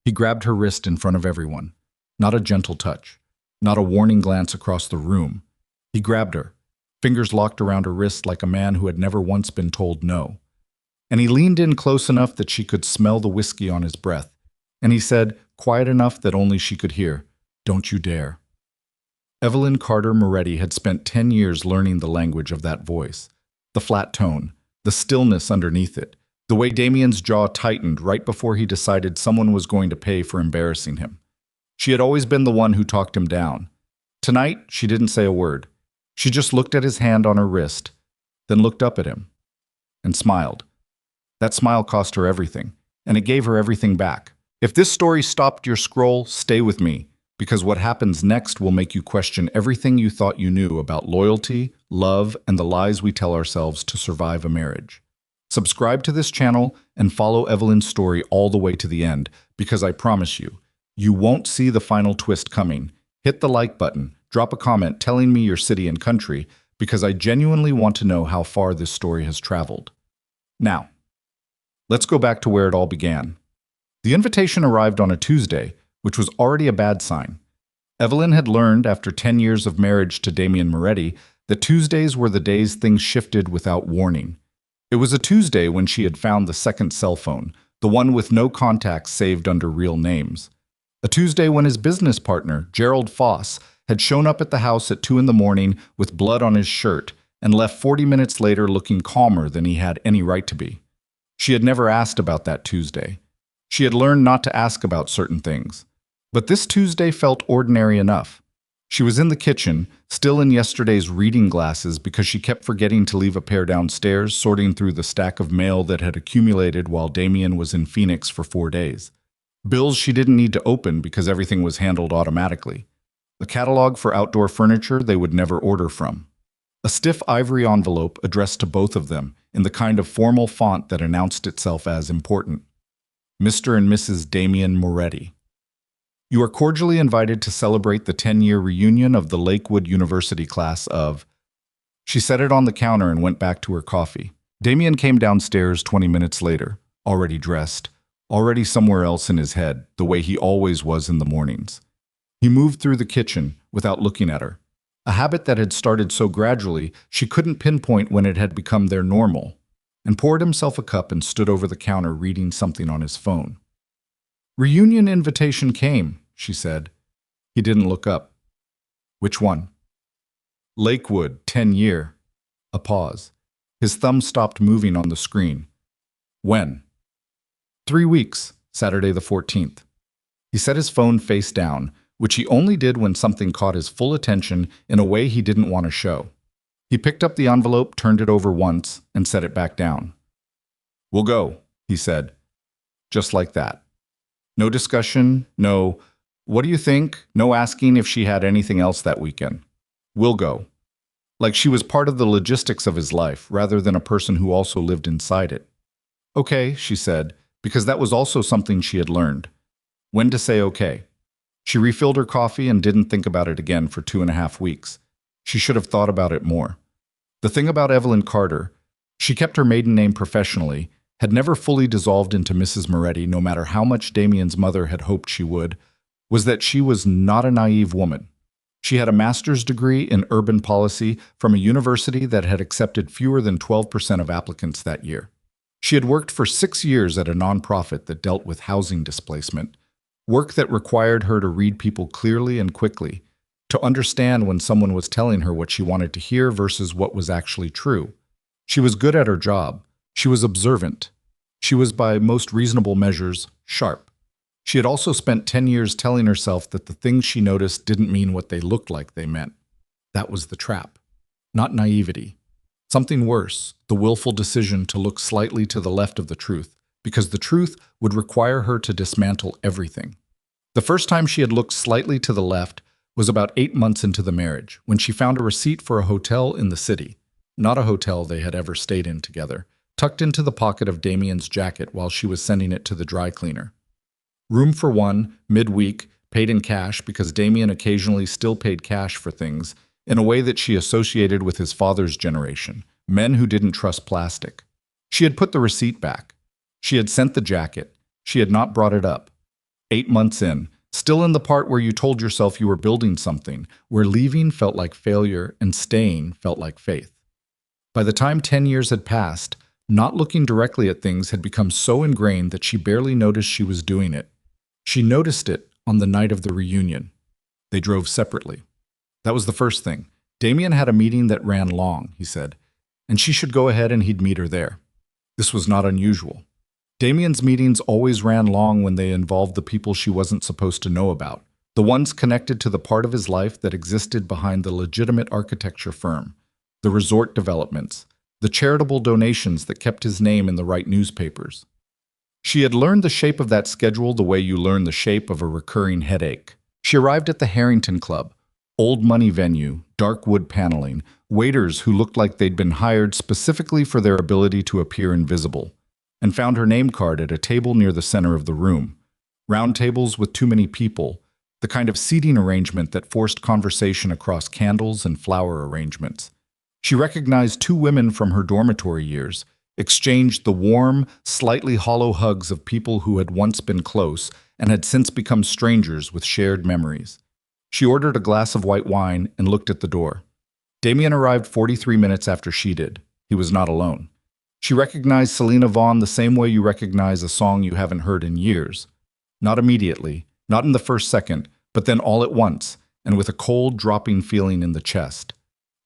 He grabbed her wrist in front of everyone. Not a gentle touch, not a warning glance across the room. He grabbed her, fingers locked around her wrist like a man who had never once been told no. And he leaned in close enough that she could smell the whiskey on his breath. And he said, quiet enough that only she could hear, "Don't you dare." Evelyn Carter Moretti had spent 10 years learning the language of that voice. The flat tone, the stillness underneath it, the way Damien's jaw tightened right before he decided someone was going to pay for embarrassing him. She had always been the one who talked him down. Tonight, she didn't say a word. She just looked at his hand on her wrist, then looked up at him, and smiled. That smile cost her everything, and it gave her everything back. If this story stopped your scroll, stay with me, because what happens next will make you question everything you thought you knew about loyalty, love, and the lies we tell ourselves to survive a marriage. Subscribe to this channel and follow Evelyn's story all the way to the end, because I promise you, you won't see the final twist coming. Hit the like button, drop a comment telling me your city and country, because I genuinely want to know how far this story has traveled. Now, let's go back to where it all began. The invitation arrived on a Tuesday, which was already a bad sign. Evelyn had learned, after 10 years of marriage to Damien Moretti, that Tuesdays were the days things shifted without warning. It was a Tuesday when she had found the second cell phone, the one with no contacts saved under real names. A Tuesday when his business partner, Gerald Foss, had shown up at the house at 2 in the morning with blood on his shirt and left 40 minutes later looking calmer than he had any right to be. She had never asked about that Tuesday. She had learned not to ask about certain things. But this Tuesday felt ordinary enough. She was in the kitchen, still in yesterday's reading glasses because she kept forgetting to leave a pair downstairs, sorting through the stack of mail that had accumulated while Damien was in Phoenix for 4 days. Bills she didn't need to open because everything was handled automatically. A catalog for outdoor furniture they would never order from. A stiff ivory envelope addressed to both of them in the kind of formal font that announced itself as important. Mr. and Mrs. Damien Moretti. You are cordially invited to celebrate the 10-year reunion of the Lakewood University class of... She set it on the counter and went back to her coffee. Damien came downstairs 20 minutes later, already dressed, already somewhere else in his head, the way he always was in the mornings. He moved through the kitchen without looking at her, a habit that had started so gradually she couldn't pinpoint when it had become their normal, and poured himself a cup and stood over the counter reading something on his phone. "Reunion invitation came," she said. He didn't look up. "Which one?" "Lakewood, 10-year. A pause. His thumb stopped moving on the screen. "When?" 3 weeks, Saturday the 14th. He set his phone face down, which he only did when something caught his full attention in a way he didn't want to show. He picked up the envelope, turned it over once, and set it back down. "We'll go," he said. Just like that. No discussion, no, "What do you think?" No asking if she had anything else that weekend. "We'll go." Like she was part of the logistics of his life, rather than a person who also lived inside it. "Okay," she said, because that was also something she had learned. When to say okay. She refilled her coffee and didn't think about it again for 2.5 weeks. She should have thought about it more. The thing about Evelyn Carter, she kept her maiden name professionally, had never fully dissolved into Mrs. Moretti no matter how much Damien's mother had hoped she would, was that she was not a naive woman. She had a master's degree in urban policy from a university that had accepted fewer than 12% of applicants that year. She had worked for 6 years at a nonprofit that dealt with housing displacement, work that required her to read people clearly and quickly, to understand when someone was telling her what she wanted to hear versus what was actually true. She was good at her job. She was observant. She was, by most reasonable measures, sharp. She had also spent 10 years telling herself that the things she noticed didn't mean what they looked like they meant. That was the trap. Not naivety. Something worse, the willful decision to look slightly to the left of the truth, because the truth would require her to dismantle everything. The first time she had looked slightly to the left was about 8 months into the marriage, when she found a receipt for a hotel in the city, not a hotel they had ever stayed in together, tucked into the pocket of Damien's jacket while she was sending it to the dry cleaner. Room for one, midweek, paid in cash because Damien occasionally still paid cash for things, in a way that she associated with his father's generation, men who didn't trust plastic. She had put the receipt back. She had sent the jacket. She had not brought it up. 8 months in, still in the part where you told yourself you were building something, where leaving felt like failure and staying felt like faith. By the time 10 years had passed, not looking directly at things had become so ingrained that she barely noticed she was doing it. She noticed it on the night of the reunion. They drove separately. That was the first thing. Damien had a meeting that ran long, he said, and she should go ahead and he'd meet her there. This was not unusual. Damien's meetings always ran long when they involved the people she wasn't supposed to know about, the ones connected to the part of his life that existed behind the legitimate architecture firm, the resort developments, the charitable donations that kept his name in the right newspapers. She had learned the shape of that schedule the way you learn the shape of a recurring headache. She arrived at the Harrington Club, old money venue, dark wood paneling, waiters who looked like they'd been hired specifically for their ability to appear invisible, and found her name card at a table near the center of the room. Round tables with too many people, the kind of seating arrangement that forced conversation across candles and flower arrangements. She recognized two women from her dormitory years, exchanged the warm, slightly hollow hugs of people who had once been close and had since become strangers with shared memories. She ordered a glass of white wine and looked at the door. Damien arrived 43 minutes after she did. He was not alone. She recognized Selena Vaughn the same way you recognize a song you haven't heard in years. Not immediately, not in the first second, but then all at once, and with a cold, dropping feeling in the chest.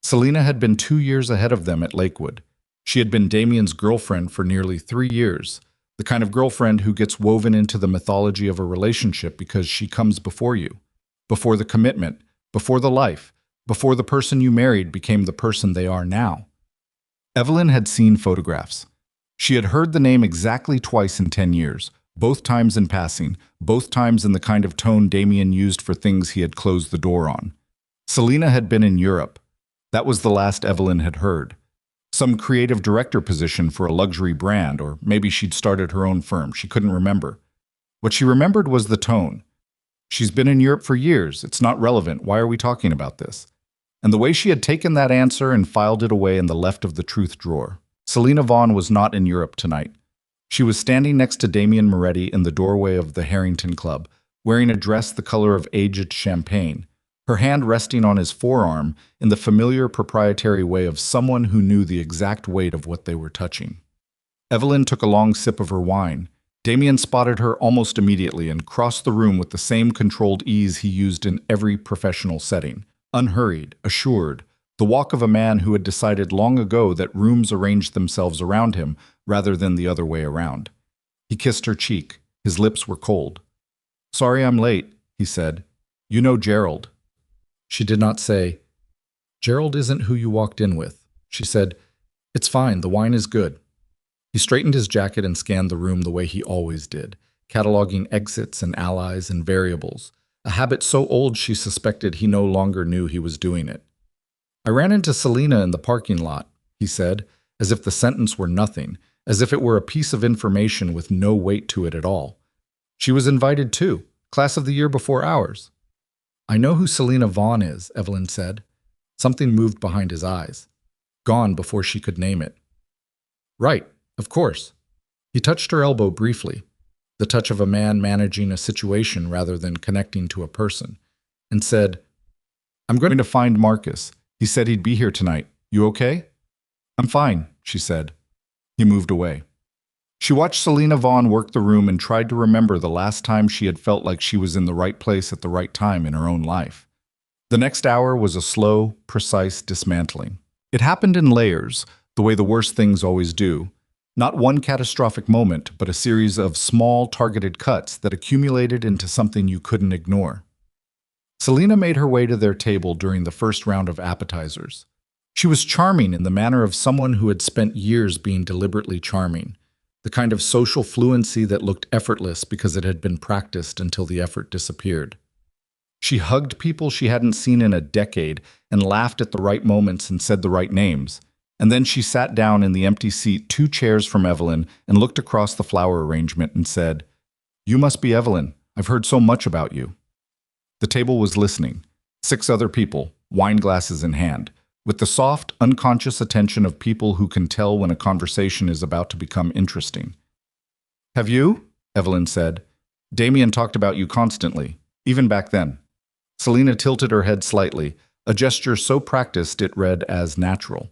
Selena had been 2 years ahead of them at Lakewood. She had been Damien's girlfriend for nearly 3 years, the kind of girlfriend who gets woven into the mythology of a relationship because she comes before you, before the commitment, before the life, before the person you married became the person they are now. Evelyn had seen photographs. She had heard the name exactly twice in 10 years, both times in passing, both times in the kind of tone Damien used for things he had closed the door on. Selena had been in Europe. That was the last Evelyn had heard. Some creative director position for a luxury brand, or maybe she'd started her own firm. She couldn't remember. What she remembered was the tone. She's been in Europe for years. It's not relevant. Why are we talking about this? And the way she had taken that answer and filed it away in the left of the truth drawer. Selena Vaughn was not in Europe tonight. She was standing next to Damien Moretti in the doorway of the Harrington Club, wearing a dress the color of aged champagne, her hand resting on his forearm in the familiar proprietary way of someone who knew the exact weight of what they were touching. Evelyn took a long sip of her wine. Damien spotted her almost immediately and crossed the room with the same controlled ease he used in every professional setting. Unhurried, assured, the walk of a man who had decided long ago that rooms arranged themselves around him rather than the other way around. He kissed her cheek. His lips were cold. "Sorry I'm late," he said. "You know Gerald." She did not say, "Gerald isn't who you walked in with." She said, "It's fine, the wine is good." He straightened his jacket and scanned the room the way he always did, cataloging exits and allies and variables, a habit so old she suspected he no longer knew he was doing it. "I ran into Selena in the parking lot," he said, as if the sentence were nothing, as if it were a piece of information with no weight to it at all. "She was invited too, class of the year before ours." "I know who Selena Vaughn is," Evelyn said. Something moved behind his eyes. Gone before she could name it. "Right, of course." He touched her elbow briefly, the touch of a man managing a situation rather than connecting to a person, and said, "I'm going to find Marcus. He said he'd be here tonight. You okay?" "I'm fine," she said. He moved away. She watched Selena Vaughn work the room and tried to remember the last time she had felt like she was in the right place at the right time in her own life. The next hour was a slow, precise dismantling. It happened in layers, the way the worst things always do. Not one catastrophic moment, but a series of small, targeted cuts that accumulated into something you couldn't ignore. Selena made her way to their table during the first round of appetizers. She was charming in the manner of someone who had spent years being deliberately charming, the kind of social fluency that looked effortless because it had been practiced until the effort disappeared. She hugged people she hadn't seen in a decade and laughed at the right moments and said the right names. And then she sat down in the empty seat 2 chairs from Evelyn and looked across the flower arrangement and said, "You must be Evelyn. I've heard so much about you." The table was listening. 6 other people, wine glasses in hand, with the soft, unconscious attention of people who can tell when a conversation is about to become interesting. "Have you?" Evelyn said. Damien talked about you constantly, even back then. Selena tilted her head slightly, a gesture so practiced it read as natural.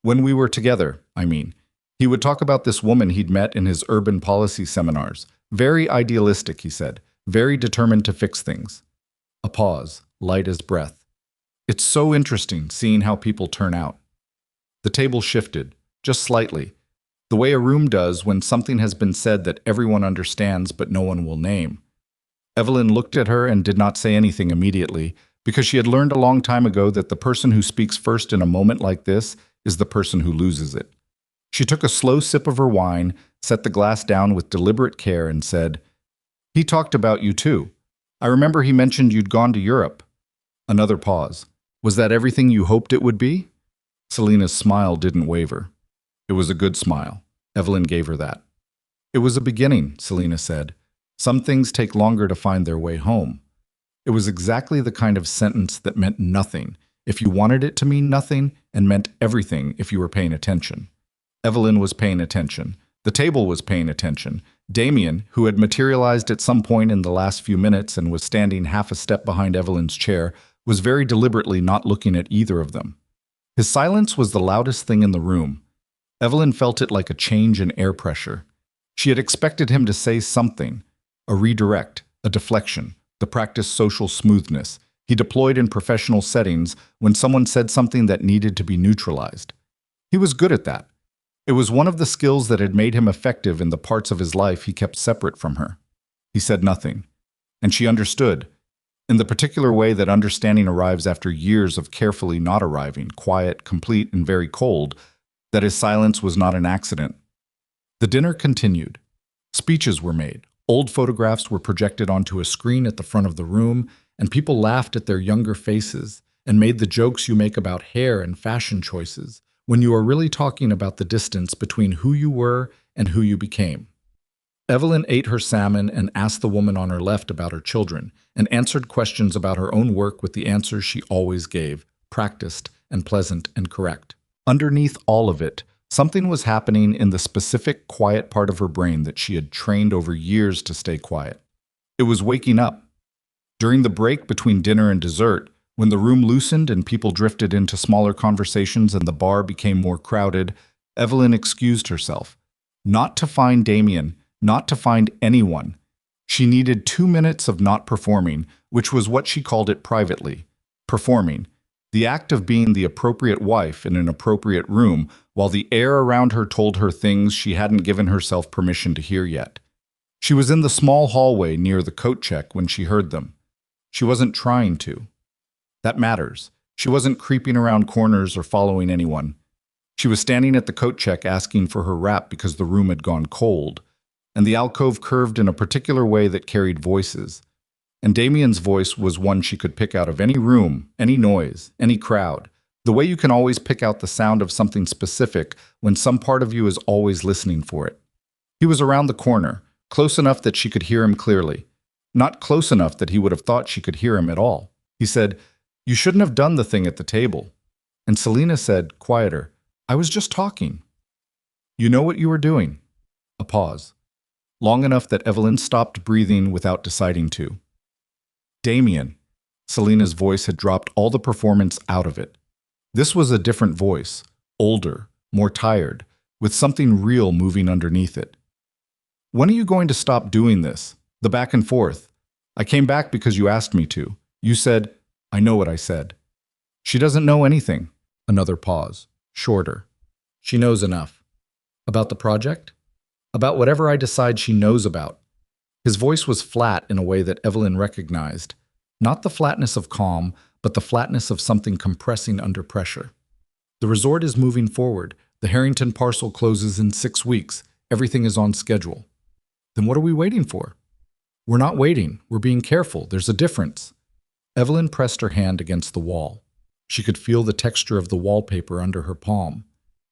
When we were together, I mean. He would talk about this woman he'd met in his urban policy seminars. Very idealistic, he said, very determined to fix things. A pause, light as breath. It's so interesting seeing how people turn out. The table shifted, just slightly, the way a room does when something has been said that everyone understands but no one will name. Evelyn looked at her and did not say anything immediately, because she had learned a long time ago that the person who speaks first in a moment like this is the person who loses it. She took a slow sip of her wine, set the glass down with deliberate care, and said, "He talked about you too. I remember he mentioned you'd gone to Europe." Another pause. "Was that everything you hoped it would be?" Selena's smile didn't waver. It was a good smile. Evelyn gave her that. "It was a beginning," Selena said. "Some things take longer to find their way home." It was exactly the kind of sentence that meant nothing if you wanted it to mean nothing, and meant everything if you were paying attention. Evelyn was paying attention. The table was paying attention. Damien, who had materialized at some point in the last few minutes and was standing half a step behind Evelyn's chair, was very deliberately not looking at either of them. His silence was the loudest thing in the room. Evelyn felt it like a change in air pressure. She had expected him to say something, a redirect, a deflection, the practiced social smoothness he deployed in professional settings when someone said something that needed to be neutralized. He was good at that. It was one of the skills that had made him effective in the parts of his life he kept separate from her. He said nothing, and she understood, in the particular way that understanding arrives after years of carefully not arriving, quiet, complete, and very cold, that his silence was not an accident. The dinner continued. Speeches were made. Old photographs were projected onto a screen at the front of the room, and people laughed at their younger faces and made the jokes you make about hair and fashion choices when you are really talking about the distance between who you were and who you became. Evelyn ate her salmon and asked the woman on her left about her children, and answered questions about her own work with the answers she always gave, practiced and pleasant and correct. Underneath all of it, something was happening in the specific quiet part of her brain that she had trained over years to stay quiet. It was waking up. During the break between dinner and dessert, when the room loosened and people drifted into smaller conversations and the bar became more crowded, Evelyn excused herself. Not to find Damien, not to find anyone. She needed 2 minutes of not performing, which was what she called it privately. Performing. The act of being the appropriate wife in an appropriate room, while the air around her told her things she hadn't given herself permission to hear yet. She was in the small hallway near the coat check when she heard them. She wasn't trying to. That matters. She wasn't creeping around corners or following anyone. She was standing at the coat check asking for her wrap because the room had gone cold, and the alcove curved in a particular way that carried voices. And Damien's voice was one she could pick out of any room, any noise, any crowd, the way you can always pick out the sound of something specific when some part of you is always listening for it. He was around the corner, close enough that she could hear him clearly, not close enough that he would have thought she could hear him at all. He said, "You shouldn't have done the thing at the table." And Selena said, quieter, "I was just talking." "You know what you were doing." A pause. Long enough that Evelyn stopped breathing without deciding to. "Damien." Selena's voice had dropped all the performance out of it. This was a different voice, older, more tired, with something real moving underneath it. "When are you going to stop doing this? The back and forth. I came back because you asked me to. You said, I know what I said." "She doesn't know anything." Another pause, shorter. "She knows enough." "About the project?" "About whatever I decide she knows about." His voice was flat in a way that Evelyn recognized. Not the flatness of calm, but the flatness of something compressing under pressure. "The resort is moving forward. The Harrington parcel closes in 6 weeks. Everything is on schedule." "Then what are we waiting for?" "We're not waiting. We're being careful. There's a difference." Evelyn pressed her hand against the wall. She could feel the texture of the wallpaper under her palm.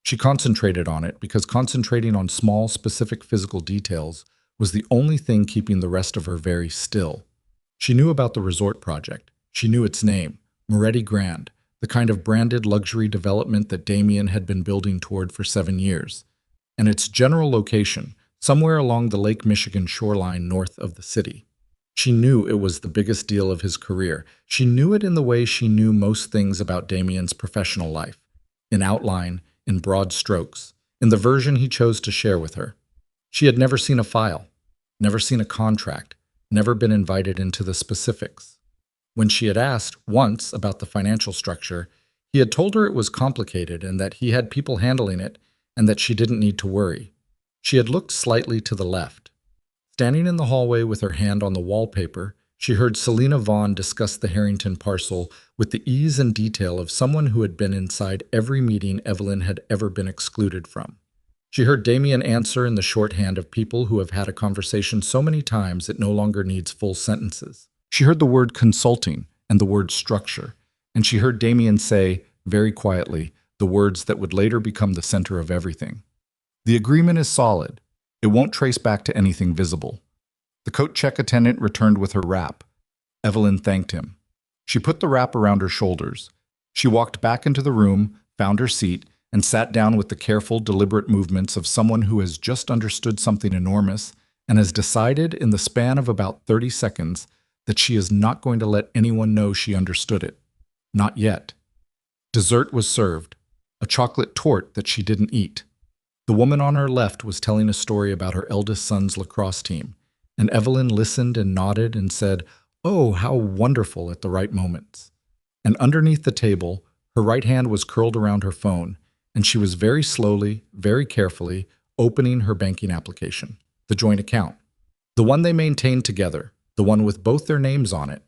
She concentrated on it because concentrating on small, specific physical details was the only thing keeping the rest of her very still. She knew about the resort project. She knew its name, Moretti Grand, the kind of branded luxury development that Damien had been building toward for 7 years. And its general location, somewhere along the Lake Michigan shoreline north of the city. She knew it was the biggest deal of his career. She knew it in the way she knew most things about Damien's professional life, in outline, in broad strokes, in the version he chose to share with her. She had never seen a file, never seen a contract, never been invited into the specifics. When she had asked once about the financial structure, he had told her it was complicated and that he had people handling it and that she didn't need to worry. She had looked slightly to the left. Standing in the hallway with her hand on the wallpaper, she heard Selena Vaughn discuss the Harrington parcel with the ease and detail of someone who had been inside every meeting Evelyn had ever been excluded from. She heard Damien answer in the shorthand of people who have had a conversation so many times it no longer needs full sentences. She heard the word consulting and the word structure, and she heard Damien say, very quietly, the words that would later become the center of everything. The agreement is solid. It won't trace back to anything visible. The coat check attendant returned with her wrap. Evelyn thanked him. She put the wrap around her shoulders. She walked back into the room, found her seat, and sat down with the careful, deliberate movements of someone who has just understood something enormous and has decided in the span of about 30 seconds that she is not going to let anyone know she understood it. Not yet. Dessert was served, a chocolate torte that she didn't eat. The woman on her left was telling a story about her eldest son's lacrosse team, and Evelyn listened and nodded and said, "Oh, how wonderful," at the right moments. And underneath the table, her right hand was curled around her phone, and she was very slowly, very carefully, opening her banking application, the joint account, the one they maintained together, the one with both their names on it,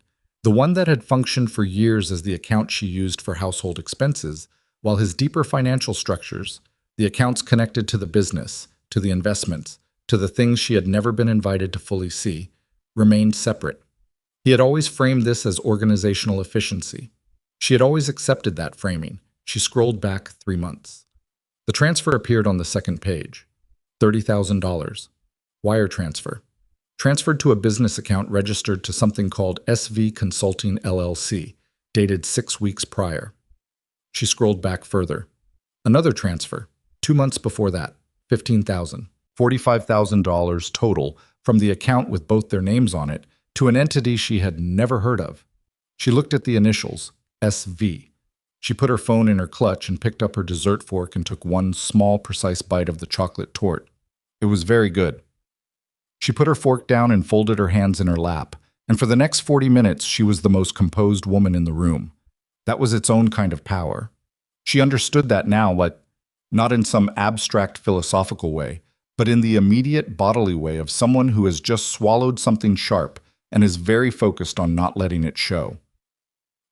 the one that had functioned for years as the account she used for household expenses, while his deeper financial structures, the accounts connected to the business, to the investments, to the things she had never been invited to fully see, remained separate. He had always framed this as organizational efficiency. She had always accepted that framing. She scrolled back 3 months. The transfer appeared on the second page. $30,000. Wire transfer. Transferred to a business account registered to something called SV Consulting LLC, dated 6 weeks prior. She scrolled back further. Another transfer. 2 months before that, $15,000, $45,000 total from the account with both their names on it to an entity she had never heard of. She looked at the initials, SV. She put her phone in her clutch and picked up her dessert fork and took one small, precise bite of the chocolate torte. It was very good. She put her fork down and folded her hands in her lap, and for the next 40 minutes she was the most composed woman in the room. That was its own kind of power. She understood that now, but not in some abstract philosophical way, but in the immediate bodily way of someone who has just swallowed something sharp and is very focused on not letting it show.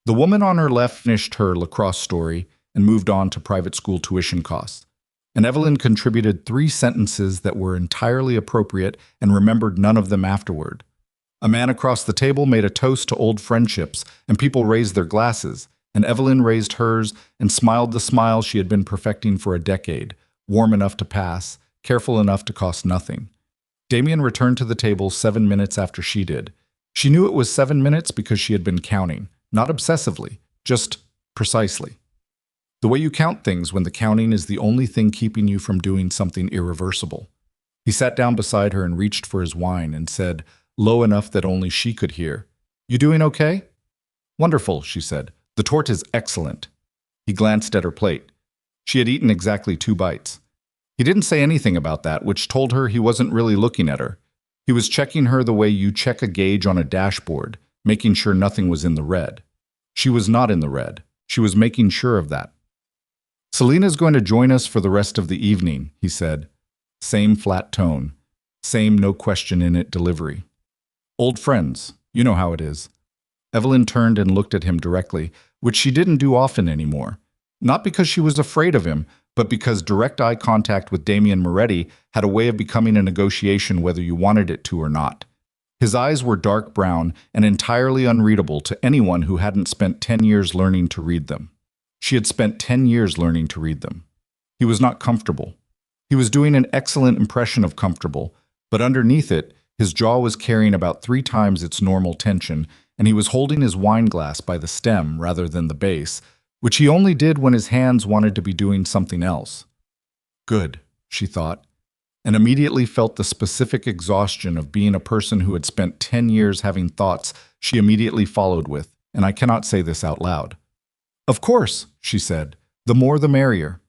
The woman on her left finished her lacrosse story and moved on to private school tuition costs, and Evelyn contributed 3 sentences that were entirely appropriate and remembered none of them afterward. A man across the table made a toast to old friendships, and people raised their glasses, and Evelyn raised hers and smiled the smile she had been perfecting for a decade, warm enough to pass, careful enough to cost nothing. Damien returned to the table 7 minutes after she did. She knew it was 7 minutes because she had been counting, not obsessively, just precisely. The way you count things when the counting is the only thing keeping you from doing something irreversible. He sat down beside her and reached for his wine and said, low enough that only she could hear, "You doing okay?" "Wonderful," she said. "The torte is excellent." He glanced at her plate. She had eaten exactly 2 bites. He didn't say anything about that, which told her he wasn't really looking at her. He was checking her the way you check a gauge on a dashboard, making sure nothing was in the red. She was not in the red. She was making sure of that. "Selena's going to join us for the rest of the evening," he said. Same flat tone. Same no question in it delivery. "Old friends. You know how it is." Evelyn turned and looked at him directly, which she didn't do often anymore. Not because she was afraid of him, but because direct eye contact with Damien Moretti had a way of becoming a negotiation whether you wanted it to or not. His eyes were dark brown and entirely unreadable to anyone who hadn't spent 10 years learning to read them. She had spent 10 years learning to read them. He was not comfortable. He was doing an excellent impression of comfortable, but underneath it, his jaw was carrying about 3 times its normal tension, and he was holding his wine glass by the stem rather than the base, which he only did when his hands wanted to be doing something else. Good, she thought. and immediately felt the specific exhaustion of being a person who had spent 10 years having thoughts she immediately followed with, and I cannot say this out loud. "Of course," she said, "the more the merrier."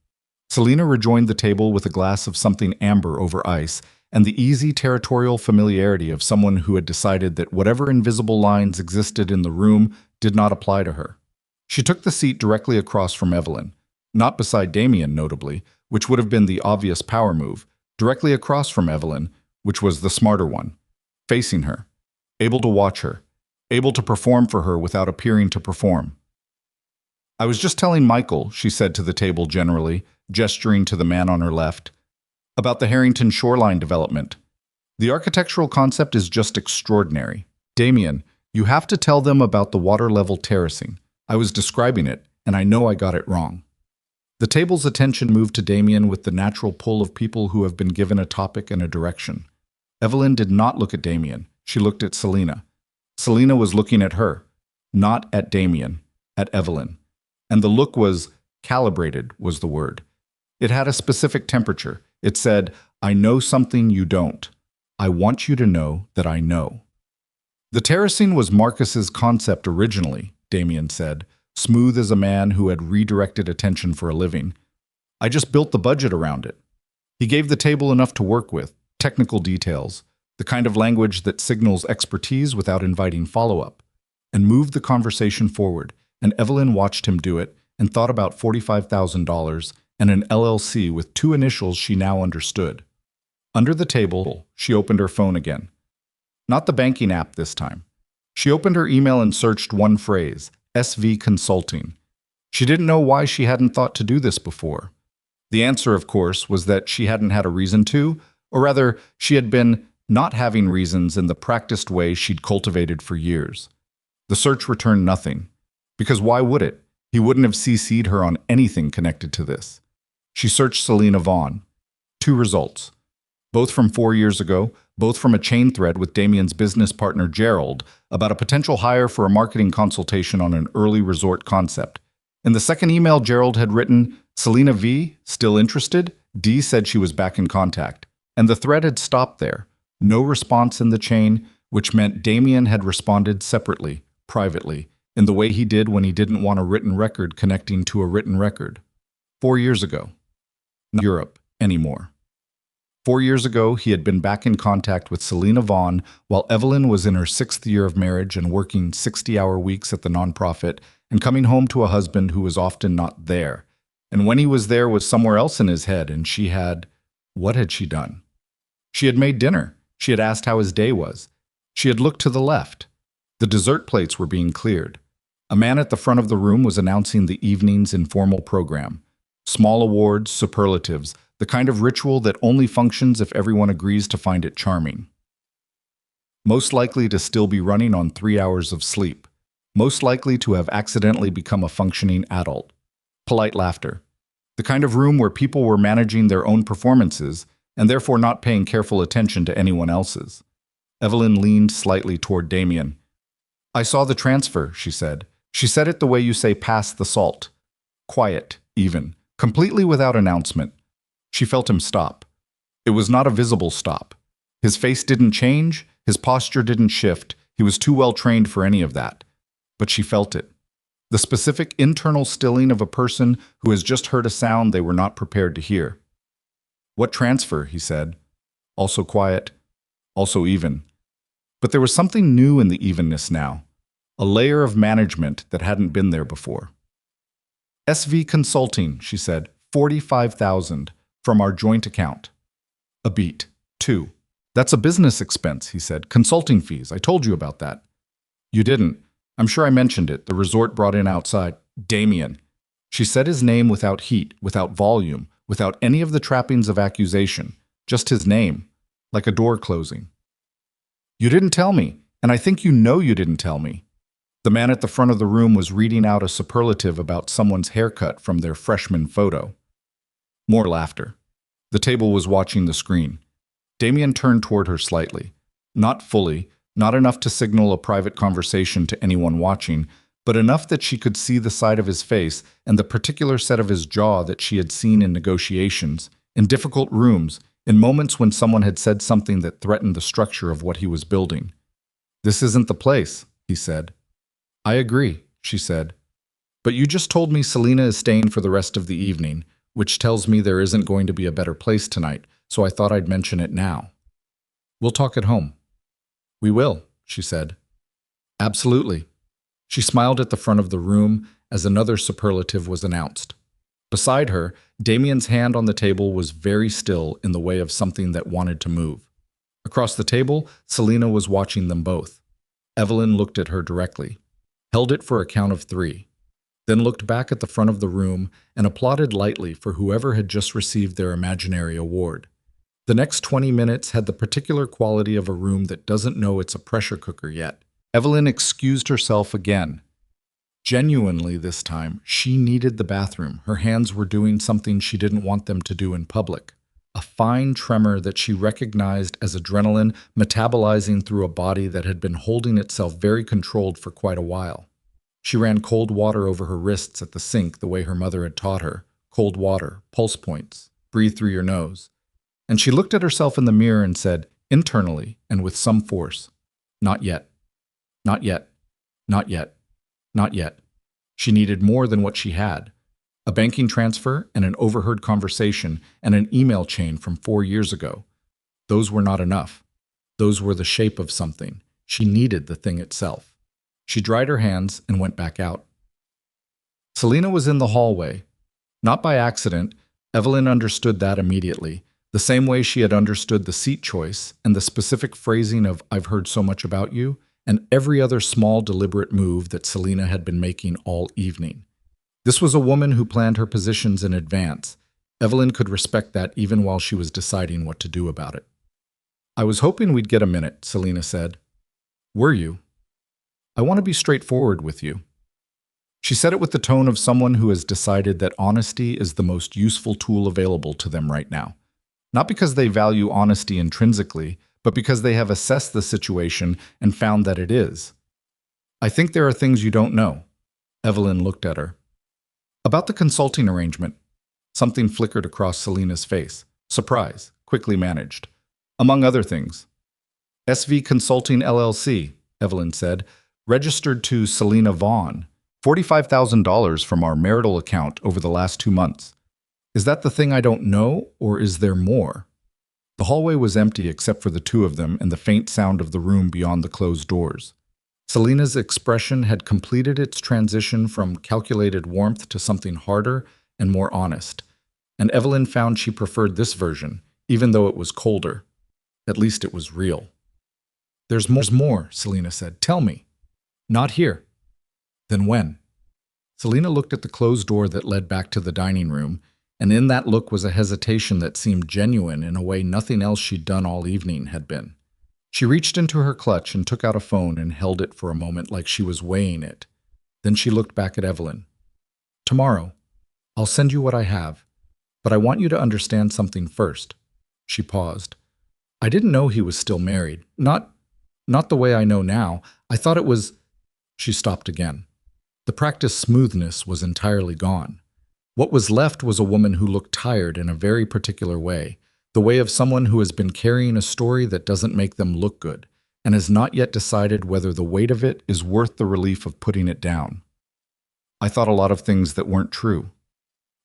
Selena rejoined the table with a glass of something amber over ice, and the easy territorial familiarity of someone who had decided that whatever invisible lines existed in the room did not apply to her. She took the seat directly across from Evelyn, not beside Damien notably, which would have been the obvious power move, directly across from Evelyn, which was the smarter one, facing her, able to watch her, able to perform for her without appearing to perform. "I was just telling Michael," she said to the table generally, gesturing to the man on her left, "about the Harrington shoreline development. The architectural concept is just extraordinary. Damien, you have to tell them about the water level terracing. I was describing it, and I know I got it wrong." The table's attention moved to Damien with the natural pull of people who have been given a topic and a direction. Evelyn did not look at Damien. She looked at Selena. Selena was looking at her, not at Damien, at Evelyn. And the look was calibrated, was the word. It had a specific temperature. It said, "I know something you don't. I want you to know that I know." The terracing was Marcus's concept originally, Damien said, smooth as a man who had redirected attention for a living. "I just built the budget around it." He gave the table enough to work with, technical details, the kind of language that signals expertise without inviting follow-up, and moved the conversation forward, and Evelyn watched him do it and thought about $45,000 and an LLC with two initials she now understood. Under the table, she opened her phone again. Not the banking app this time. She opened her email and searched one phrase, SV Consulting. She didn't know why she hadn't thought to do this before. The answer, of course, was that she hadn't had a reason to, or rather, she had been not having reasons in the practiced way she'd cultivated for years. The search returned nothing. Because why would it? He wouldn't have CC'd her on anything connected to this. She searched Selena Vaughn. 2 results. Both from 4 years ago, both from a chain thread with Damien's business partner Gerald about a potential hire for a marketing consultation on an early resort concept. In the second email, Gerald had written, "Selena V, still interested?" D said she was back in contact. And the thread had stopped there. No response in the chain, which meant Damien had responded separately, privately, in the way he did when he didn't want a written record connecting to a written record. 4 years ago. Not Europe anymore. 4 years ago, he had been back in contact with Selena Vaughn while Evelyn was in her 6th year of marriage and working 60-hour weeks at the nonprofit and coming home to a husband who was often not there. And when he was there was somewhere else in his head, and she had... What had she done? She had made dinner. She had asked how his day was. She had looked to the left. The dessert plates were being cleared. A man at the front of the room was announcing the evening's informal program. Small awards, superlatives, the kind of ritual that only functions if everyone agrees to find it charming. Most likely to still be running on 3 hours of sleep. Most likely to have accidentally become a functioning adult. Polite laughter. The kind of room where people were managing their own performances and therefore not paying careful attention to anyone else's. Evelyn leaned slightly toward Damien. "I saw the transfer," she said. She said it the way you say pass the salt. Quiet, even, completely without announcement. She felt him stop. It was not a visible stop. His face didn't change, his posture didn't shift, he was too well trained for any of that. But she felt it. The specific internal stilling of a person who has just heard a sound they were not prepared to hear. "What transfer?" he said. Also quiet, also even. But there was something new in the evenness now. A layer of management that hadn't been there before. "SV Consulting," she said, 45,000 from our joint account. A beat. 2. "That's a business expense," he said. "Consulting fees. I told you about that." "You didn't. I'm sure I mentioned it. The resort brought in outside. Damien." She said his name without heat, without volume, without any of the trappings of accusation. Just his name, like a door closing. "You didn't tell me, and I think you know you didn't tell me." The man at the front of the room was reading out a superlative about someone's haircut from their freshman photo. More laughter. The table was watching the screen. Damien turned toward her slightly. Not fully, not enough to signal a private conversation to anyone watching, but enough that she could see the side of his face and the particular set of his jaw that she had seen in negotiations, in difficult rooms, in moments when someone had said something that threatened the structure of what he was building. "This isn't the place," he said. "I agree," she said. "But you just told me Selena is staying for the rest of the evening, which tells me there isn't going to be a better place tonight, so I thought I'd mention it now." "We'll talk at home." "We will," she said. "Absolutely." She smiled at the front of the room as another superlative was announced. Beside her, Damien's hand on the table was very still in the way of something that wanted to move. Across the table, Selena was watching them both. Evelyn looked at her directly, held it for a count of 3, then looked back at the front of the room and applauded lightly for whoever had just received their imaginary award. The next 20 minutes had the particular quality of a room that doesn't know it's a pressure cooker yet. Evelyn excused herself again. Genuinely this time, she needed the bathroom. Her hands were doing something she didn't want them to do in public. A fine tremor that she recognized as adrenaline metabolizing through a body that had been holding itself very controlled for quite a while. She ran cold water over her wrists at the sink the way her mother had taught her. Cold water, pulse points, breathe through your nose. And she looked at herself in the mirror and said, internally and with some force, "Not yet. Not yet. Not yet. Not yet." She needed more than what she had. A banking transfer and an overheard conversation and an email chain from 4 years ago. Those were not enough. Those were the shape of something. She needed the thing itself. She dried her hands and went back out. Selena was in the hallway. Not by accident, Evelyn understood that immediately, the same way she had understood the seat choice and the specific phrasing of "I've heard so much about you," and every other small deliberate move that Selena had been making all evening. This was a woman who planned her positions in advance. Evelyn could respect that even while she was deciding what to do about it. "I was hoping we'd get a minute," Selena said. "Were you? I want to be straightforward with you." She said it with the tone of someone who has decided that honesty is the most useful tool available to them right now. Not because they value honesty intrinsically, but because they have assessed the situation and found that it is. "I think there are things you don't know." Evelyn looked at her. "About the consulting arrangement." Something flickered across Selena's face. Surprise, quickly managed. "Among other things." "SV Consulting LLC," Evelyn said, "registered to Selena Vaughn. $45,000 from our marital account over the last 2 months. Is that the thing I don't know, or is there more?" The hallway was empty except for the two of them and the faint sound of the room beyond the closed doors. Selena's expression had completed its transition from calculated warmth to something harder and more honest, and Evelyn found she preferred this version, even though it was colder. At least it was real. There's more," Selena said. "Tell me." "Not here." "Then when?" Selena looked at the closed door that led back to the dining room, and in that look was a hesitation that seemed genuine in a way nothing else she'd done all evening had been. She reached into her clutch and took out a phone and held it for a moment like she was weighing it. Then she looked back at Evelyn. "Tomorrow. I'll send you what I have. But I want you to understand something first." She paused. "I didn't know he was still married. Not the way I know now. I thought it was—" She stopped again. The practiced smoothness was entirely gone. What was left was a woman who looked tired in a very particular way, the way of someone who has been carrying a story that doesn't make them look good, and has not yet decided whether the weight of it is worth the relief of putting it down. "I thought a lot of things that weren't true."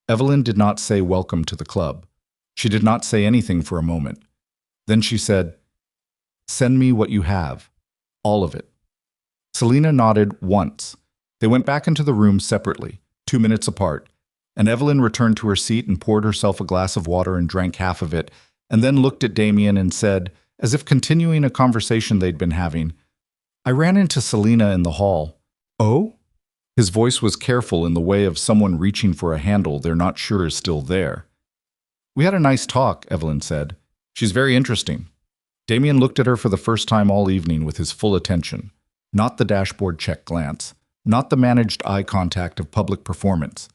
Evelyn did not say welcome to the club. She did not say anything for a moment. Then she said, "Send me what you have. All of it." Selena nodded once. They went back into the room separately, 2 minutes apart, and Evelyn returned to her seat and poured herself a glass of water and drank half of it, and then looked at Damien and said, as if continuing a conversation they'd been having, "I ran into Selena in the hall." "Oh?" His voice was careful in the way of someone reaching for a handle they're not sure is still there. "We had a nice talk," Evelyn said. "She's very interesting." Damien looked at her for the first time all evening with his full attention. Not the dashboard check glance, not the managed eye contact of public performance,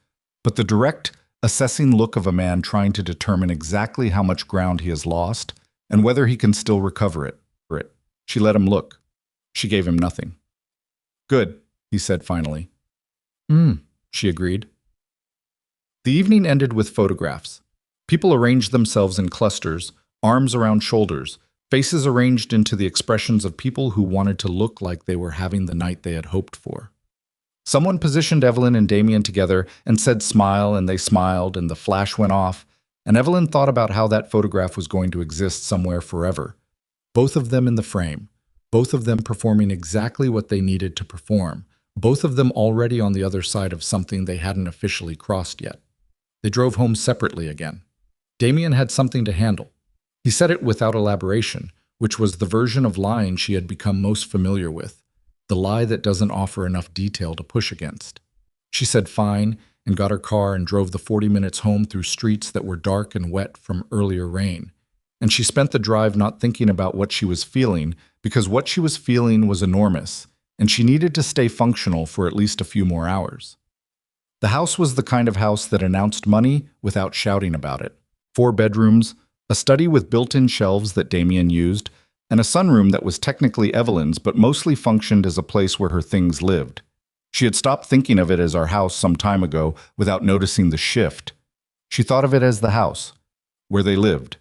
but the direct, assessing look of a man trying to determine exactly how much ground he has lost and whether he can still recover it. She let him look. She gave him nothing. "Good," he said finally. She agreed. The evening ended with photographs. People arranged themselves in clusters, Arms around shoulders, faces arranged into the expressions of people who wanted to look like they were having the night they had hoped for. Someone positioned Evelyn and Damien together and said smile, and they smiled, and the flash went off, and Evelyn thought about how that photograph was going to exist somewhere forever. Both of them in the frame, both of them performing exactly what they needed to perform, both of them already on the other side of something they hadn't officially crossed yet. They drove home separately again. Damien had something to handle. He said it without elaboration, which was the version of lying she had become most familiar with, the lie that doesn't offer enough detail to push against. She said fine and got her car and drove the 40 minutes home through streets that were dark and wet from earlier rain. And she spent the drive not thinking about what she was feeling, because what she was feeling was enormous, and she needed to stay functional for at least a few more hours. The house was the kind of house that announced money without shouting about it. 4 bedrooms, a study with built-in shelves that Damien used, and a sunroom that was technically Evelyn's but mostly functioned as a place where her things lived. She had stopped thinking of it as our house some time ago without noticing the shift. She thought of it as the house, where they lived,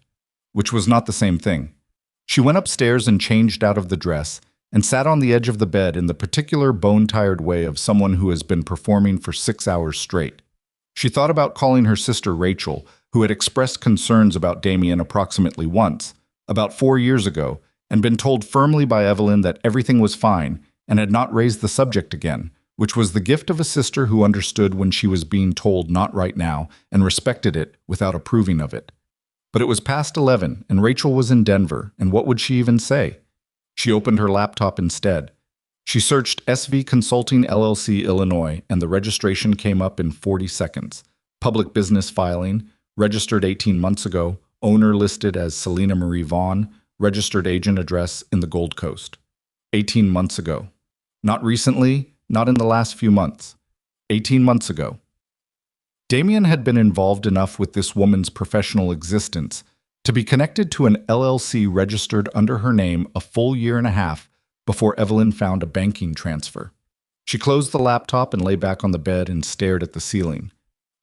which was not the same thing. She went upstairs and changed out of the dress and sat on the edge of the bed in the particular bone-tired way of someone who has been performing for 6 hours straight. She thought about calling her sister Rachel, who had expressed concerns about Damien approximately once, about 4 years ago, and been told firmly by Evelyn that everything was fine and had not raised the subject again, which was the gift of a sister who understood when she was being told not right now and respected it without approving of it. But it was past 11 and Rachel was in Denver, and what would she even say? She opened her laptop instead. She searched SV Consulting LLC Illinois, and the registration came up in 40 seconds. Public business filing, registered 18 months ago, owner listed as Selena Marie Vaughn, registered agent address in the Gold Coast. 18 months ago. Not recently, not in the last few months. 18 months ago. Damien had been involved enough with this woman's professional existence to be connected to an LLC registered under her name a full year and a half before Evelyn found a banking transfer. She closed the laptop and lay back on the bed and stared at the ceiling.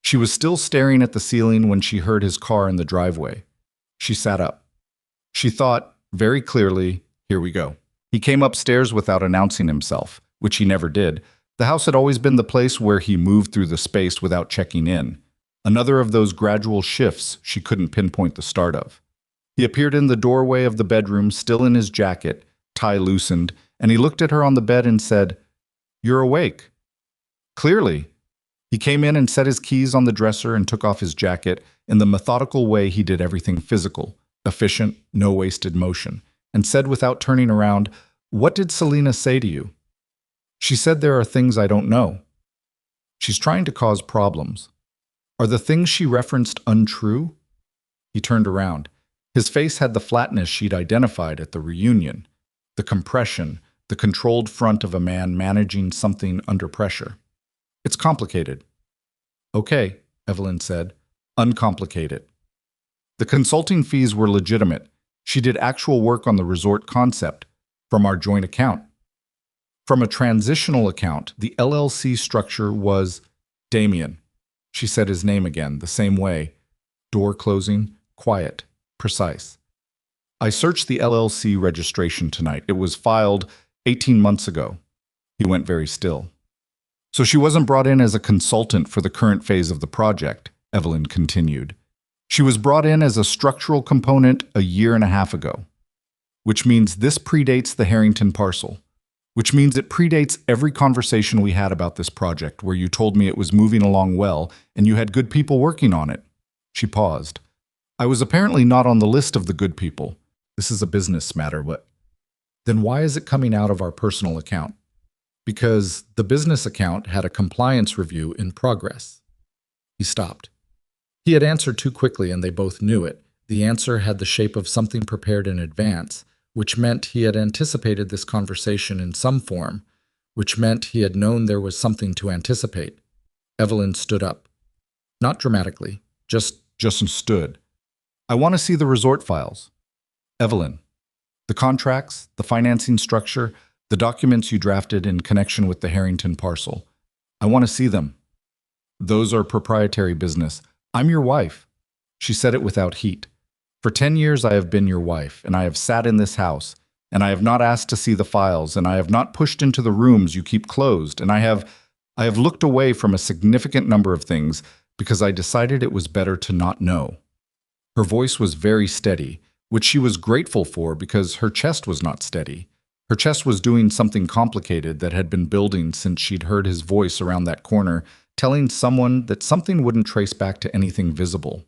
She was still staring at the ceiling when she heard his car in the driveway. She sat up. She thought, very clearly, here we go. He came upstairs without announcing himself, which he never did. The house had always been the place where he moved through the space without checking in. Another of those gradual shifts she couldn't pinpoint the start of. He appeared in the doorway of the bedroom, still in his jacket, tie loosened, and he looked at her on the bed and said, "You're awake." Clearly. He came in and set his keys on the dresser and took off his jacket in the methodical way he did everything physical, efficient, no wasted motion, and said without turning around, "What did Selena say to you?" "She said there are things I don't know." "She's trying to cause problems." "Are the things she referenced untrue?" He turned around. His face had the flatness she'd identified at the reunion, the compression, the controlled front of a man managing something under pressure. "It's complicated." "Okay," Evelyn said. "Uncomplicated." The consulting fees were legitimate. She did actual work on the resort concept from our joint account. From a transitional account, the LLC structure was Damien. She said his name again, the same way. Door closing, quiet, precise. "I searched the LLC registration tonight. It was filed 18 months ago." He went very still. "So she wasn't brought in as a consultant for the current phase of the project," Evelyn continued. "She was brought in as a structural component a year and a half ago, which means this predates the Harrington parcel, which means it predates every conversation we had about this project where you told me it was moving along well and you had good people working on it." She paused. "I was apparently not on the list of the good people. This is a business matter, but then why is it coming out of our personal account?" "Because the business account had a compliance review in progress." He stopped. He had answered too quickly and they both knew it. The answer had the shape of something prepared in advance, which meant he had anticipated this conversation in some form, which meant he had known there was something to anticipate. Evelyn stood up. Not dramatically, just stood. "I want to see the resort files." "Evelyn, the contracts, the financing structure, the documents you drafted in connection with the Harrington parcel. I want to see them." "Those are proprietary business. I'm your wife." She said it without heat. For 10 years I have been your wife, and I have sat in this house, and I have not asked to see the files, and I have not pushed into the rooms you keep closed, and I have looked away from a significant number of things because I decided it was better to not know. Her voice was very steady, which she was grateful for because her chest was not steady. Her chest was doing something complicated that had been building since she'd heard his voice around that corner, telling someone that something wouldn't trace back to anything visible.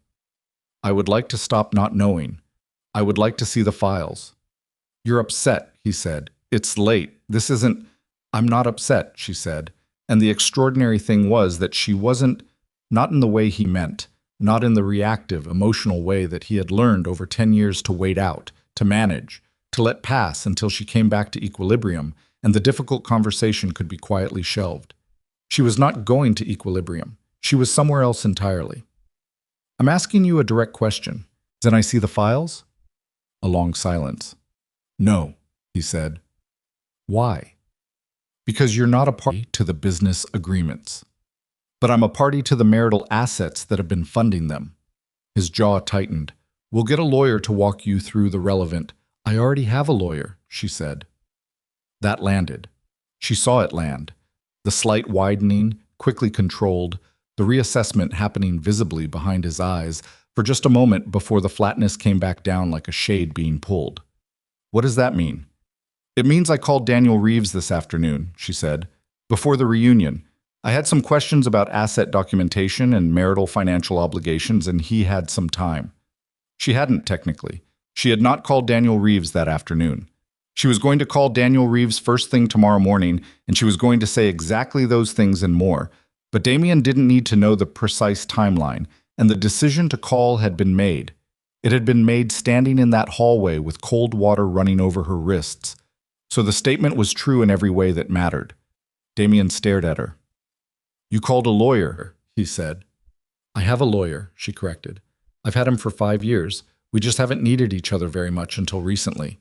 I would like to stop not knowing. I would like to see the files. You're upset, he said. It's late. This isn't... I'm not upset, she said. And the extraordinary thing was that she wasn't, not in the way he meant, not in the reactive, emotional way that he had learned over 10 years to wait out, to manage, to let pass until she came back to equilibrium and the difficult conversation could be quietly shelved. She was not going to equilibrium. She was somewhere else entirely. I'm asking you a direct question. Then I see the files? A long silence. No, he said. Why? Because you're not a party to the business agreements. But I'm a party to the marital assets that have been funding them. His jaw tightened. We'll get a lawyer to walk you through the relevant. I already have a lawyer, she said. That landed. She saw it land. The slight widening, quickly controlled, the reassessment happening visibly behind his eyes for just a moment before the flatness came back down like a shade being pulled. What does that mean? It means I called Daniel Reeves this afternoon, she said, before the reunion. I had some questions about asset documentation and marital financial obligations, and he had some time. She hadn't, technically. She had not called Daniel Reeves that afternoon. She was going to call Daniel Reeves first thing tomorrow morning, and she was going to say exactly those things and more. But Damien didn't need to know the precise timeline, and the decision to call had been made. It had been made standing in that hallway with cold water running over her wrists. So the statement was true in every way that mattered. Damien stared at her. You called a lawyer, he said. I have a lawyer, she corrected. I've had him for 5 years. We just haven't needed each other very much until recently.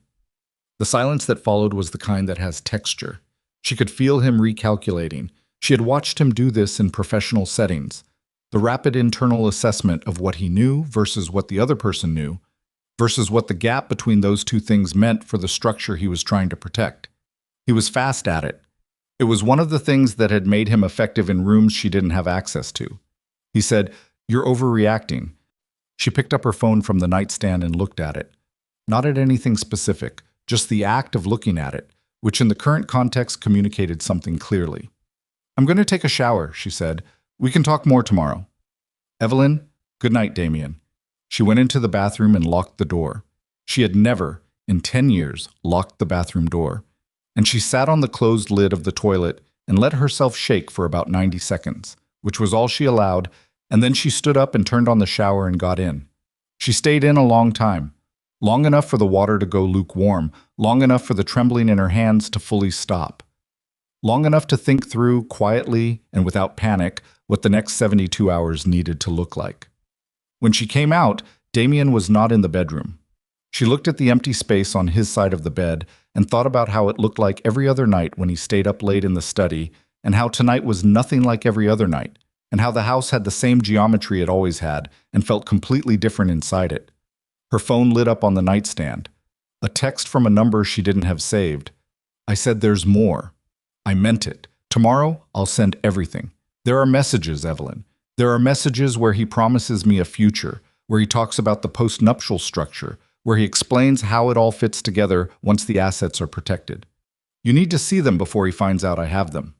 The silence that followed was the kind that has texture. She could feel him recalculating. She had watched him do this in professional settings. The rapid internal assessment of what he knew versus what the other person knew, versus what the gap between those two things meant for the structure he was trying to protect. He was fast at it. It was one of the things that had made him effective in rooms she didn't have access to. He said, You're overreacting. She picked up her phone from the nightstand and looked at it. Not at anything specific, just the act of looking at it, which in the current context communicated something clearly. I'm going to take a shower, she said. We can talk more tomorrow. Evelyn, good night, Damien. She went into the bathroom and locked the door. She had never, in 10 years, locked the bathroom door. And she sat on the closed lid of the toilet and let herself shake for about 90 seconds, which was all she allowed, and then she stood up and turned on the shower and got in. She stayed in a long time, long enough for the water to go lukewarm, long enough for the trembling in her hands to fully stop, long enough to think through, quietly and without panic, what the next 72 hours needed to look like. When she came out, Damien was not in the bedroom. She looked at the empty space on his side of the bed and thought about how it looked like every other night when he stayed up late in the study, and how tonight was nothing like every other night, and how the house had the same geometry it always had and felt completely different inside it. Her phone lit up on the nightstand. A text from a number she didn't have saved. I said there's more. I meant it. Tomorrow, I'll send everything. There are messages, Evelyn. There are messages where he promises me a future, where he talks about the post-nuptial structure, where he explains how it all fits together once the assets are protected. You need to see them before he finds out I have them.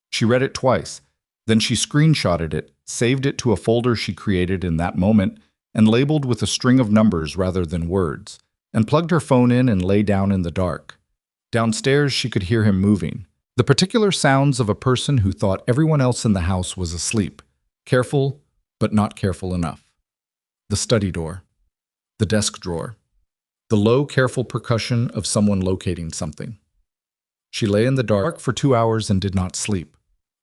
She read it twice. Then she screenshotted it, saved it to a folder she created in that moment, and labeled with a string of numbers rather than words, and plugged her phone in and lay down in the dark. Downstairs, she could hear him moving. The particular sounds of a person who thought everyone else in the house was asleep. Careful, but not careful enough. The study door. The desk drawer. The low, careful percussion of someone locating something. She lay in the dark for 2 hours and did not sleep.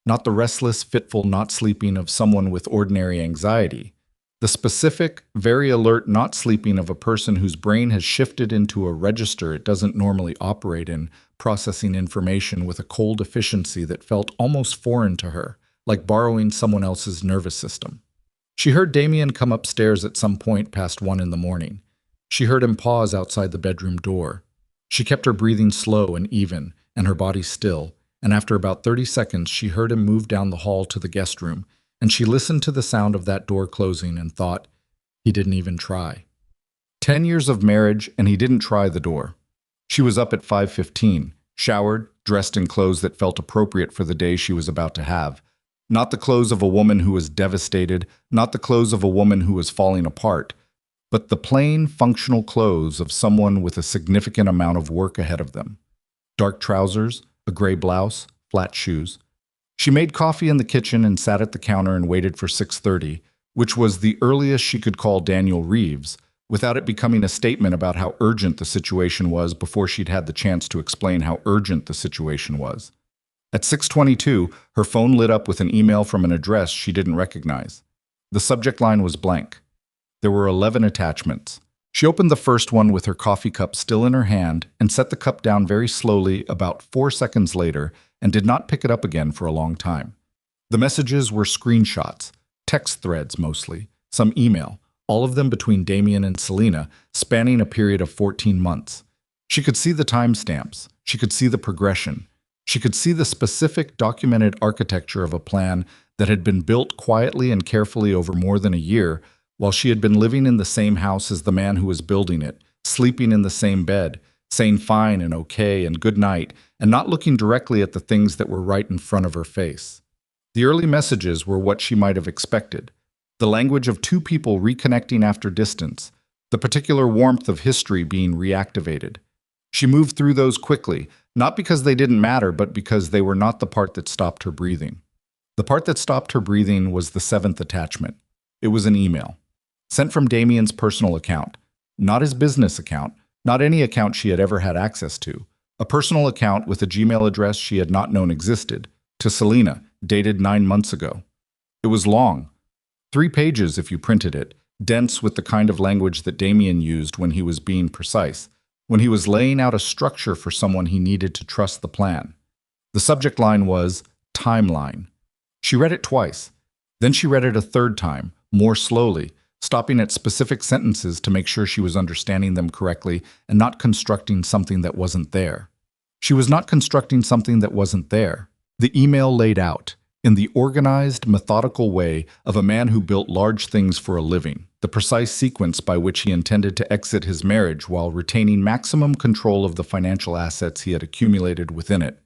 Not the restless, fitful not sleeping of someone with ordinary anxiety. The specific, very alert not sleeping of a person whose brain has shifted into a register it doesn't normally operate in, processing information with a cold efficiency that felt almost foreign to her, like borrowing someone else's nervous system. She heard Damien come upstairs at some point past 1 in the morning. She heard him pause outside the bedroom door. She kept her breathing slow and even, and her body still, and after about 30 seconds she heard him move down the hall to the guest room, and she listened to the sound of that door closing and thought, he didn't even try. 10 years of marriage, and he didn't try the door. She was up at 5:15, showered, dressed in clothes that felt appropriate for the day she was about to have. Not the clothes of a woman who was devastated, not the clothes of a woman who was falling apart, but the plain, functional clothes of someone with a significant amount of work ahead of them. Dark trousers, a gray blouse, flat shoes. She made coffee in the kitchen and sat at the counter and waited for 6:30, which was the earliest she could call Daniel Reeves, without it becoming a statement about how urgent the situation was before she'd had the chance to explain how urgent the situation was. At 6:22, her phone lit up with an email from an address she didn't recognize. The subject line was blank. There were 11 attachments. She opened the first one with her coffee cup still in her hand and set the cup down very slowly about 4 seconds later and did not pick it up again for a long time. The messages were screenshots, text threads mostly, some email, all of them between Damien and Selena, spanning a period of 14 months. She could see the timestamps. She could see the progression. She could see the specific documented architecture of a plan that had been built quietly and carefully over more than a year, while she had been living in the same house as the man who was building it, sleeping in the same bed, saying fine and okay and good night, and not looking directly at the things that were right in front of her face. The early messages were what she might have expected. The language of two people reconnecting after distance, the particular warmth of history being reactivated. She moved through those quickly, not because they didn't matter, but because they were not the part that stopped her breathing. The part that stopped her breathing was the 7th attachment. It was an email. Sent from Damien's personal account, not his business account, not any account she had ever had access to, a personal account with a Gmail address she had not known existed, to Selena, dated 9 months ago. It was long, 3 pages if you printed it, dense with the kind of language that Damien used when he was being precise, when he was laying out a structure for someone he needed to trust the plan. The subject line was timeline. She read it twice. Then she read it a third time, more slowly, stopping at specific sentences to make sure she was understanding them correctly and not constructing something that wasn't there. She was not constructing something that wasn't there. The email laid out, in the organized, methodical way of a man who built large things for a living, the precise sequence by which he intended to exit his marriage while retaining maximum control of the financial assets he had accumulated within it.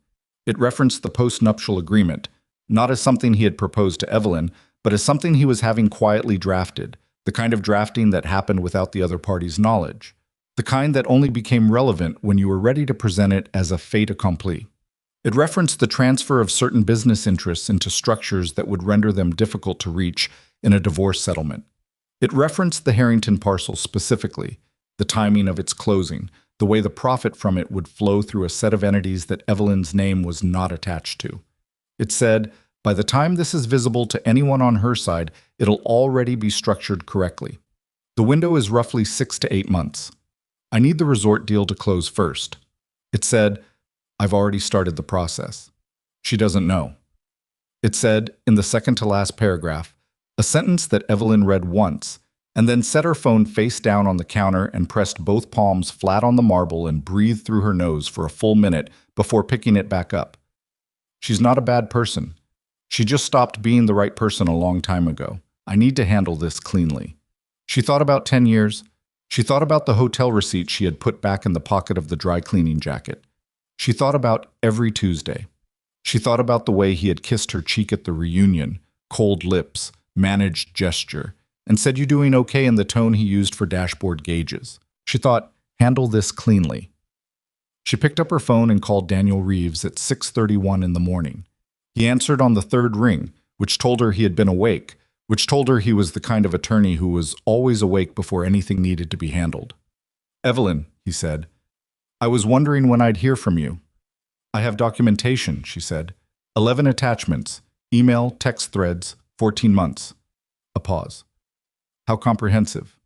It referenced the post-nuptial agreement, not as something he had proposed to Evelyn, but as something he was having quietly drafted, the kind of drafting that happened without the other party's knowledge, the kind that only became relevant when you were ready to present it as a fait accompli. It referenced the transfer of certain business interests into structures that would render them difficult to reach in a divorce settlement. It referenced the Harrington parcel specifically, the timing of its closing, the way the profit from it would flow through a set of entities that Evelyn's name was not attached to. It said, by the time this is visible to anyone on her side, it'll already be structured correctly. The window is roughly 6 to 8 months. I need the resort deal to close first. It said, I've already started the process. She doesn't know. It said, in the second to last paragraph, a sentence that Evelyn read once, and then set her phone face down on the counter and pressed both palms flat on the marble and breathed through her nose for a full minute before picking it back up. She's not a bad person. She just stopped being the right person a long time ago. I need to handle this cleanly. She thought about 10 years. She thought about the hotel receipt she had put back in the pocket of the dry cleaning jacket. She thought about every Tuesday. She thought about the way he had kissed her cheek at the reunion, cold lips, managed gesture, and said, "You doing okay?" in the tone he used for dashboard gauges. She thought, handle this cleanly. She picked up her phone and called Daniel Reeves at 6:31 in the morning. He answered on the third ring, which told her he had been awake, which told her he was the kind of attorney who was always awake before anything needed to be handled. "Evelyn," he said, "I was wondering when I'd hear from you." "I have documentation," she said. 11 attachments, email, text threads, 14 months. A pause. "How comprehensive?"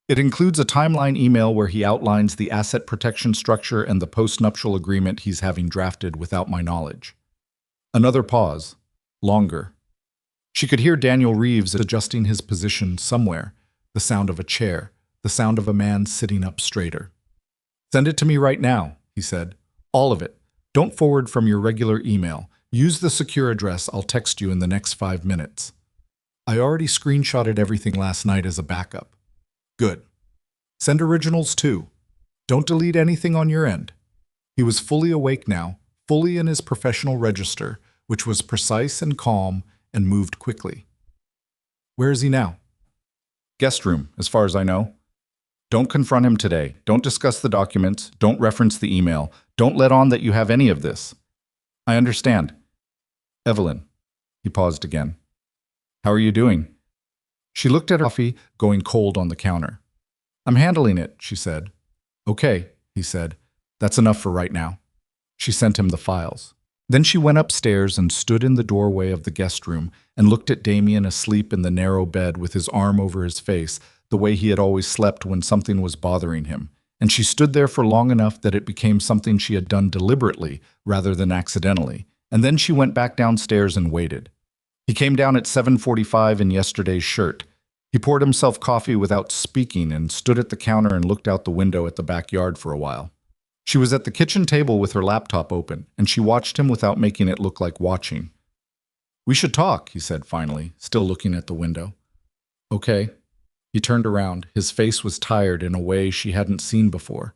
"It includes a timeline email where he outlines the asset protection structure and the post-nuptial agreement he's having drafted without my knowledge." Another pause. Longer. She could hear Daniel Reeves adjusting his position somewhere, the sound of a chair, the sound of a man sitting up straighter. "Send it to me right now," he said. "All of it. Don't forward from your regular email. Use the secure address I'll text you in the next 5 minutes. I already screenshotted everything last night as a backup." "Good. Send originals too. Don't delete anything on your end." He was fully awake now, fully in his professional register, which was precise and calm and moved quickly. "Where is he now?" "Guest room, as far as I know. Don't confront him today. Don't discuss the documents. Don't reference the email. Don't let on that you have any of this." "I understand." "Evelyn." He paused again. "How are you doing?" She looked at her coffee, going cold on the counter. "I'm handling it," she said. "Okay," he said. "That's enough for right now." She sent him the files. Then she went upstairs and stood in the doorway of the guest room and looked at Damien asleep in the narrow bed with his arm over his face, the way he had always slept when something was bothering him. And she stood there for long enough that it became something she had done deliberately rather than accidentally. And then she went back downstairs and waited. He came down at 7:45 in yesterday's shirt. He poured himself coffee without speaking and stood at the counter and looked out the window at the backyard for a while. She was at the kitchen table with her laptop open, and she watched him without making it look like watching. "We should talk," he said finally, still looking at the window. "Okay." He turned around. His face was tired in a way she hadn't seen before.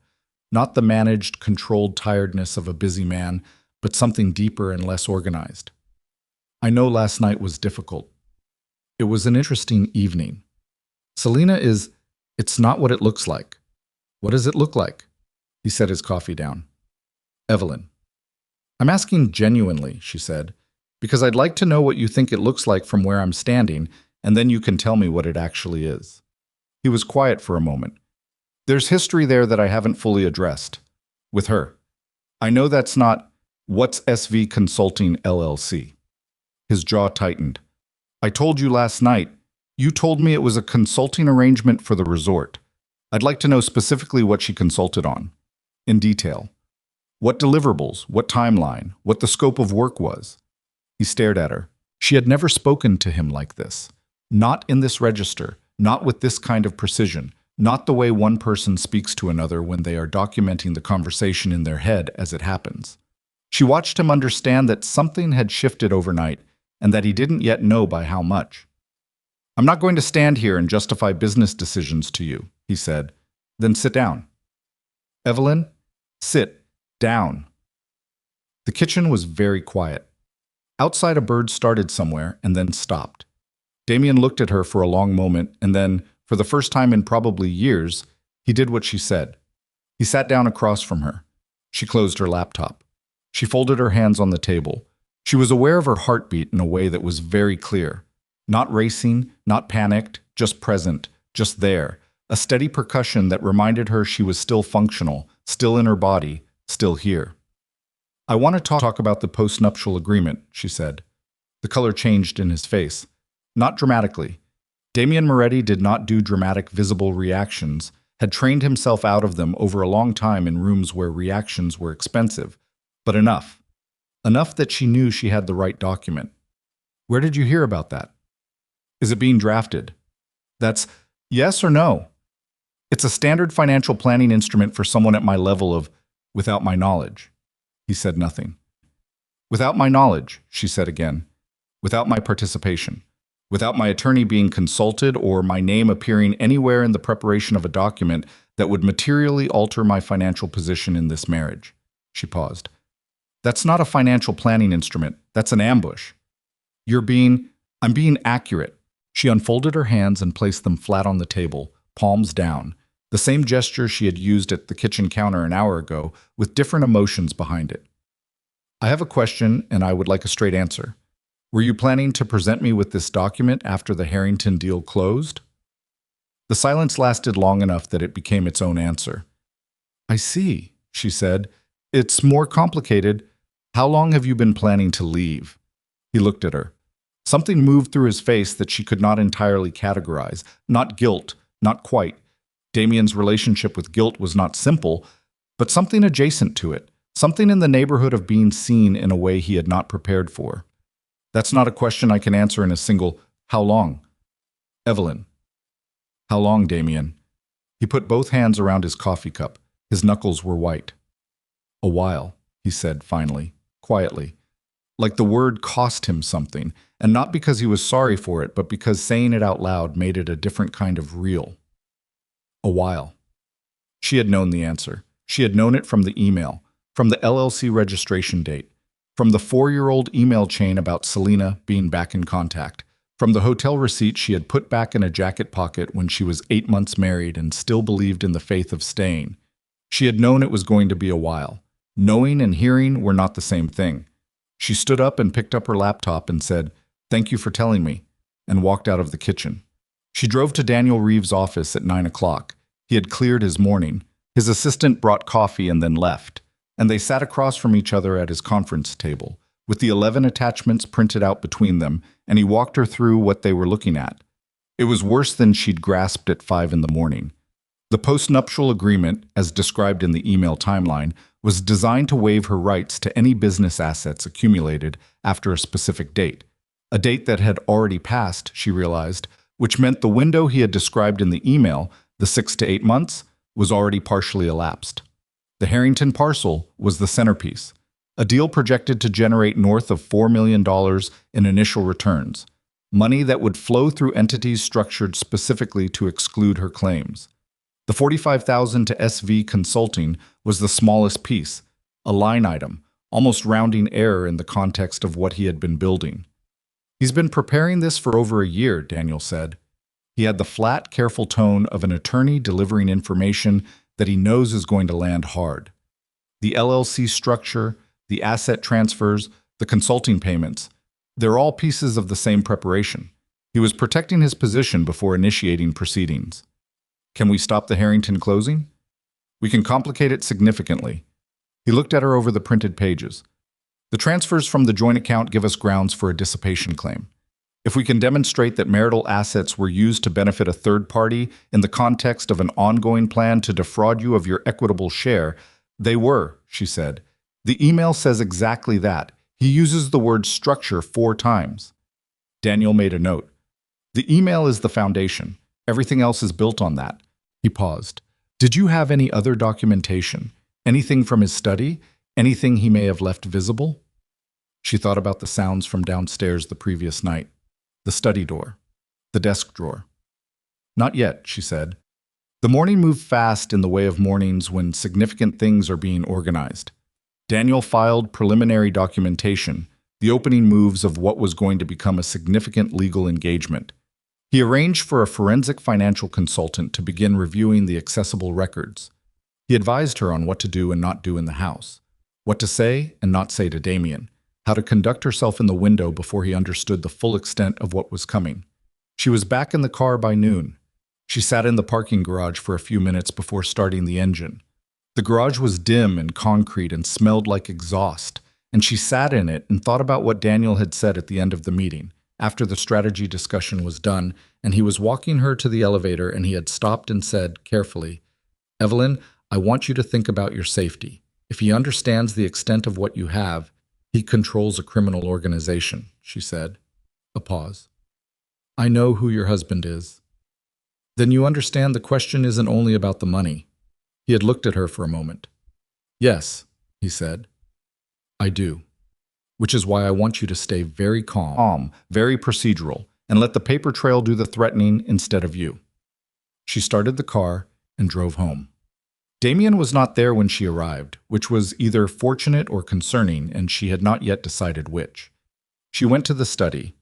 Not the managed, controlled tiredness of a busy man, but something deeper and less organized. "I know last night was difficult. It was an interesting evening. Selena it's not what it looks like." "What does it look like?" He set his coffee down. "Evelyn." "I'm asking genuinely," she said, "because I'd like to know what you think it looks like from where I'm standing, and then you can tell me what it actually is." He was quiet for a moment. "There's history there that I haven't fully addressed. With her. I know that's not what's SV Consulting LLC." His jaw tightened. "I told you last night. You told me it was a consulting arrangement for the resort. I'd like to know specifically what she consulted on. In detail. What deliverables, what timeline, what the scope of work was." He stared at her. She had never spoken to him like this. Not in this register, not with this kind of precision, not the way one person speaks to another when they are documenting the conversation in their head as it happens. She watched him understand that something had shifted overnight and that he didn't yet know by how much. "I'm not going to stand here and justify business decisions to you," he said. "Then sit down." "Evelyn, sit down." The kitchen was very quiet. Outside, a bird started somewhere and then stopped. Damien looked at her for a long moment, and then, for the first time in probably years, he did what she said. He sat down across from her. She closed her laptop. She folded her hands on the table. She was aware of her heartbeat in a way that was very clear. Not racing, not panicked, just present, just there. A steady percussion that reminded her she was still functional, still in her body, still here. "I want to talk about the postnuptial agreement," she said. The color changed in his face. Not dramatically. Damien Moretti did not do dramatic visible reactions, had trained himself out of them over a long time in rooms where reactions were expensive. But enough. Enough that she knew she had the right document. "Where did you hear about that?" "Is it being drafted?" "That's yes or no?" "It's a standard financial planning instrument for someone at my level of without my knowledge." He said nothing. "Without my knowledge," she said again. "Without my participation. Without my attorney being consulted or my name appearing anywhere in the preparation of a document that would materially alter my financial position in this marriage." She paused. "That's not a financial planning instrument. That's an ambush." I'm being accurate." She unfolded her hands and placed them flat on the table, palms down, the same gesture she had used at the kitchen counter an hour ago, with different emotions behind it. "I have a question, and I would like a straight answer. Were you planning to present me with this document after the Harrington deal closed?" The silence lasted long enough that it became its own answer. "I see," she said. "It's more complicated. How long have you been planning to leave?" He looked at her. Something moved through his face that she could not entirely categorize. Not guilt, not quite. Damien's relationship with guilt was not simple, but something adjacent to it. Something in the neighborhood of being seen in a way he had not prepared for. "That's not a question I can answer in a single, how long?" "Evelyn." "How long, Damien?" He put both hands around his coffee cup. His knuckles were white. "A while," he said finally, quietly, like the word cost him something, and not because he was sorry for it, but because saying it out loud made it a different kind of real. A while. She had known the answer. She had known it from the email, from the LLC registration date, from the 4-year-old email chain about Selena being back in contact, from the hotel receipt she had put back in a jacket pocket when she was 8 months married and still believed in the faith of staying. She had known it was going to be a while. Knowing and hearing were not the same thing. She stood up and picked up her laptop and said, "Thank you for telling me," and walked out of the kitchen. She drove to Daniel Reeves' office at 9 o'clock. He had cleared his morning. His assistant brought coffee and then left, and they sat across from each other at his conference table, with the 11 attachments printed out between them, and he walked her through what they were looking at. It was worse than she'd grasped at 5 in the morning. The postnuptial agreement, as described in the email timeline, was designed to waive her rights to any business assets accumulated after a specific date. A date that had already passed, she realized, which meant the window he had described in the email, the 6 to 8 months, was already partially elapsed. The Harrington parcel was the centerpiece, a deal projected to generate north of $4 million in initial returns, money that would flow through entities structured specifically to exclude her claims. The $45,000 to SV Consulting was the smallest piece, a line item, almost rounding error in the context of what he had been building. "He's been preparing this for over a year," Daniel said. He had the flat, careful tone of an attorney delivering information that he knows is going to land hard. The LLC structure, the asset transfers, the consulting payments, they're all pieces of the same preparation. He was protecting his position before initiating proceedings. "Can we stop the Harrington closing?" "We can complicate it significantly." He looked at her over the printed pages. "The transfers from the joint account give us grounds for a dissipation claim. If we can demonstrate that marital assets were used to benefit a third party in the context of an ongoing plan to defraud you of your equitable share," "They were," she said. "The email says exactly that. He uses the word structure 4 times. Daniel made a note. "The email is the foundation. Everything else is built on that." He paused. "Did you have any other documentation? Anything from his study? Anything he may have left visible?" She thought about the sounds from downstairs the previous night. The study door. The desk drawer. "Not yet," she said. The morning moved fast in the way of mornings when significant things are being organized. Daniel filed preliminary documentation, the opening moves of what was going to become a significant legal engagement. He arranged for a forensic financial consultant to begin reviewing the accessible records. He advised her on what to do and not do in the house, what to say and not say to Damien, how to conduct herself in the window before he understood the full extent of what was coming. She was back in the car by noon. She sat in the parking garage for a few minutes before starting the engine. The garage was dim and concrete and smelled like exhaust, and she sat in it and thought about what Daniel had said at the end of the meeting, after the strategy discussion was done, and he was walking her to the elevator and he had stopped and said, carefully, "Evelyn, I want you to think about your safety. If he understands the extent of what you have, he controls a criminal organization," she said. A pause. "I know who your husband is." "Then you understand the question isn't only about the money." He had looked at her for a moment. "Yes," he said. "I do. Which is why I want you to stay very calm, very procedural, and let the paper trail do the threatening instead of you." She started the car and drove home. Damien was not there when she arrived, which was either fortunate or concerning, and she had not yet decided which. She went to the study.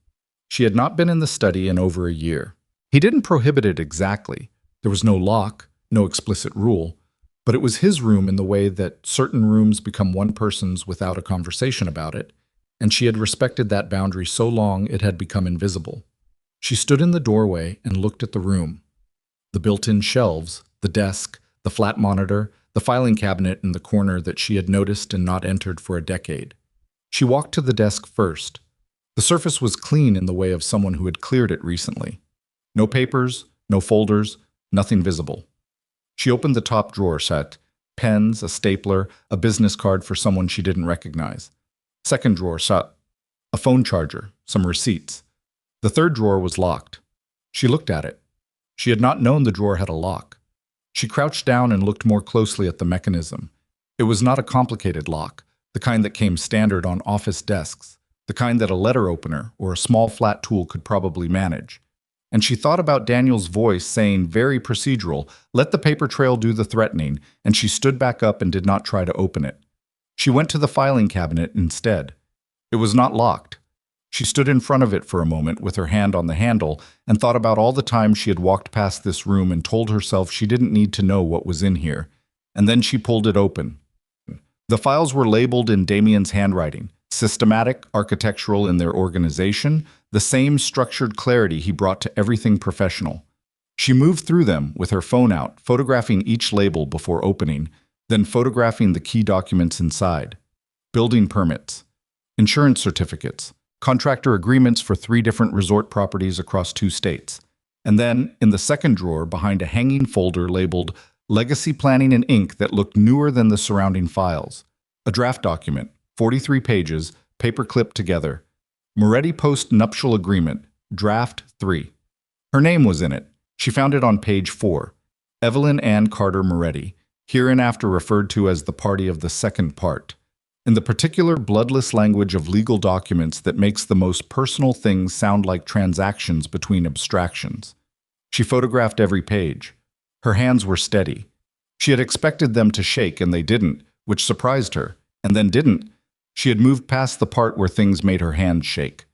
She had not been in the study in over a year. He didn't prohibit it exactly. There was no lock, no explicit rule, but it was his room in the way that certain rooms become one person's without a conversation about it, and she had respected that boundary so long it had become invisible. She stood in the doorway and looked at the room. The built-in shelves, the desk, the flat monitor, the filing cabinet in the corner that she had noticed and not entered for a decade. She walked to the desk first. The surface was clean in the way of someone who had cleared it recently. No papers, no folders, nothing visible. She opened the top drawer set, pens, a stapler, a business card for someone she didn't recognize. Second drawer shut, a phone charger, some receipts. The third drawer was locked. She looked at it. She had not known the drawer had a lock. She crouched down and looked more closely at the mechanism. It was not a complicated lock, the kind that came standard on office desks, the kind that a letter opener or a small flat tool could probably manage. And she thought about Daniel's voice saying, very procedural, let the paper trail do the threatening, and she stood back up and did not try to open it. She went to the filing cabinet instead. It was not locked. She stood in front of it for a moment with her hand on the handle and thought about all the times she had walked past this room and told herself she didn't need to know what was in here. And then she pulled it open. The files were labeled in Damien's handwriting, systematic, architectural in their organization, the same structured clarity he brought to everything professional. She moved through them with her phone out, photographing each label before opening, then photographing the key documents inside. Building permits, insurance certificates, contractor agreements for 3 different resort properties across 2 states. And then, in the second drawer behind a hanging folder labeled Legacy Planning in ink that looked newer than the surrounding files. A draft document, 43 pages, paper clipped together. Moretti Post-Nuptial Agreement, Draft 3. Her name was in it. She found it on page 4. Evelyn Ann Carter Moretti, hereinafter referred to as the party of the second part. In the particular bloodless language of legal documents that makes the most personal things sound like transactions between abstractions. She photographed every page. Her hands were steady. She had expected them to shake, and they didn't, which surprised her, and then didn't. She had moved past the part where things made her hands shake.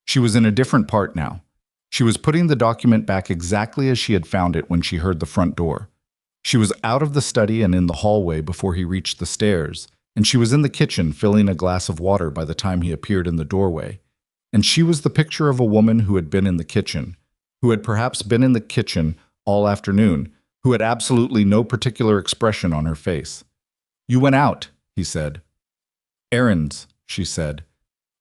She was in a different part now. She was putting the document back exactly as she had found it when she heard the front door. She was out of the study and in the hallway before he reached the stairs, and she was in the kitchen filling a glass of water by the time he appeared in the doorway. And she was the picture of a woman who had been in the kitchen, who had perhaps been in the kitchen all afternoon, who had absolutely no particular expression on her face. "You went out," he said. "Errands," she said.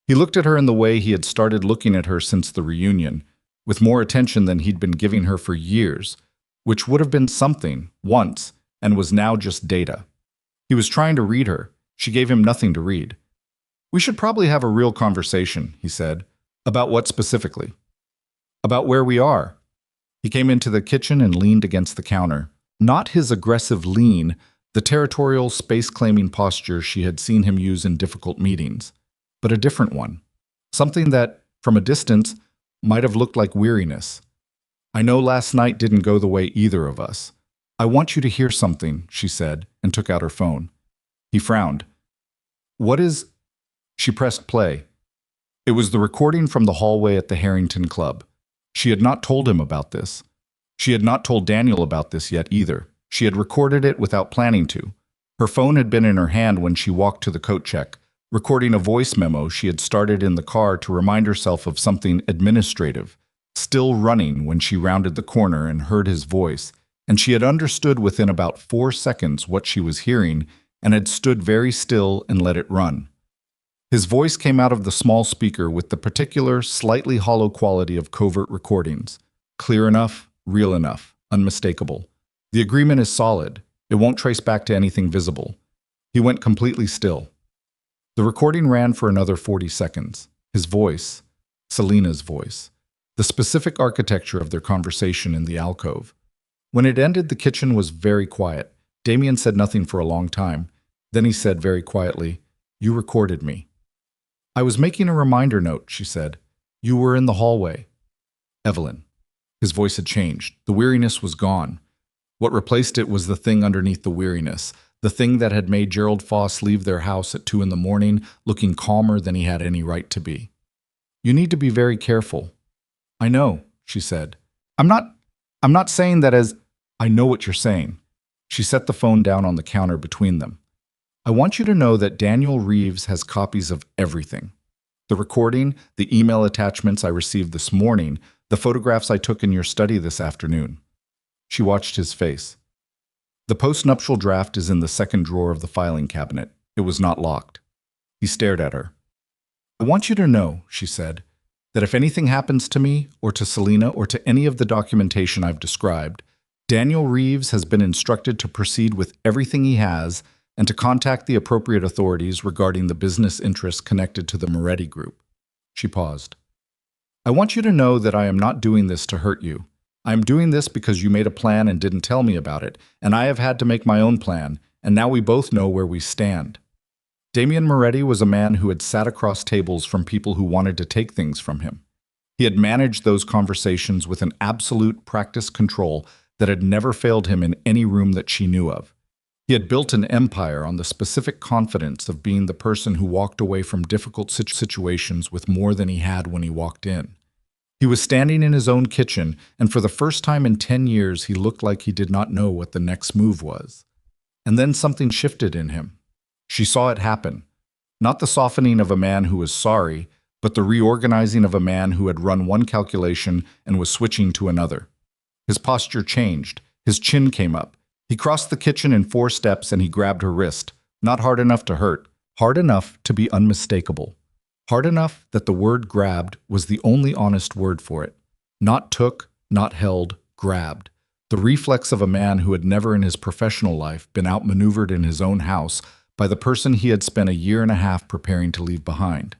He looked at her in the way he had started looking at her since the reunion, with more attention than he'd been giving her for years, which would have been something, once, and was now just data. He was trying to read her. She gave him nothing to read. "We should probably have a real conversation," he said. "About what specifically?" "About where we are." He came into the kitchen and leaned against the counter. Not his aggressive lean, the territorial, space-claiming posture she had seen him use in difficult meetings, but a different one. Something that, from a distance, might have looked like weariness. "I know last night didn't go the way either of us. I want you to hear something," she said, and took out her phone. He frowned. "What is—" She pressed play. It was the recording from the hallway at the Harrington Club. She had not told him about this. She had not told Daniel about this yet either. She had recorded it without planning to. Her phone had been in her hand when she walked to the coat check, recording a voice memo she had started in the car to remind herself of something administrative, still running when she rounded the corner and heard his voice, and she had understood within about 4 seconds what she was hearing and had stood very still and let it run. His voice came out of the small speaker with the particular, slightly hollow quality of covert recordings. Clear enough, real enough, unmistakable. The agreement is solid. It won't trace back to anything visible. He went completely still. The recording ran for another 40 seconds. His voice, Selena's voice, the specific architecture of their conversation in the alcove. When it ended, the kitchen was very quiet. Damien said nothing for a long time. Then he said very quietly, "You recorded me." "I was making a reminder note," she said. "You were in the hallway." "Evelyn." His voice had changed. The weariness was gone. What replaced it was the thing underneath the weariness, the thing that had made Gerald Foss leave their house at 2 a.m, looking calmer than he had any right to be. "You need to be very careful." "I know," she said. I'm not saying that as—" "I know what you're saying." She set the phone down on the counter between them. "I want you to know that Daniel Reeves has copies of everything. The recording, the email attachments I received this morning, the photographs I took in your study this afternoon." She watched his face. "The post-nuptial draft is in the second drawer of the filing cabinet. It was not locked." He stared at her. "I want you to know," she said, "that if anything happens to me, or to Selena, or to any of the documentation I've described, Daniel Reeves has been instructed to proceed with everything he has and to contact the appropriate authorities regarding the business interests connected to the Moretti Group." She paused. "I want you to know that I am not doing this to hurt you. I'm doing this because you made a plan and didn't tell me about it, and I have had to make my own plan, and now we both know where we stand. Damien Moretti was a man who had sat across tables from people who wanted to take things from him. He had managed those conversations with an absolute practice control that had never failed him in any room that she knew of. He had built an empire on the specific confidence of being the person who walked away from difficult situations with more than he had when he walked in. He was standing in his own kitchen, and for the first time in 10 years, he looked like he did not know what the next move was. And then something shifted in him. She saw it happen. Not the softening of a man who was sorry, but the reorganizing of a man who had run one calculation and was switching to another. His posture changed. His chin came up. He crossed the kitchen in 4 steps and he grabbed her wrist, not hard enough to hurt, hard enough to be unmistakable. Hard enough that the word grabbed was the only honest word for it. Not took, not held, grabbed. The reflex of a man who had never in his professional life been outmaneuvered in his own house by the person he had spent a year and a half preparing to leave behind.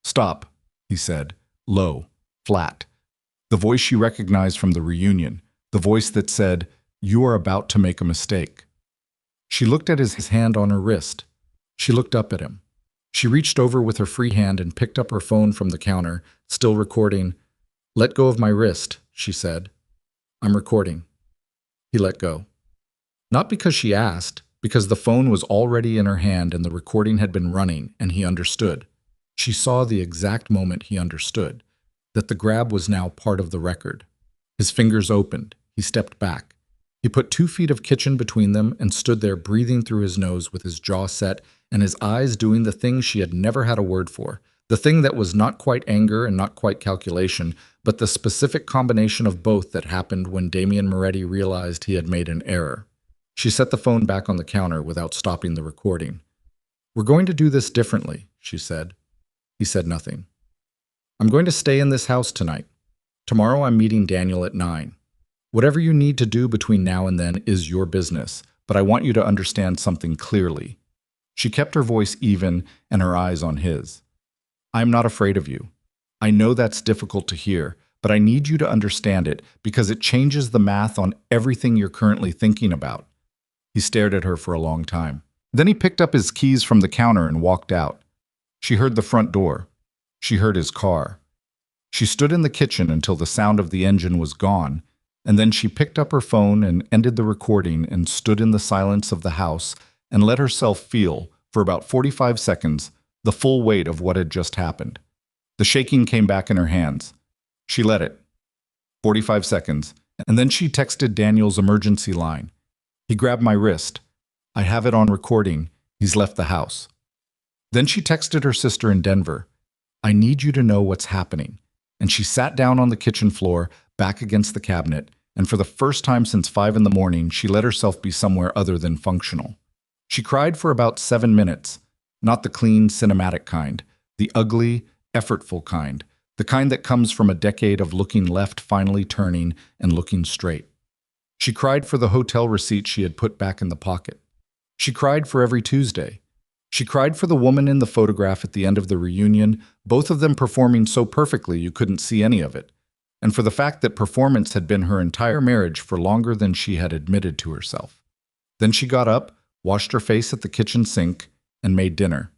"Stop," he said, low, flat. The voice she recognized from the reunion, the voice that said, "You are about to make a mistake." She looked at his hand on her wrist. She looked up at him. She reached over with her free hand and picked up her phone from the counter, still recording. "Let go of my wrist," she said. "I'm recording." He let go. Not because she asked, because the phone was already in her hand and the recording had been running, and he understood. She saw the exact moment he understood, that the grab was now part of the record. His fingers opened. He stepped back. He put 2 feet of kitchen between them and stood there breathing through his nose with his jaw set and his eyes doing the thing she had never had a word for, the thing that was not quite anger and not quite calculation, but the specific combination of both that happened when Damien Moretti realized he had made an error. She set the phone back on the counter without stopping the recording. "We're going to do this differently," she said. He said nothing. "I'm going to stay in this house tonight. Tomorrow I'm meeting Daniel at 9. Whatever you need to do between now and then is your business, but I want you to understand something clearly." She kept her voice even and her eyes on his. "I'm not afraid of you. I know that's difficult to hear, but I need you to understand it because it changes the math on everything you're currently thinking about." He stared at her for a long time. Then he picked up his keys from the counter and walked out. She heard the front door. She heard his car. She stood in the kitchen until the sound of the engine was gone, and then she picked up her phone and ended the recording and stood in the silence of the house and let herself feel, for about 45 seconds, the full weight of what had just happened. The shaking came back in her hands. She let it. 45 seconds, and then she texted Daniel's emergency line. "He grabbed my wrist. I have it on recording. He's left the house." Then she texted her sister in Denver. "I need you to know what's happening." And she sat down on the kitchen floor, back against the cabinet, and for the first time since 5 in the morning, she let herself be somewhere other than functional. She cried for about 7 minutes, not the clean, cinematic kind, the ugly, effortful kind, the kind that comes from a decade of looking left, finally turning, and looking straight. She cried for the hotel receipt she had put back in the pocket. She cried for every Tuesday. She cried for the woman in the photograph at the end of the reunion, both of them performing so perfectly you couldn't see any of it, and for the fact that performance had been her entire marriage for longer than she had admitted to herself. Then she got up, washed her face at the kitchen sink, and made dinner.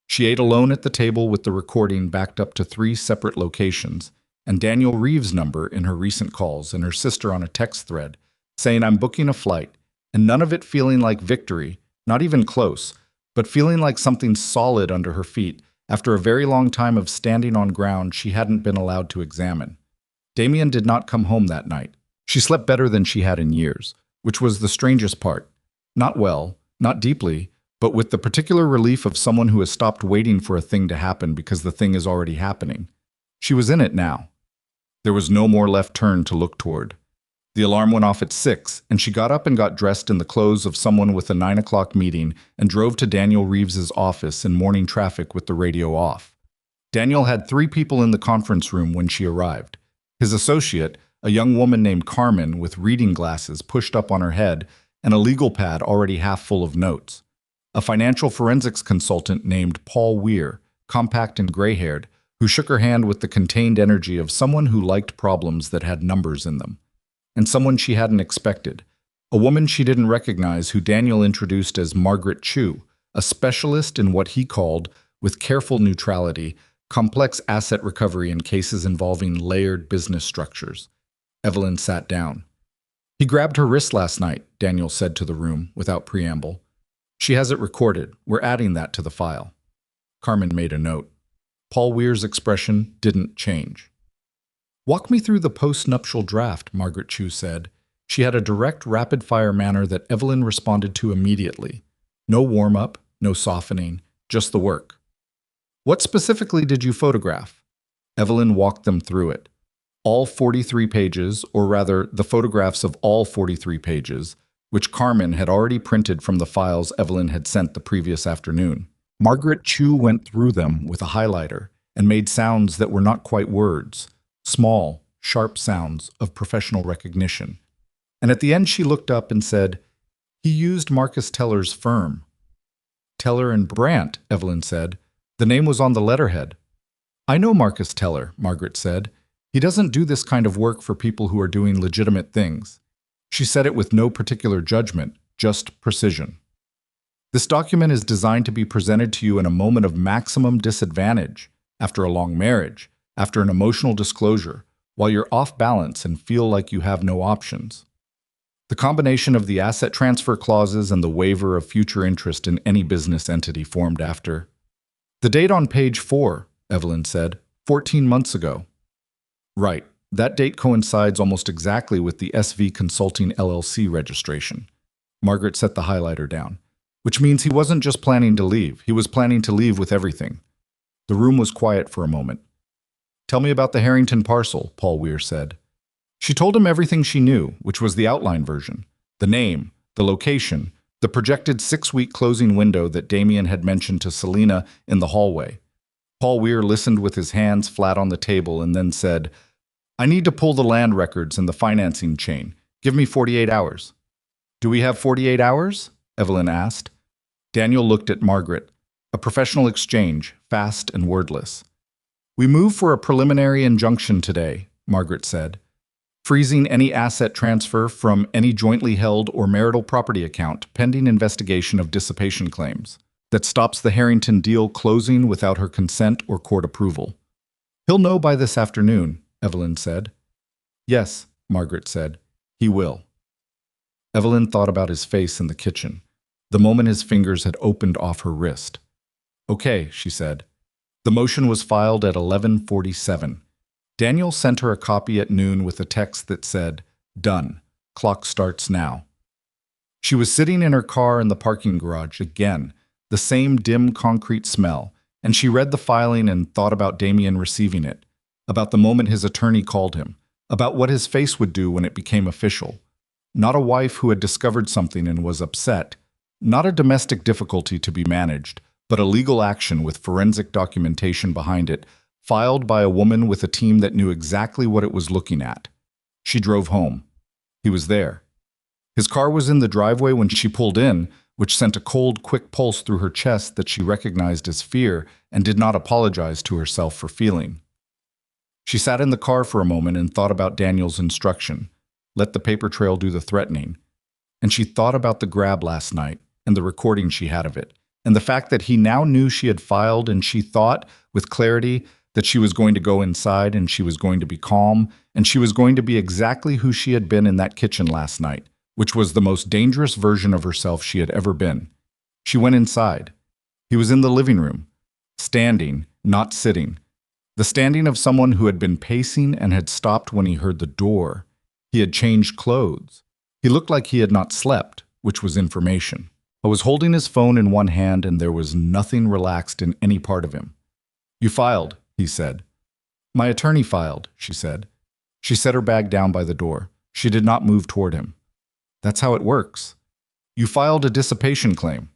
She ate alone at the table with the recording backed up to 3 separate locations, and Daniel Reeves' number in her recent calls and her sister on a text thread, saying I'm booking a flight, and none of it feeling like victory, not even close, but feeling like something solid under her feet after a very long time of standing on ground she hadn't been allowed to examine. Damien did not come home that night. She slept better than she had in years, which was the strangest part. Not well, not deeply, but with the particular relief of someone who has stopped waiting for a thing to happen because the thing is already happening. She was in it now. There was no more left turn to look toward. The alarm went off at 6, and she got up and got dressed in the clothes of someone with a 9 o'clock meeting and drove to Daniel Reeves's office in morning traffic with the radio off. Daniel had 3 people in the conference room when she arrived. His associate, a young woman named Carmen with reading glasses pushed up on her head and a legal pad already half full of notes. A financial forensics consultant named Paul Weir, compact and gray-haired, who shook her hand with the contained energy of someone who liked problems that had numbers in them. and someone she hadn't expected. A woman she didn't recognize who Daniel introduced as Margaret Chu, a specialist in what he called, with careful neutrality, complex asset recovery in cases involving layered business structures. Evelyn sat down. He grabbed her wrist last night, Daniel said to the room, without preamble. She has it recorded. We're adding that to the file. Carmen made a note. Paul Weir's expression didn't change. Walk me through the post-nuptial draft, Margaret Chu said. She had a direct, rapid-fire manner that Evelyn responded to immediately. No warm-up, no softening, just the work. What specifically did you photograph? Evelyn walked them through it. All 43 pages, or rather, the photographs of all 43 pages, which Carmen had already printed from the files Evelyn had sent the previous afternoon. Margaret Chu went through them with a highlighter and made sounds that were not quite words, small, sharp sounds of professional recognition. And at the end she looked up and said, "He used Marcus Teller's firm." "Teller and Brandt," Evelyn said. "The name was on the letterhead." "I know Marcus Teller," Margaret said. "He doesn't do this kind of work for people who are doing legitimate things." She said it with no particular judgment, just precision. "This document is designed to be presented to you in a moment of maximum disadvantage, after a long marriage, after an emotional disclosure, while you're off balance and feel like you have no options. The combination of the asset transfer clauses and the waiver of future interest in any business entity formed after." "The date on page 4, Evelyn said, 14 months ago." "Right. That date coincides almost exactly with the SV Consulting LLC registration." Margaret set the highlighter down. "Which means he wasn't just planning to leave. He was planning to leave with everything." The room was quiet for a moment. "Tell me about the Harrington parcel," Paul Weir said. She told him everything she knew, which was the outline version. The name, the location, the projected 6-week closing window that Damien had mentioned to Selena in the hallway. Paul Weir listened with his hands flat on the table and then said, "I need to pull the land records and the financing chain. Give me 48 hours. "Do we have 48 hours? Evelyn asked. Daniel looked at Margaret. A professional exchange, fast and wordless. "We move for a preliminary injunction today," Margaret said, "freezing any asset transfer from any jointly held or marital property account pending investigation of dissipation claims. That stops the Harrington deal closing without her consent or court approval." "He'll know by this afternoon," Evelyn said. "Yes," Margaret said, "he will." Evelyn thought about his face in the kitchen, the moment his fingers had opened off her wrist. "Okay," she said. The motion was filed at 11:47. Daniel sent her a copy at noon with a text that said, "Done. Clock starts now." She was sitting in her car in the parking garage again, the same dim concrete smell, and she read the filing and thought about Damien receiving it, about the moment his attorney called him, about what his face would do when it became official. Not a wife who had discovered something and was upset, not a domestic difficulty to be managed, but a legal action with forensic documentation behind it, filed by a woman with a team that knew exactly what it was looking at. She drove home. He was there. His car was in the driveway when she pulled in, which sent a cold, quick pulse through her chest that she recognized as fear and did not apologize to herself for feeling. She sat in the car for a moment and thought about Daniel's instruction. Let the paper trail do the threatening. And she thought about the grab last night and the recording she had of it, and the fact that he now knew she had filed, and she thought, with clarity, that she was going to go inside and she was going to be calm, and she was going to be exactly who she had been in that kitchen last night, which was the most dangerous version of herself she had ever been. She went inside. He was in the living room, standing, not sitting. The standing of someone who had been pacing and had stopped when he heard the door. He had changed clothes. He looked like he had not slept, which was information. I was holding his phone in one hand and there was nothing relaxed in any part of him. "You filed," he said. "My attorney filed," she said. She set her bag down by the door. She did not move toward him. "That's how it works." "You filed a dissipation claim."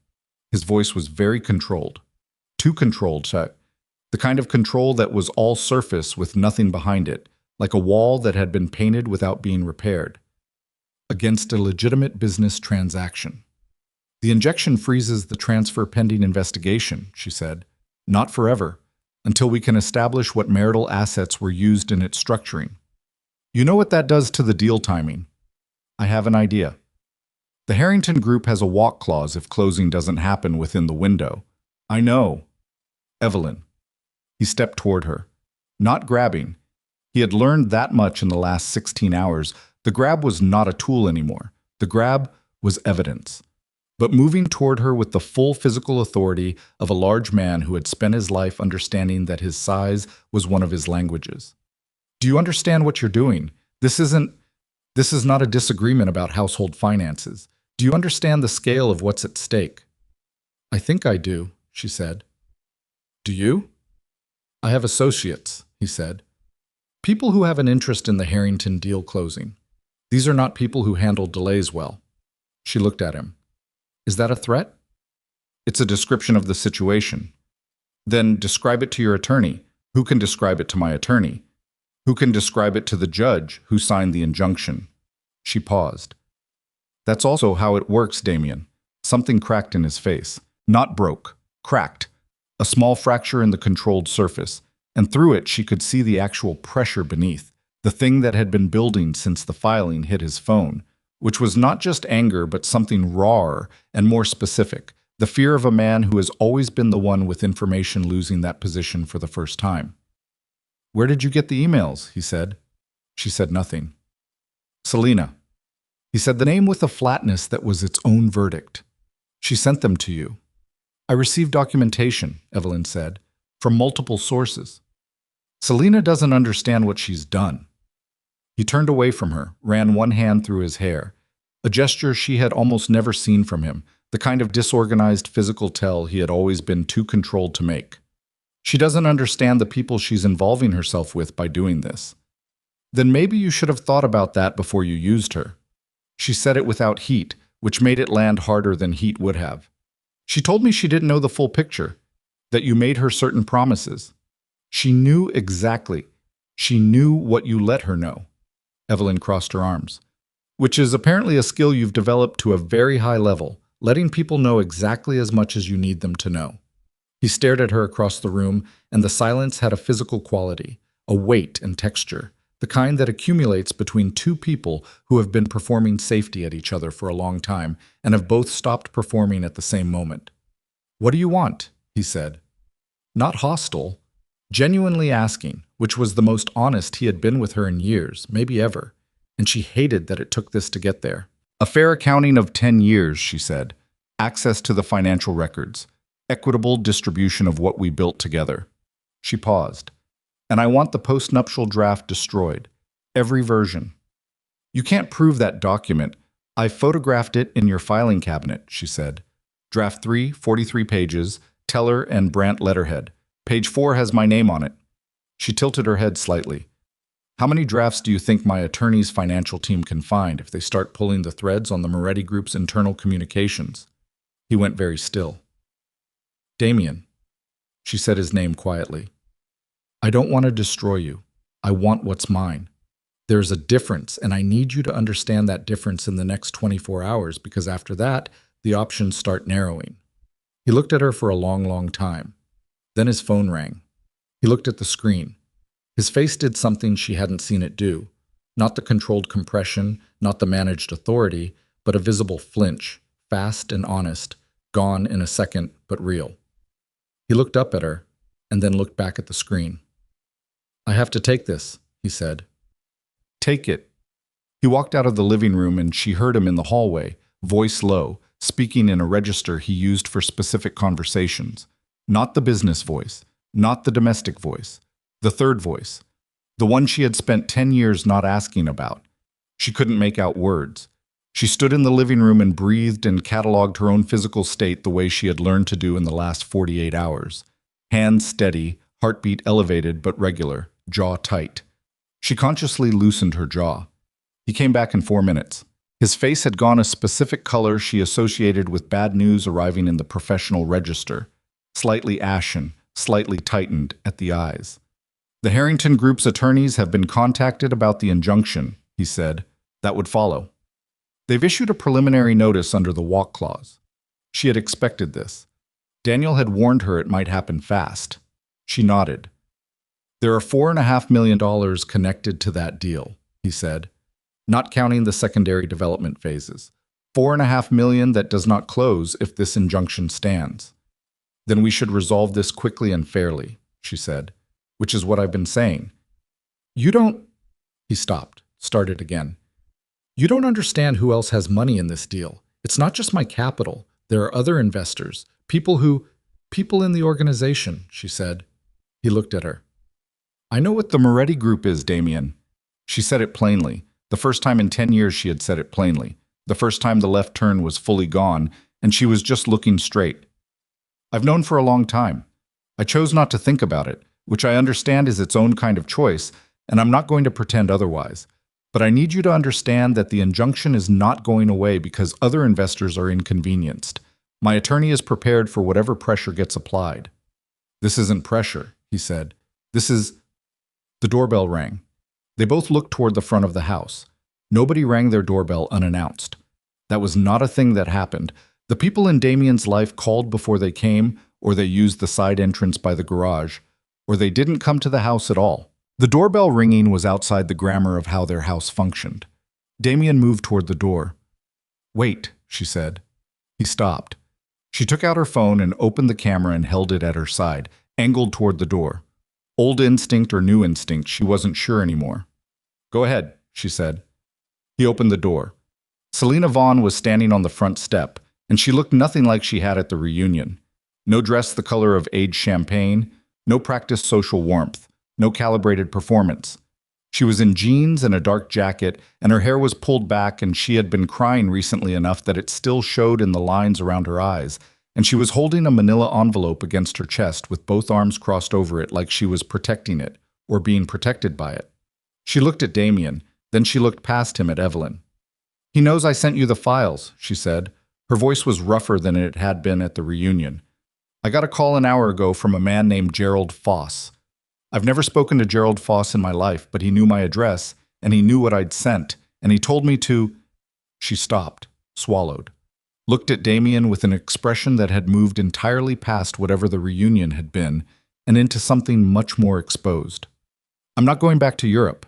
His voice was very controlled. Too controlled, the kind of control that was all surface with nothing behind it, like a wall that had been painted without being repaired. "Against a legitimate business transaction." "The injunction freezes the transfer pending investigation," she said. "Not forever, until we can establish what marital assets were used in its structuring." "You know what that does to the deal timing," I have an idea. The Harrington Group has a walk clause if closing doesn't happen within the window. I know. Evelyn. He stepped toward her. Not grabbing. He had learned that much in the last 16 hours. The grab was not a tool anymore. The grab was evidence. But moving toward her with the full physical authority of a large man who had spent his life understanding that his size was one of his languages. Do you understand what you're doing? This is not a disagreement about household finances. Do you understand the scale of what's at stake? I think I do, she said. Do you? I have associates, he said. People who have an interest in the Harrington deal closing. These are not people who handle delays well. She looked at him. Is that a threat? It's a description of the situation. Then describe it to your attorney. Who can describe it to my attorney? Who can describe it to the judge who signed the injunction? She paused. That's also how it works, Damien. Something cracked in his face. Not broke. Cracked. A small fracture in the controlled surface, and through it she could see the actual pressure beneath, the thing that had been building since the filing hit his phone, which was not just anger but something rawer and more specific, the fear of a man who has always been the one with information losing that position for the first time. Where did you get the emails? He said. She said nothing. Selena. He said the name with a flatness that was its own verdict. She sent them to you. I received documentation, Evelyn said, from multiple sources. Selena doesn't understand what she's done. He turned away from her, ran one hand through his hair, a gesture she had almost never seen from him, the kind of disorganized physical tell he had always been too controlled to make. She doesn't understand the people she's involving herself with by doing this. Then maybe you should have thought about that before you used her. She said it without heat, which made it land harder than heat would have. She told me she didn't know the full picture, that you made her certain promises. She knew exactly. She knew what you let her know. Evelyn crossed her arms. Which is apparently a skill you've developed to a very high level, letting people know exactly as much as you need them to know. He stared at her across the room, and the silence had a physical quality, a weight and texture, the kind that accumulates between two people who have been performing safety at each other for a long time and have both stopped performing at the same moment. What do you want? He said. Not hostile, genuinely asking, which was the most honest he had been with her in years, maybe ever, and she hated that it took this to get there. A fair accounting of 10 years, she said. Access to the financial records. Equitable distribution of what we built together. She paused. And I want the postnuptial draft destroyed. Every version. You can't prove that document. I photographed it in your filing cabinet, she said. Draft 3, 43 pages, Teller and Brandt letterhead. Page 4 has my name on it. She tilted her head slightly. How many drafts do you think my attorney's financial team can find if they start pulling the threads on the Moretti Group's internal communications? He went very still. Damien. She said his name quietly. I don't want to destroy you. I want what's mine. There's a difference, and I need you to understand that difference in the next 24 hours because after that, the options start narrowing. He looked at her for a long, long time. Then his phone rang. He looked at the screen. His face did something she hadn't seen it do. Not the controlled compression, not the managed authority, but a visible flinch, fast and honest, gone in a second, but real. He looked up at her, and then looked back at the screen. I have to take this, he said. Take it. He walked out of the living room and she heard him in the hallway, voice low, speaking in a register he used for specific conversations. Not the business voice, not the domestic voice, the third voice, the one she had spent 10 years not asking about. She couldn't make out words. She stood in the living room and breathed and cataloged her own physical state the way she had learned to do in the last 48 hours. Hands steady, heartbeat elevated but regular, jaw tight. She consciously loosened her jaw. He came back in 4 minutes. His face had gone a specific color she associated with bad news arriving in the professional register, slightly ashen, slightly tightened at the eyes. The Harrington Group's attorneys have been contacted about the injunction, he said, that would follow. They've issued a preliminary notice under the walk clause. She had expected this. Daniel had warned her it might happen fast. She nodded. There are $4.5 million connected to that deal, he said. not counting the secondary development phases. 4.5 million that does not close if this injunction stands. Then we should resolve this quickly and fairly, she said, which is what I've been saying. You don't... He stopped, started again. You don't understand who else has money in this deal. It's not just my capital. There are other investors, people in the organization, she said. He looked at her. I know what the Moretti Group is, Damien. She said it plainly. The first time in 10 years she had said it plainly. The first time the left turn was fully gone, and she was just looking straight. I've known for a long time. I chose not to think about it, which I understand is its own kind of choice, and I'm not going to pretend otherwise. But I need you to understand that the injunction is not going away because other investors are inconvenienced. My attorney is prepared for whatever pressure gets applied. This isn't pressure, he said. This is... The doorbell rang. They both looked toward the front of the house. Nobody rang their doorbell unannounced. That was not a thing that happened. The people in Damien's life called before they came, or they used the side entrance by the garage, or they didn't come to the house at all. The doorbell ringing was outside the grammar of how their house functioned. Damien moved toward the door. Wait, she said. He stopped. She took out her phone and opened the camera and held it at her side, angled toward the door. Old instinct or new instinct, she wasn't sure anymore. Go ahead, she said. He opened the door. Selena Vaughn was standing on the front step, and she looked nothing like she had at the reunion. No dress the color of aged champagne, no practiced social warmth, no calibrated performance. She was in jeans and a dark jacket, and her hair was pulled back, and she had been crying recently enough that it still showed in the lines around her eyes, and she was holding a manila envelope against her chest with both arms crossed over it like she was protecting it, or being protected by it. She looked at Damien, then she looked past him at Evelyn. He knows I sent you the files, she said. Her voice was rougher than it had been at the reunion. I got a call an hour ago from a man named Gerald Foss. I've never spoken to Gerald Foss in my life, but he knew my address, and he knew what I'd sent, and he told me to... She stopped, swallowed, looked at Damien with an expression that had moved entirely past whatever the reunion had been, and into something much more exposed. I'm not going back to Europe,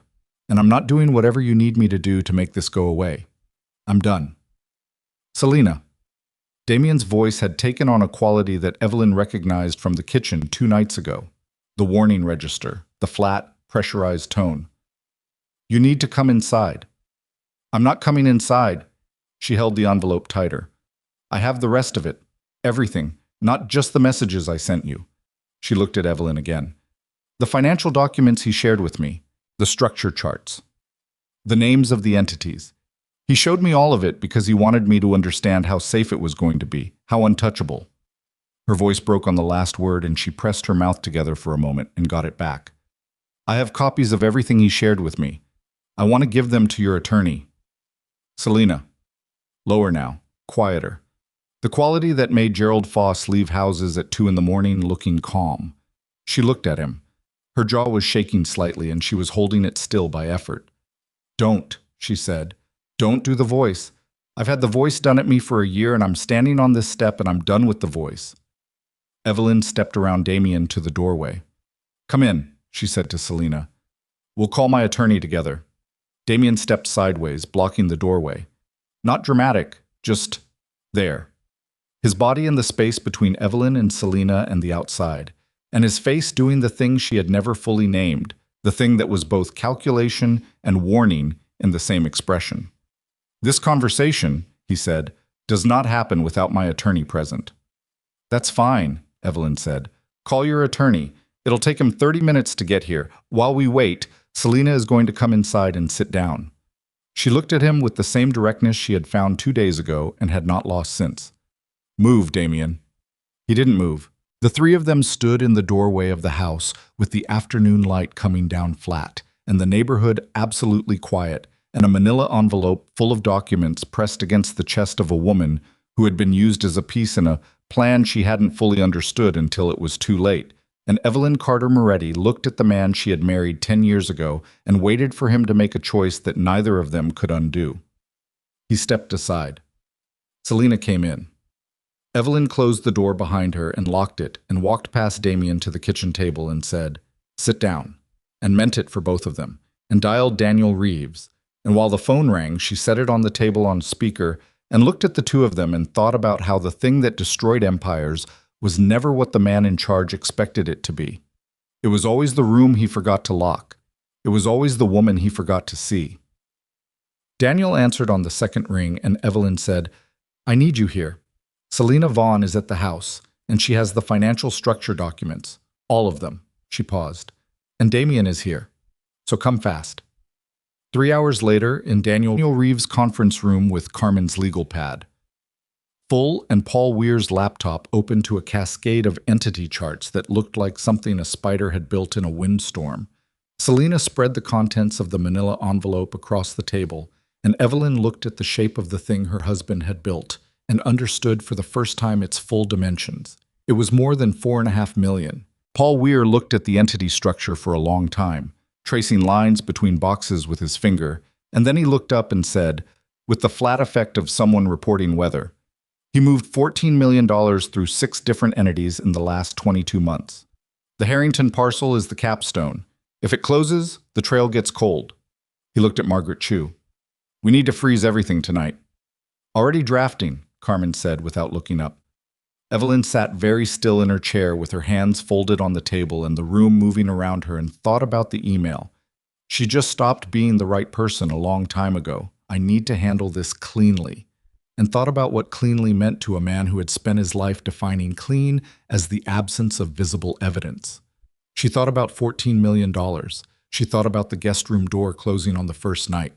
and I'm not doing whatever you need me to do to make this go away. I'm done. Selena. Damien's voice had taken on a quality that Evelyn recognized from the kitchen 2 nights ago. The warning register, the flat, pressurized tone. You need to come inside. I'm not coming inside. She held the envelope tighter. I have the rest of it. Everything, not just the messages I sent you. She looked at Evelyn again. The financial documents he shared with me, the structure charts, the names of the entities. He showed me all of it because he wanted me to understand how safe it was going to be, how untouchable. Her voice broke on the last word and she pressed her mouth together for a moment and got it back. I have copies of everything he shared with me. I want to give them to your attorney. Selena. Lower now, quieter. The quality that made Gerald Foss leave houses at 2 a.m. looking calm. She looked at him. Her jaw was shaking slightly and she was holding it still by effort. Don't, she said. Don't do the voice. I've had the voice done at me for a year and I'm standing on this step and I'm done with the voice. Evelyn stepped around Damien to the doorway. Come in, she said to Selena. We'll call my attorney together. Damien stepped sideways, blocking the doorway. Not dramatic, just there. His body in the space between Evelyn and Selena and the outside, and his face doing the thing she had never fully named, the thing that was both calculation and warning in the same expression. This conversation, he said, does not happen without my attorney present. That's fine, Evelyn said. Call your attorney. It'll take him 30 minutes to get here. While we wait, Selena is going to come inside and sit down. She looked at him with the same directness she had found 2 days ago and had not lost since. Move, Damien. He didn't move. The 3 of them stood in the doorway of the house with the afternoon light coming down flat, and the neighborhood absolutely quiet, and a manila envelope full of documents pressed against the chest of a woman who had been used as a piece in a plan she hadn't fully understood until it was too late. And Evelyn Carter Moretti looked at the man she had married 10 years ago and waited for him to make a choice that neither of them could undo. He stepped aside. Selena came in. Evelyn closed the door behind her and locked it and walked past Damien to the kitchen table and said, "Sit down," and meant it for both of them, and dialed Daniel Reeves. And while the phone rang, she set it on the table on speaker and looked at the two of them and thought about how the thing that destroyed empires was never what the man in charge expected it to be. It was always the room he forgot to lock. It was always the woman he forgot to see. Daniel answered on the second ring, and Evelyn said, "I need you here. Selena Vaughn is at the house, and she has the financial structure documents. All of them." She paused. "And Damien is here. So come fast." 3 hours later, in Daniel Reeves' conference room with Carmen's legal pad. Full and Paul Weir's laptop opened to a cascade of entity charts that looked like something a spider had built in a windstorm. Selena spread the contents of the manila envelope across the table, and Evelyn looked at the shape of the thing her husband had built and understood for the first time its full dimensions. It was more than 4.5 million. Paul Weir looked at the entity structure for a long time, tracing lines between boxes with his finger, and then he looked up and said, with the flat effect of someone reporting weather, he moved $14 million through 6 different entities in the last 22 months. The Harrington parcel is the capstone. If it closes, the trail gets cold. He looked at Margaret Chu. "We need to freeze everything tonight." "Already drafting," Carmen said without looking up. Evelyn sat very still in her chair with her hands folded on the table and the room moving around her and thought about the email. She just stopped being the right person a long time ago. "I need to handle this cleanly." And thought about what cleanly meant to a man who had spent his life defining clean as the absence of visible evidence. She thought about $14 million. She thought about the guest room door closing on the first night.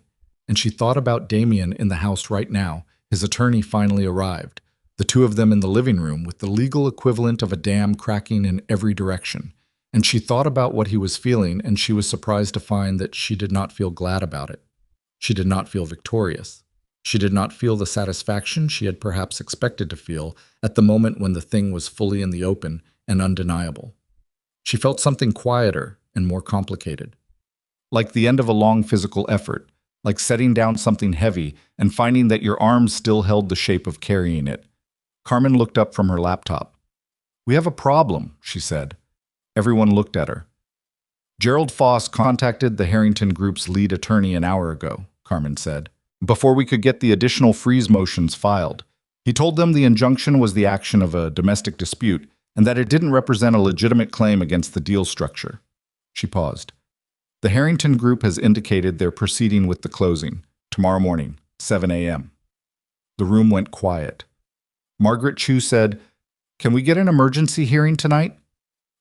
And she thought about Damien in the house right now. His attorney finally arrived. The two of them in the living room with the legal equivalent of a dam cracking in every direction. And she thought about what he was feeling, and she was surprised to find that she did not feel glad about it. She did not feel victorious. She did not feel the satisfaction she had perhaps expected to feel at the moment when the thing was fully in the open and undeniable. She felt something quieter and more complicated. Like the end of a long physical effort, like setting down something heavy and finding that your arms still held the shape of carrying it. Carmen looked up from her laptop. "We have a problem," she said. Everyone looked at her. "Gerald Foss contacted the Harrington Group's lead attorney an hour ago," Carmen said, "before we could get the additional freeze motions filed. He told them the injunction was the action of a domestic dispute and that it didn't represent a legitimate claim against the deal structure." She paused. "The Harrington Group has indicated they're proceeding with the closing, tomorrow morning, 7 a.m. The room went quiet. Margaret Chu said, "Can we get an emergency hearing tonight?"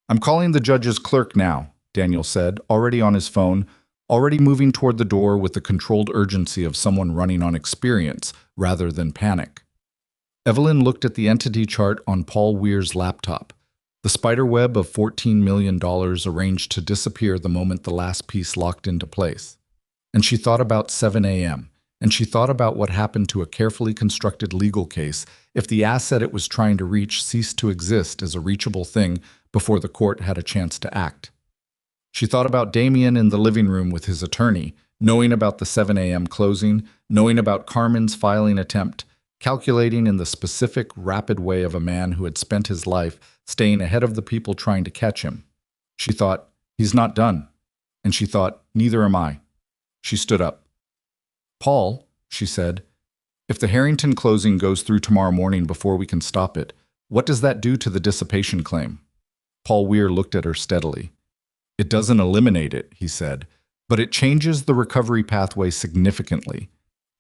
"I'm calling the judge's clerk now," Daniel said, already on his phone, already moving toward the door with the controlled urgency of someone running on experience rather than panic. Evelyn looked at the entity chart on Paul Weir's laptop, the spider web of $14 million arranged to disappear the moment the last piece locked into place. And she thought about 7 a.m., and she thought about what happened to a carefully constructed legal case if the asset it was trying to reach ceased to exist as a reachable thing before the court had a chance to act. She thought about Damien in the living room with his attorney, knowing about the 7 a.m. closing, knowing about Carmen's filing attempt, calculating in the specific, rapid way of a man who had spent his life staying ahead of the people trying to catch him. She thought, "He's not done." And she thought, "Neither am I." She stood up. "Paul," she said, "if the Harrington closing goes through tomorrow morning before we can stop it, what does that do to the dissipation claim?" Paul Weir looked at her steadily. "It doesn't eliminate it," he said, "but it changes the recovery pathway significantly.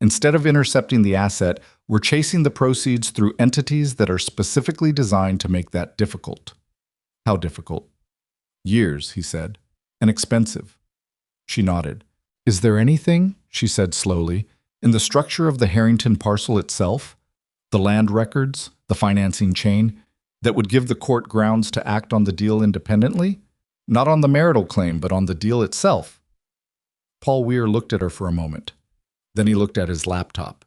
Instead of intercepting the asset, we're chasing the proceeds through entities that are specifically designed to make that difficult." "How difficult?" "Years," he said, "and expensive." She nodded. "Is there anything," she said slowly, "in the structure of the Harrington parcel itself, the land records, the financing chain, that would give the court grounds to act on the deal independently? Not on the marital claim, but on the deal itself?" Paul Weir looked at her for a moment. Then he looked at his laptop.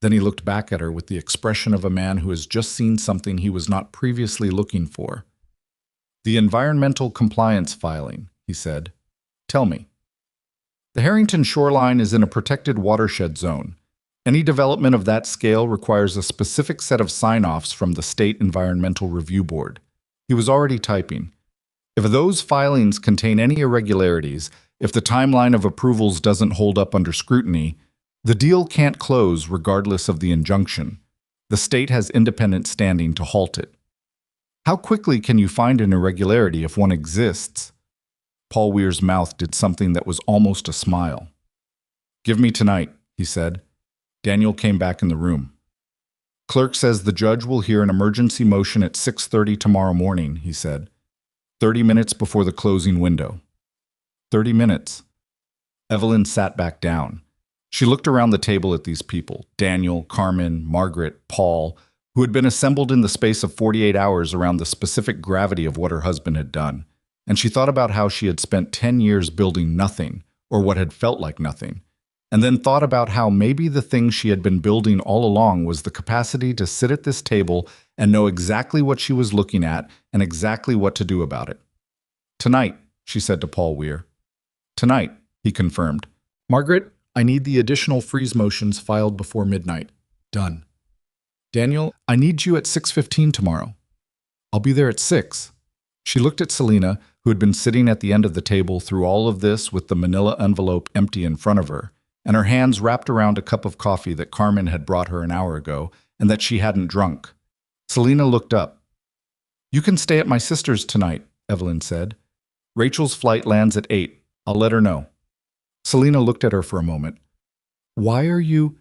Then he looked back at her with the expression of a man who has just seen something he was not previously looking for. "The environmental compliance filing," he said. "Tell me." "The Harrington shoreline is in a protected watershed zone. Any development of that scale requires a specific set of sign-offs from the State Environmental Review Board." He was already typing. "If those filings contain any irregularities, If the timeline of approvals doesn't hold up under scrutiny, the deal can't close regardless of the injunction. The state has independent standing to halt it. How quickly can you find an irregularity if one exists? Paul Weir's mouth did something that was almost a smile. Give me tonight, he said. Daniel came back in the room. Clerk says the judge will hear an emergency motion at 6:30 tomorrow morning, he said. 30 minutes before the closing window. 30 minutes. Evelyn sat back down. She looked around the table at these people, Daniel, Carmen, Margaret, Paul, who had been assembled in the space of 48 hours around the specific gravity of what her husband had done. And she thought about how she had spent 10 years building nothing, or what had felt like nothing, and then thought about how maybe the thing she had been building all along was the capacity to sit at this table and know exactly what she was looking at and exactly what to do about it. Tonight, she said to Paul Weir. Tonight, he confirmed. Margaret, I need the additional freeze motions filed before midnight. Done. Daniel, I need you at 6:15 tomorrow. I'll be there at 6. She looked at Selena, who had been sitting at the end of the table through all of this with the manila envelope empty in front of her, and her hands wrapped around a cup of coffee that Carmen had brought her an hour ago and that she hadn't drunk. Selena looked up. You can stay at my sister's tonight, Evelyn said. Rachel's flight lands at 8. I'll let her know. Selena looked at her for a moment. Why are you?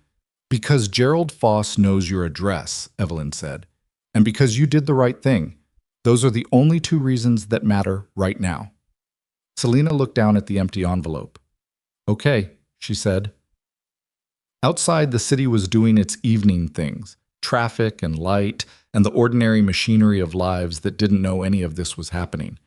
Because Gerald Foss knows your address, Evelyn said, and because you did the right thing. Those are the only 2 reasons that matter right now. Selena looked down at the empty envelope. Okay, she said. Outside, the city was doing its evening things, traffic and light, and the ordinary machinery of lives that didn't know any of this was happening.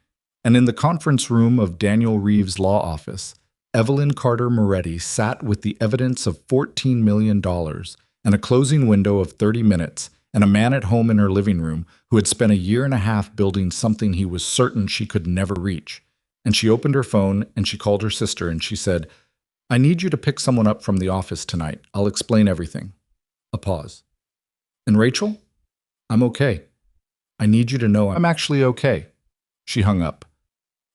And in the conference room of Daniel Reeves' law office, Evelyn Carter Moretti sat with the evidence of $14 million and a closing window of 30 minutes and a man at home in her living room who had spent a year and a half building something he was certain she could never reach. And she opened her phone and she called her sister and she said, I need you to pick someone up from the office tonight. I'll explain everything. A pause. And Rachel? I'm okay. I need you to know I'm actually okay. She hung up.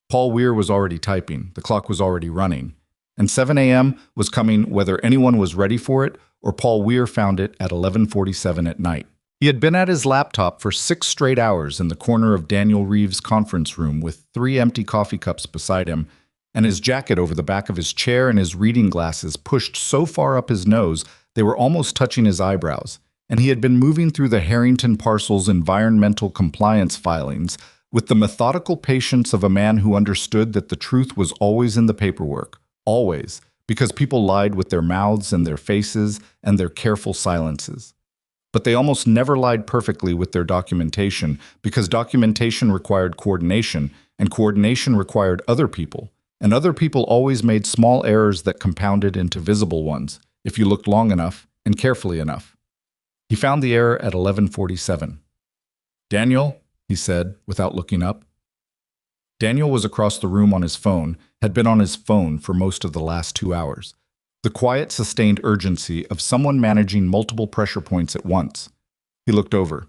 Paul Weir was already typing. The clock was already running. And 7 a.m. was coming whether anyone was ready for it or Paul Weir found it at 11:47 at night. He had been at his laptop for 6 straight hours in the corner of Daniel Reeves' conference room with 3 empty coffee cups beside him and his jacket over the back of his chair and his reading glasses pushed so far up his nose they were almost touching his eyebrows. And he had been moving through the Harrington Parcel's environmental compliance filings with the methodical patience of a man who understood that the truth was always in the paperwork, always, because people lied with their mouths and their faces and their careful silences. But they almost never lied perfectly with their documentation because documentation required coordination, and coordination required other people, and other people always made small errors that compounded into visible ones, if you looked long enough and carefully enough. He found the error at 11:47. Daniel, he said, without looking up. Daniel was across the room on his phone, had been on his phone for most of the last 2 hours. The quiet, sustained urgency of someone managing multiple pressure points at once. He looked over.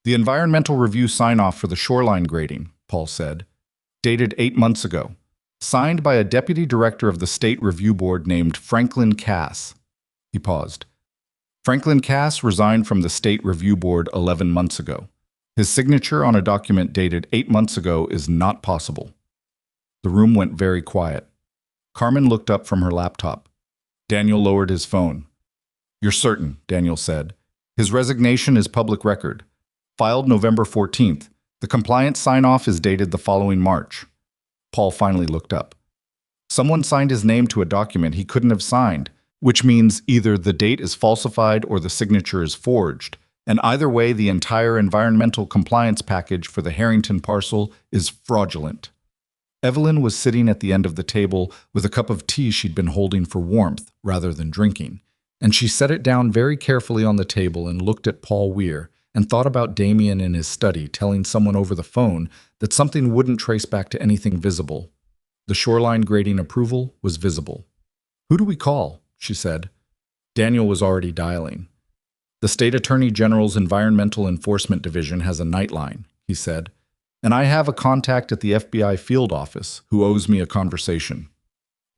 The environmental review sign-off for the shoreline grading, Paul said, dated 8 months ago, signed by a deputy director of the state review board named Franklin Cass. He paused. Franklin Cass resigned from the state review board 11 months ago. His signature on a document dated 8 months ago is not possible. The room went very quiet. Carmen looked up from her laptop. Daniel lowered his phone. You're certain, Daniel said. His resignation is public record. Filed November 14th. The compliance sign-off is dated the following March. Paul finally looked up. Someone signed his name to a document he couldn't have signed, which means either the date is falsified or the signature is forged. And either way, the entire environmental compliance package for the Harrington parcel is fraudulent. Evelyn was sitting at the end of the table with a cup of tea she'd been holding for warmth rather than drinking, and she set it down very carefully on the table and looked at Paul Weir and thought about Damien in his study telling someone over the phone that something wouldn't trace back to anything visible. The shoreline grading approval was visible. Who do we call? She said. Daniel was already dialing. The State Attorney General's Environmental Enforcement Division has a nightline, he said, and I have a contact at the FBI field office who owes me a conversation.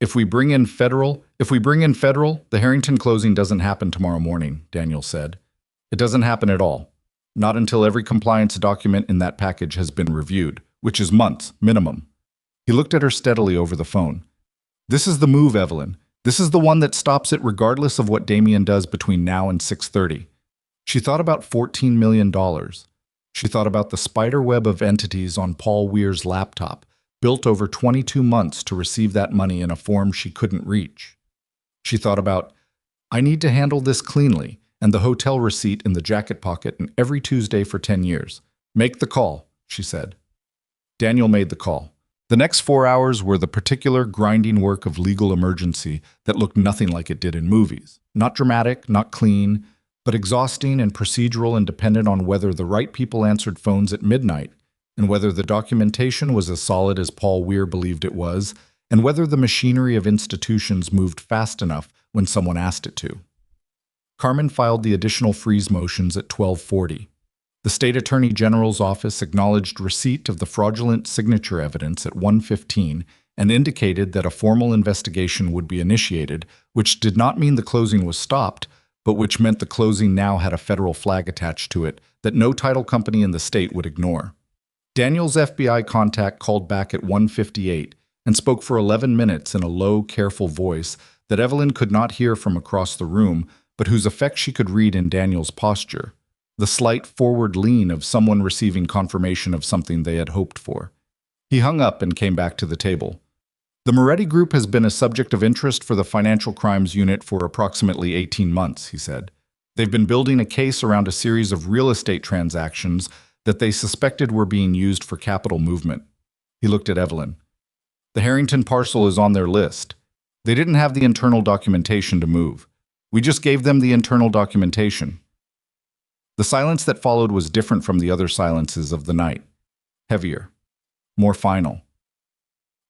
If we bring in federal, the Harrington closing doesn't happen tomorrow morning, Daniel said. It doesn't happen at all. Not until every compliance document in that package has been reviewed, which is months, minimum. He looked at her steadily over the phone. This is the move, Evelyn. This is the one that stops it regardless of what Damien does between now and 6:30. She thought about $14 million. She thought about the spider web of entities on Paul Weir's laptop, built over 22 months to receive that money in a form she couldn't reach. She thought about, I need to handle this cleanly, and the hotel receipt in the jacket pocket and every Tuesday for 10 years. Make the call, she said. Daniel made the call. The next 4 hours were the particular grinding work of legal emergency that looked nothing like it did in movies. Not dramatic, not clean, but exhausting and procedural and dependent on whether the right people answered phones at midnight, and whether the documentation was as solid as Paul Weir believed it was, and whether the machinery of institutions moved fast enough when someone asked it to. Carmen filed the additional freeze motions at 12:40. The State Attorney General's office acknowledged receipt of the fraudulent signature evidence at 1:15 and indicated that a formal investigation would be initiated, which did not mean the closing was stopped, but which meant the closing now had a federal flag attached to it that no title company in the state would ignore. Daniel's FBI contact called back at 1:58 and spoke for 11 minutes in a low, careful voice that Evelyn could not hear from across the room, but whose effect she could read in Daniel's posture. The slight forward lean of someone receiving confirmation of something they had hoped for. He hung up and came back to the table. The Moretti Group has been a subject of interest for the Financial Crimes Unit for approximately 18 months, he said. They've been building a case around a series of real estate transactions that they suspected were being used for capital movement. He looked at Evelyn. The Harrington parcel is on their list. They didn't have the internal documentation to move. We just gave them the internal documentation. The silence that followed was different from the other silences of the night. Heavier. More final.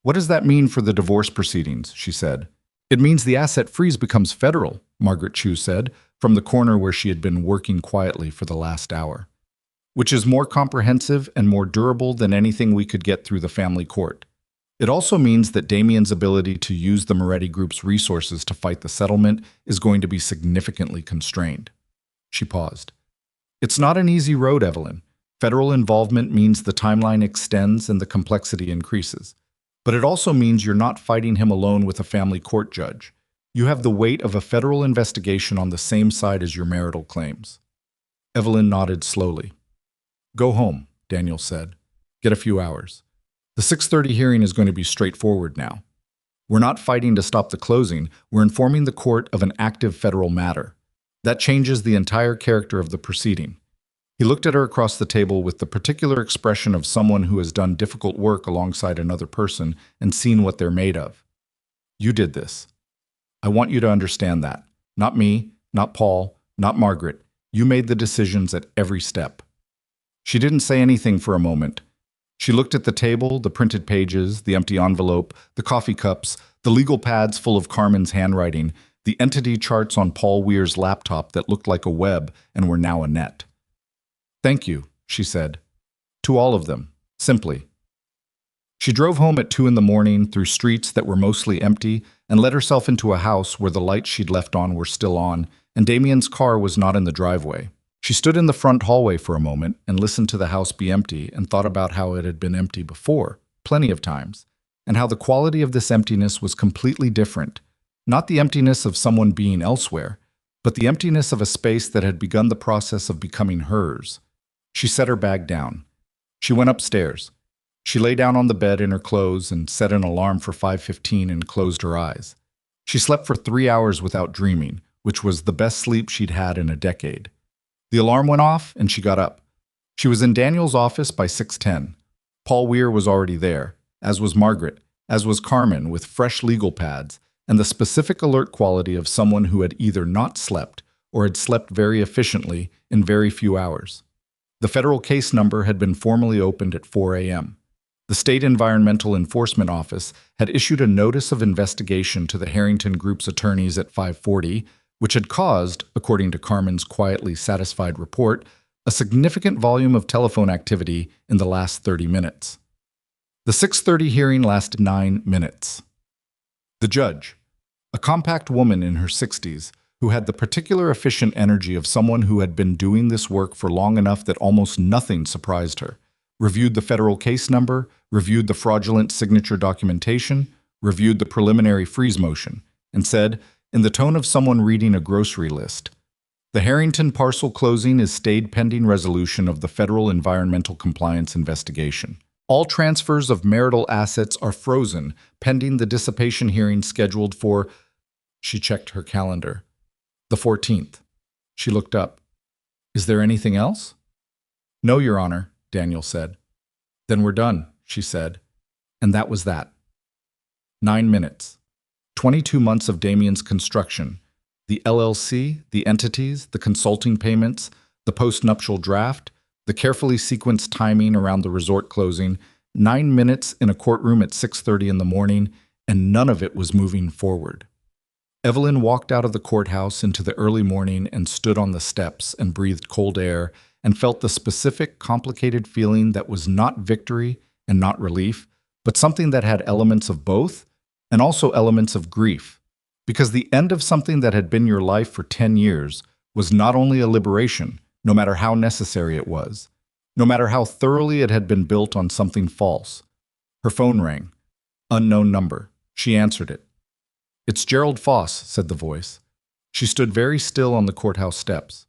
What does that mean for the divorce proceedings? She said. It means the asset freeze becomes federal, Margaret Chu said, from the corner where she had been working quietly for the last hour. Which is more comprehensive and more durable than anything we could get through the family court. It also means that Damien's ability to use the Moretti Group's resources to fight the settlement is going to be significantly constrained. She paused. It's not an easy road, Evelyn. Federal involvement means the timeline extends and the complexity increases. But it also means you're not fighting him alone with a family court judge. You have the weight of a federal investigation on the same side as your marital claims. Evelyn nodded slowly. Go home, Daniel said. Get a few hours. The 6:30 hearing is going to be straightforward now. We're not fighting to stop the closing, we're informing the court of an active federal matter. That changes the entire character of the proceeding. He looked at her across the table with the particular expression of someone who has done difficult work alongside another person and seen what they're made of. You did this. I want you to understand that. Not me, not Paul, not Margaret. You made the decisions at every step. She didn't say anything for a moment. She looked at the table, the printed pages, the empty envelope, the coffee cups, the legal pads full of Carmen's handwriting, the entity charts on Paul Weir's laptop that looked like a web and were now a net. Thank you, she said. To all of them, simply. She drove home at 2 a.m. through streets that were mostly empty and let herself into a house where the lights she'd left on were still on and Damien's car was not in the driveway. She stood in the front hallway for a moment and listened to the house be empty and thought about how it had been empty before, plenty of times, and how the quality of this emptiness was completely different. Not the emptiness of someone being elsewhere, but the emptiness of a space that had begun the process of becoming hers. She set her bag down. She went upstairs. She lay down on the bed in her clothes and set an alarm for 5:15 and closed her eyes. She slept for 3 hours without dreaming, which was the best sleep she'd had in a decade. The alarm went off and she got up. She was in Daniel's office by 6:10. Paul Weir was already there, as was Margaret, as was Carmen, with fresh legal pads, and the specific alert quality of someone who had either not slept or had slept very efficiently in very few hours. The federal case number had been formally opened at 4 a.m. The State Environmental Enforcement Office had issued a notice of investigation to the Harrington Group's attorneys at 5:40, which had caused, according to Carmen's quietly satisfied report, a significant volume of telephone activity in the last 30 minutes. The 6:30 hearing lasted 9 minutes. The judge, a compact woman in her 60s, who had the particular efficient energy of someone who had been doing this work for long enough that almost nothing surprised her, reviewed the federal case number, reviewed the fraudulent signature documentation, reviewed the preliminary freeze motion, and said, in the tone of someone reading a grocery list, "The Harrington parcel closing is stayed pending resolution of the federal environmental compliance investigation. All transfers of marital assets are frozen pending the dissipation hearing scheduled for—" She checked her calendar. "The 14th. She looked up. "Is there anything else?" "No, Your Honor," Daniel said. "Then we're done," she said. And that was that. 9 minutes. 22 months of Damien's construction. The LLC, the entities, the consulting payments, the post-nuptial draft, the carefully sequenced timing around the resort closing, 9 minutes in a courtroom at 6:30 in the morning, and none of it was moving forward. Evelyn walked out of the courthouse into the early morning and stood on the steps and breathed cold air and felt the specific, complicated feeling that was not victory and not relief, but something that had elements of both and also elements of grief. Because the end of something that had been your life for 10 years was not only a liberation, no matter how necessary it was, no matter how thoroughly it had been built on something false. Her phone rang. Unknown number. She answered it. "It's Gerald Foss," said the voice. She stood very still on the courthouse steps.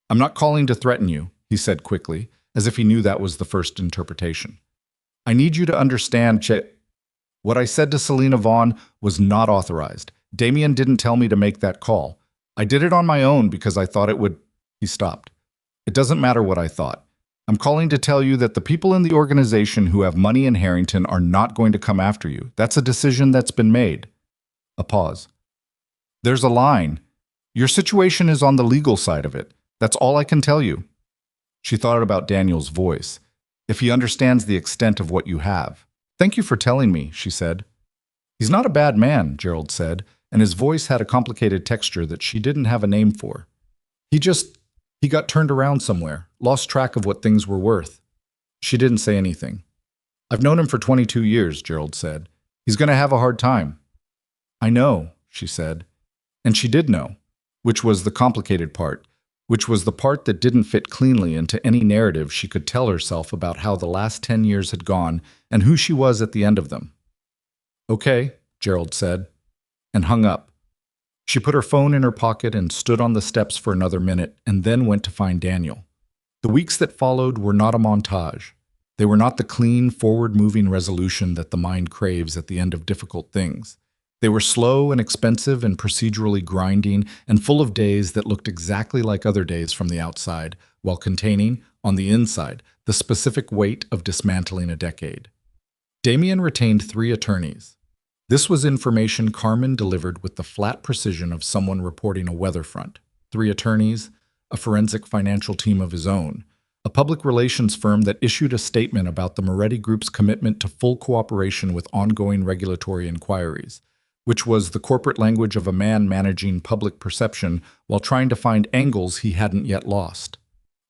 "I'm not calling to threaten you," he said quickly, as if he knew that was the first interpretation. "I need you to understand, What I said to Selena Vaughn was not authorized. Damien didn't tell me to make that call. I did it on my own because I thought it would—" He stopped. "It doesn't matter what I thought. I'm calling to tell you that the people in the organization who have money in Harrington are not going to come after you. That's a decision that's been made." A pause. "There's a line. Your situation is on the legal side of it. That's all I can tell you." She thought about Daniel's voice. "If he understands the extent of what you have." "Thank you for telling me," she said. "He's not a bad man," Gerald said, and his voice had a complicated texture that she didn't have a name for. He got turned around somewhere, lost track of what things were worth." She didn't say anything. "I've known him for 22 years, Gerald said. "He's going to have a hard time." "I know," she said. And she did know, which was the complicated part, which was the part that didn't fit cleanly into any narrative she could tell herself about how the last 10 years had gone and who she was at the end of them. "Okay," Gerald said, and hung up. She put her phone in her pocket and stood on the steps for another minute and then went to find Daniel. The weeks that followed were not a montage. They were not the clean, forward-moving resolution that the mind craves at the end of difficult things. They were slow and expensive and procedurally grinding and full of days that looked exactly like other days from the outside, while containing, on the inside, the specific weight of dismantling a decade. Damien retained 3 attorneys. This was information Carmen delivered with the flat precision of someone reporting a weather front. 3 attorneys, a forensic financial team of his own, a public relations firm that issued a statement about the Moretti Group's commitment to full cooperation with ongoing regulatory inquiries, which was the corporate language of a man managing public perception while trying to find angles he hadn't yet lost.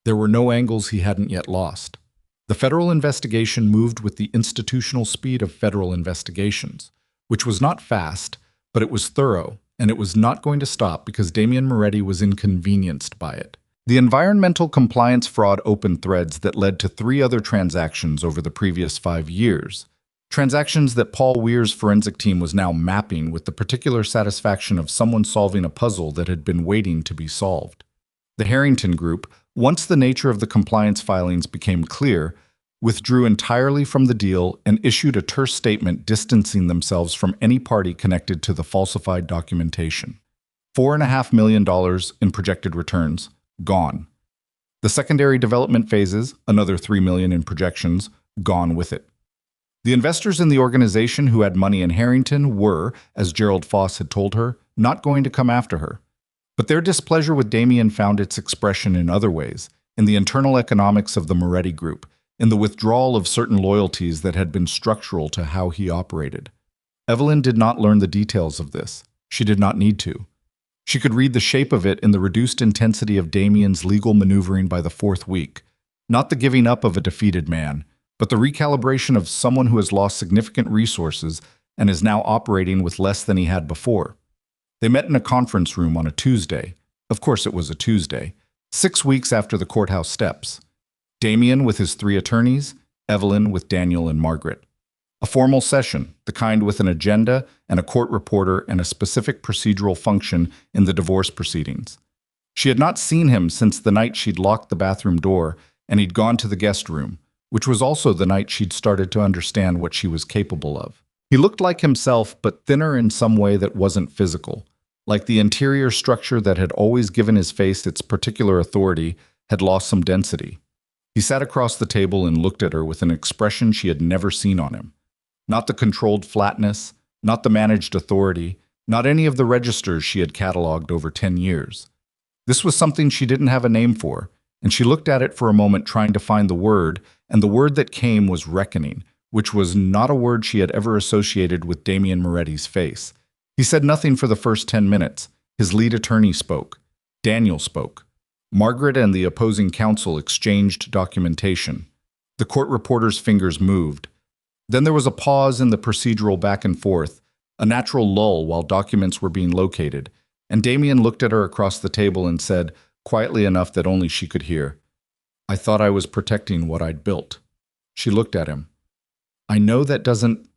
There were no angles he hadn't yet lost. The federal investigation moved with the institutional speed of federal investigations, which was not fast, but it was thorough, and it was not going to stop because Damien Moretti was inconvenienced by it. The environmental compliance fraud opened threads that led to 3 other transactions over the previous 5 years. Transactions that Paul Weir's forensic team was now mapping with the particular satisfaction of someone solving a puzzle that had been waiting to be solved. The Harrington Group, once the nature of the compliance filings became clear, withdrew entirely from the deal and issued a terse statement distancing themselves from any party connected to the falsified documentation. $4.5 million in projected returns, gone. The secondary development phases, another $3 million in projections, gone with it. The investors in the organization who had money in Harrington were, as Gerald Foss had told her, not going to come after her. But their displeasure with Damien found its expression in other ways, in the internal economics of the Moretti Group, in the withdrawal of certain loyalties that had been structural to how he operated. Evelyn did not learn the details of this. She did not need to. She could read the shape of it in the reduced intensity of Damien's legal maneuvering by the 4th week, not the giving up of a defeated man, but the recalibration of someone who has lost significant resources and is now operating with less than he had before. They met in a conference room on a Tuesday. Of course it was a Tuesday, 6 weeks after the courthouse steps. Damien with his 3 attorneys, Evelyn with Daniel and Margaret. A formal session, the kind with an agenda and a court reporter and a specific procedural function in the divorce proceedings. She had not seen him since the night she'd locked the bathroom door and he'd gone to the guest room, which was also the night she'd started to understand what she was capable of. He looked like himself, but thinner in some way that wasn't physical, like the interior structure that had always given his face its particular authority had lost some density. He sat across the table and looked at her with an expression she had never seen on him. Not the controlled flatness, not the managed authority, not any of the registers she had cataloged over 10 years. This was something she didn't have a name for, and she looked at it for a moment trying to find the word, and the word that came was reckoning, which was not a word she had ever associated with Damien Moretti's face. He said nothing for the first 10 minutes. His lead attorney spoke. Daniel spoke. Margaret and the opposing counsel exchanged documentation. The court reporter's fingers moved. Then there was a pause in the procedural back and forth, a natural lull while documents were being located, and Damien looked at her across the table and said, quietly enough that only she could hear, "I thought I was protecting what I'd built." She looked at him. "I know that doesn't—"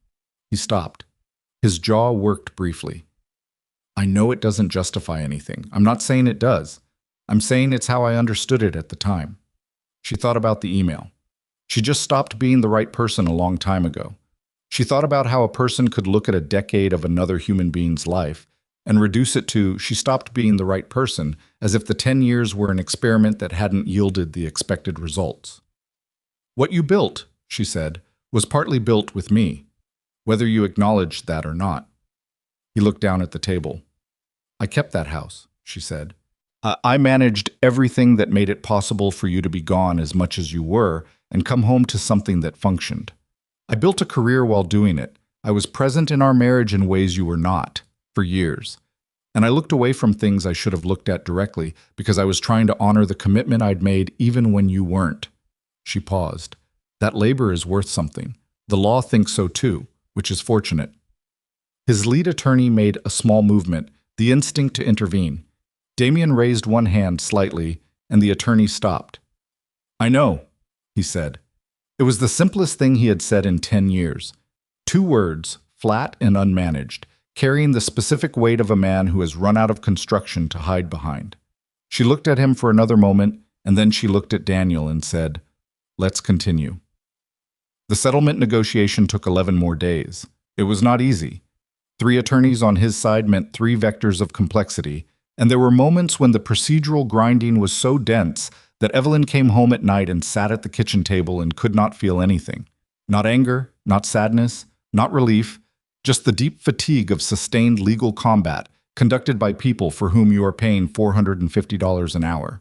He stopped. His jaw worked briefly. "I know it doesn't justify anything. I'm not saying it does. I'm saying it's how I understood it at the time." She thought about the email. She just stopped being the right person a long time ago. She thought about how a person could look at a decade of another human being's life and reduce it to she stopped being the right person, as if the 10 years were an experiment that hadn't yielded the expected results. "What you built," she said, "was partly built with me, whether you acknowledged that or not." He looked down at the table. "I kept that house," she said. I managed everything that made it possible for you to be gone as much as you were and come home to something that functioned. I built a career while doing it. I was present in our marriage in ways you were not, for years. And I looked away from things I should have looked at directly because I was trying to honor the commitment I'd made even when you weren't." She paused. "That labor is worth something. The law thinks so too, which is fortunate." His lead attorney made a small movement, the instinct to intervene. Damien raised one hand slightly, and the attorney stopped. "I know," he said. It was the simplest thing he had said in 10 years. 2 words, flat and unmanaged, carrying the specific weight of a man who has run out of construction to hide behind. She looked at him for another moment, and then she looked at Daniel and said, "Let's continue." The settlement negotiation took 11 more days. It was not easy. 3 attorneys on his side meant 3 vectors of complexity, and there were moments when the procedural grinding was so dense that Evelyn came home at night and sat at the kitchen table and could not feel anything. Not anger, not sadness, not relief, just the deep fatigue of sustained legal combat conducted by people for whom you are paying $450 an hour.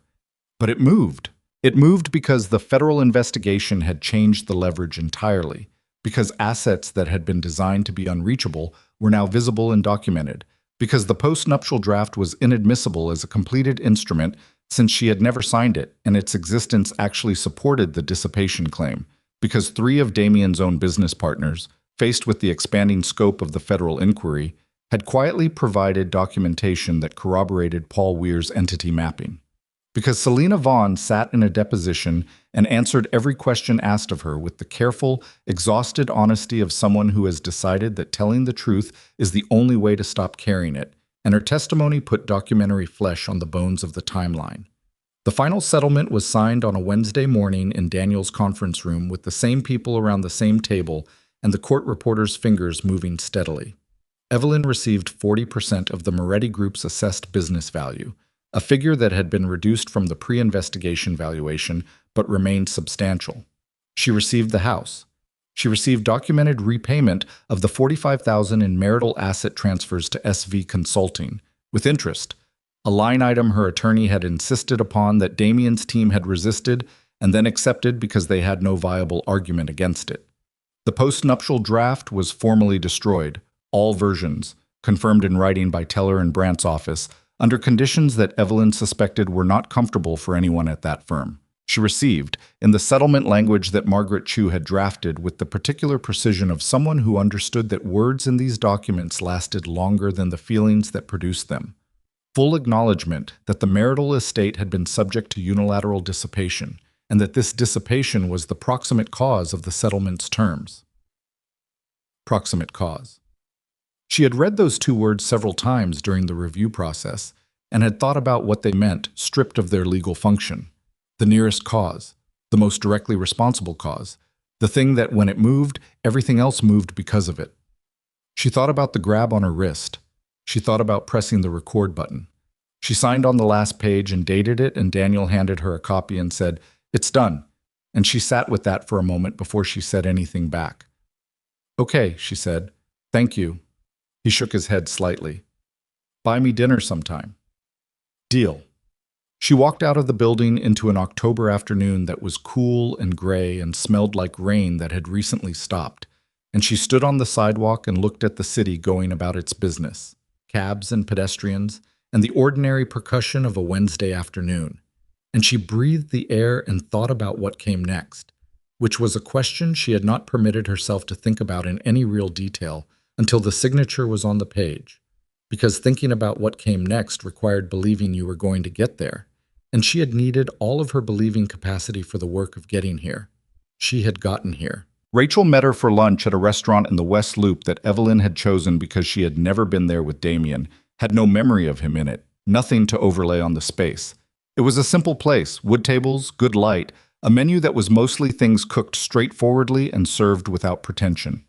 But it moved. It moved because the federal investigation had changed the leverage entirely, because assets that had been designed to be unreachable were now visible and documented, because the post-nuptial draft was inadmissible as a completed instrument since she had never signed it, and its existence actually supported the dissipation claim, because 3 of Damien's own business partners, faced with the expanding scope of the federal inquiry, had quietly provided documentation that corroborated Paul Weir's entity mapping. Because Selena Vaughn sat in a deposition and answered every question asked of her with the careful, exhausted honesty of someone who has decided that telling the truth is the only way to stop carrying it, and her testimony put documentary flesh on the bones of the timeline. The final settlement was signed on a Wednesday morning in Daniel's conference room with the same people around the same table and the court reporter's fingers moving steadily. Evelyn received 40% of the Moretti Group's assessed business value, a figure that had been reduced from the pre-investigation valuation but remained substantial. She received the house. She received documented repayment of the $45,000 in marital asset transfers to SV Consulting, with interest, a line item her attorney had insisted upon that Damien's team had resisted and then accepted because they had no viable argument against it. The post-nuptial draft was formally destroyed, all versions, confirmed in writing by Teller and Brandt's office, under conditions that Evelyn suspected were not comfortable for anyone at that firm. She received, in the settlement language that Margaret Chu had drafted with the particular precision of someone who understood that words in these documents lasted longer than the feelings that produced them. Full acknowledgement that the marital estate had been subject to unilateral dissipation, and that this dissipation was the proximate cause of the settlement's terms. Proximate cause. She had read those two words several times during the review process, and had thought about what they meant stripped of their legal function. The nearest cause, the most directly responsible cause, the thing that when it moved, everything else moved because of it. She thought about the grab on her wrist. She thought about pressing the record button. She signed on the last page and dated it, and Daniel handed her a copy and said, "It's done." And she sat with that for a moment before she said anything back. "Okay," she said. "Thank you." He shook his head slightly. "Buy me dinner sometime." Deal. She walked out of the building into an October afternoon that was cool and gray and smelled like rain that had recently stopped, and she stood on the sidewalk and looked at the city going about its business, cabs and pedestrians, and the ordinary percussion of a Wednesday afternoon. And she breathed the air and thought about what came next, which was a question she had not permitted herself to think about in any real detail until the signature was on the page. Because thinking about what came next required believing you were going to get there, and she had needed all of her believing capacity for the work of getting here. She had gotten here. Rachel met her for lunch at a restaurant in the West Loop that Evelyn had chosen because she had never been there with Damien, had no memory of him in it, nothing to overlay on the space. It was a simple place, wood tables, good light, a menu that was mostly things cooked straightforwardly and served without pretension.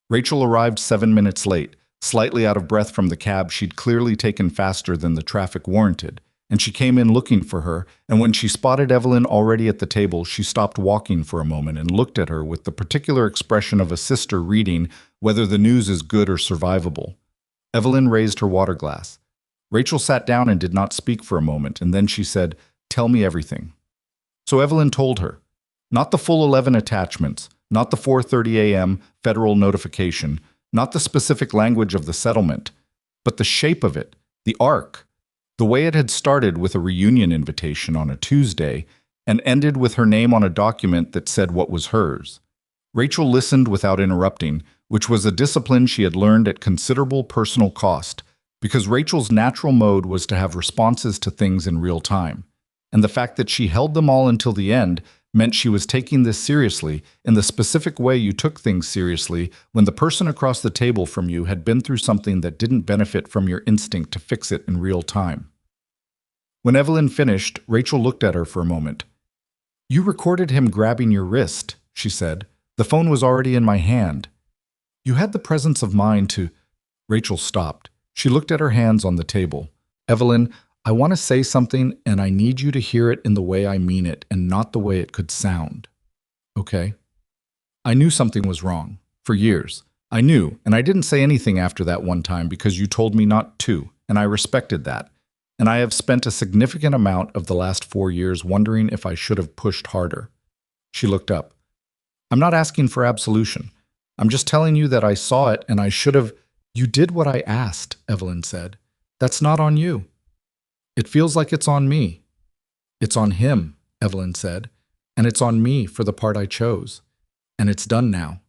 Rachel arrived 7 minutes late, slightly out of breath from the cab she'd clearly taken faster than the traffic warranted, and she came in looking for her, and when she spotted Evelyn already at the table, she stopped walking for a moment and looked at her with the particular expression of a sister reading whether the news is good or survivable. Evelyn raised her water glass. Rachel sat down and did not speak for a moment, and then she said, "Tell me everything." So Evelyn told her. Not the full 11 attachments, not the 4:30 a.m. federal notification, not the specific language of the settlement, but the shape of it, the arc, the way it had started with a reunion invitation on a Tuesday and ended with her name on a document that said what was hers. Rachel listened without interrupting, which was a discipline she had learned at considerable personal cost, because Rachel's natural mode was to have responses to things in real time, and the fact that she held them all until the end meant she was taking this seriously in the specific way you took things seriously when the person across the table from you had been through something that didn't benefit from your instinct to fix it in real time. When Evelyn finished, Rachel looked at her for a moment. "You recorded him grabbing your wrist," she said. "The phone was already in my hand. You had the presence of mind to—" Rachel stopped. She looked at her hands on the table. "Evelyn, I want to say something, and I need you to hear it in the way I mean it and not the way it could sound. Okay? I knew something was wrong. For years. I knew, and I didn't say anything after that one time because you told me not to, and I respected that. And I have spent a significant amount of the last 4 years wondering if I should have pushed harder." She looked up. "I'm not asking for absolution. I'm just telling you that I saw it and I should have—" "You did what I asked," Evelyn said. "That's not on you." "It feels like it's on me." "It's on him," Evelyn said, "and it's on me for the part I chose. And it's done now."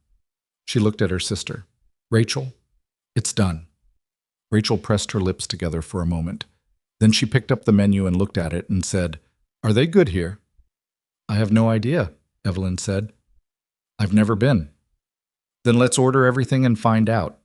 She looked at her sister. "Rachel, it's done." Rachel pressed her lips together for a moment. Then she picked up the menu and looked at it and said, "Are they good here?" "I have no idea," Evelyn said. "I've never been." "Then let's order everything and find out."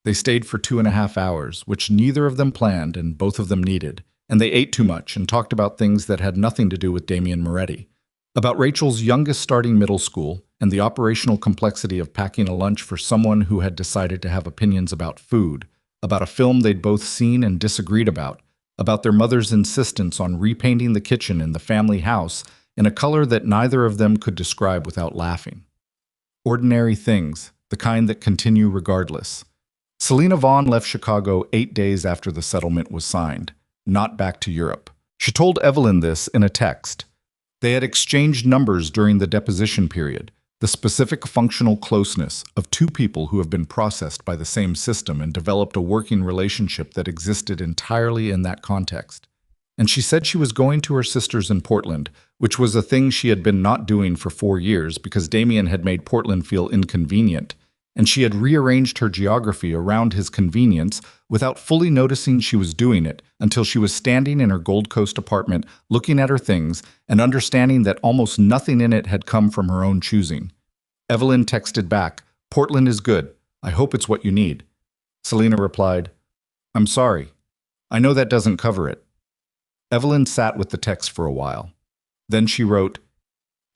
They stayed for 2.5 hours, which neither of them planned and both of them needed. And they ate too much and talked about things that had nothing to do with Damien Moretti. About Rachel's youngest starting middle school and the operational complexity of packing a lunch for someone who had decided to have opinions about food, about a film they'd both seen and disagreed about their mother's insistence on repainting the kitchen in the family house in a color that neither of them could describe without laughing. Ordinary things, the kind that continue regardless. Selena Vaughn left Chicago 8 days after the settlement was signed. Not back to Europe. She told Evelyn this in a text. They had exchanged numbers during the deposition period, the specific functional closeness of two people who have been processed by the same system and developed a working relationship that existed entirely in that context. And she said she was going to her sister's in Portland, which was a thing she had been not doing for 4 years because Damien had made Portland feel inconvenient, and she had rearranged her geography around his convenience without fully noticing she was doing it until she was standing in her Gold Coast apartment looking at her things and understanding that almost nothing in it had come from her own choosing. Evelyn texted back, "Portland is good. I hope it's what you need." Selena replied, "I'm sorry. I know that doesn't cover it." Evelyn sat with the text for a while. Then she wrote,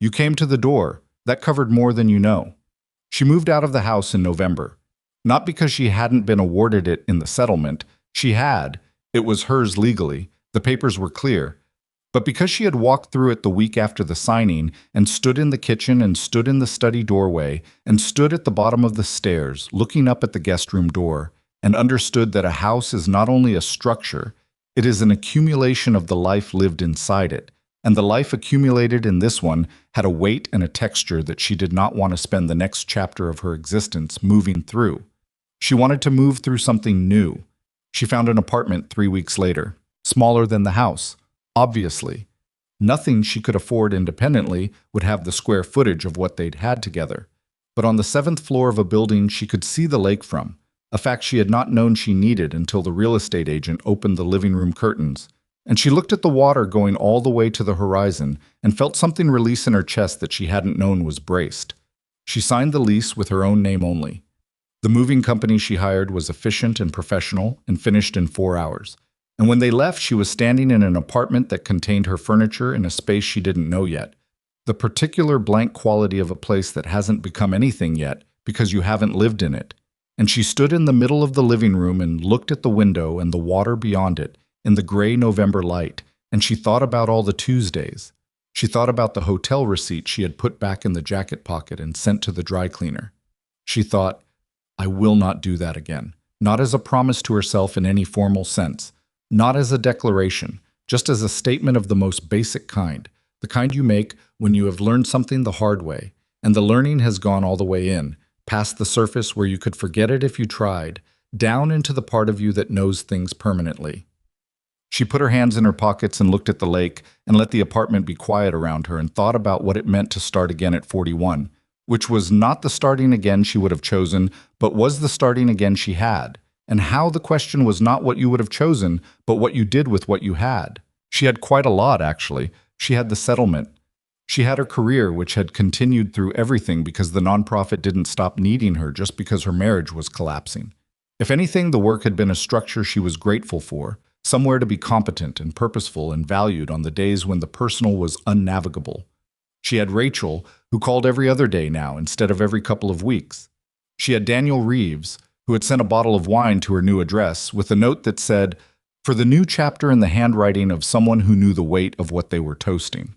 "You came to the door. That covered more than you know." She moved out of the house in November. Not because she hadn't been awarded it in the settlement. She had. It was hers legally. The papers were clear. But because she had walked through it the week after the signing and stood in the kitchen and stood in the study doorway and stood at the bottom of the stairs looking up at the guest room door and understood that a house is not only a structure, it is an accumulation of the life lived inside it. And the life accumulated in this one had a weight and a texture that she did not want to spend the next chapter of her existence moving through. She wanted to move through something new. She found an apartment 3 weeks later, smaller than the house. Obviously, nothing she could afford independently would have the square footage of what they'd had together. But on the 7th floor of a building she could see the lake from, a fact she had not known she needed until the real estate agent opened the living room curtains. And she looked at the water going all the way to the horizon and felt something release in her chest that she hadn't known was braced. She signed the lease with her own name only. The moving company she hired was efficient and professional and finished in 4 hours. And when they left, she was standing in an apartment that contained her furniture in a space she didn't know yet. The particular blank quality of a place that hasn't become anything yet because you haven't lived in it. And she stood in the middle of the living room and looked at the window and the water beyond it in the gray November light, and she thought about all the Tuesdays. She thought about the hotel receipt she had put back in the jacket pocket and sent to the dry cleaner. She thought, "I will not do that again," not as a promise to herself in any formal sense. Not as a declaration, just as a statement of the most basic kind, the kind you make when you have learned something the hard way, and the learning has gone all the way in, past the surface where you could forget it if you tried, down into the part of you that knows things permanently. She put her hands in her pockets and looked at the lake and let the apartment be quiet around her and thought about what it meant to start again at 41, which was not the starting again she would have chosen, but was the starting again she had. And how the question was not what you would have chosen, but what you did with what you had. She had quite a lot, actually. She had the settlement. She had her career, which had continued through everything because the nonprofit didn't stop needing her just because her marriage was collapsing. If anything, the work had been a structure she was grateful for, somewhere to be competent and purposeful and valued on the days when the personal was unnavigable. She had Rachel, who called every other day now instead of every couple of weeks. She had Daniel Reeves, who had sent a bottle of wine to her new address with a note that said, "For the new chapter in the handwriting of someone who knew the weight of what they were toasting."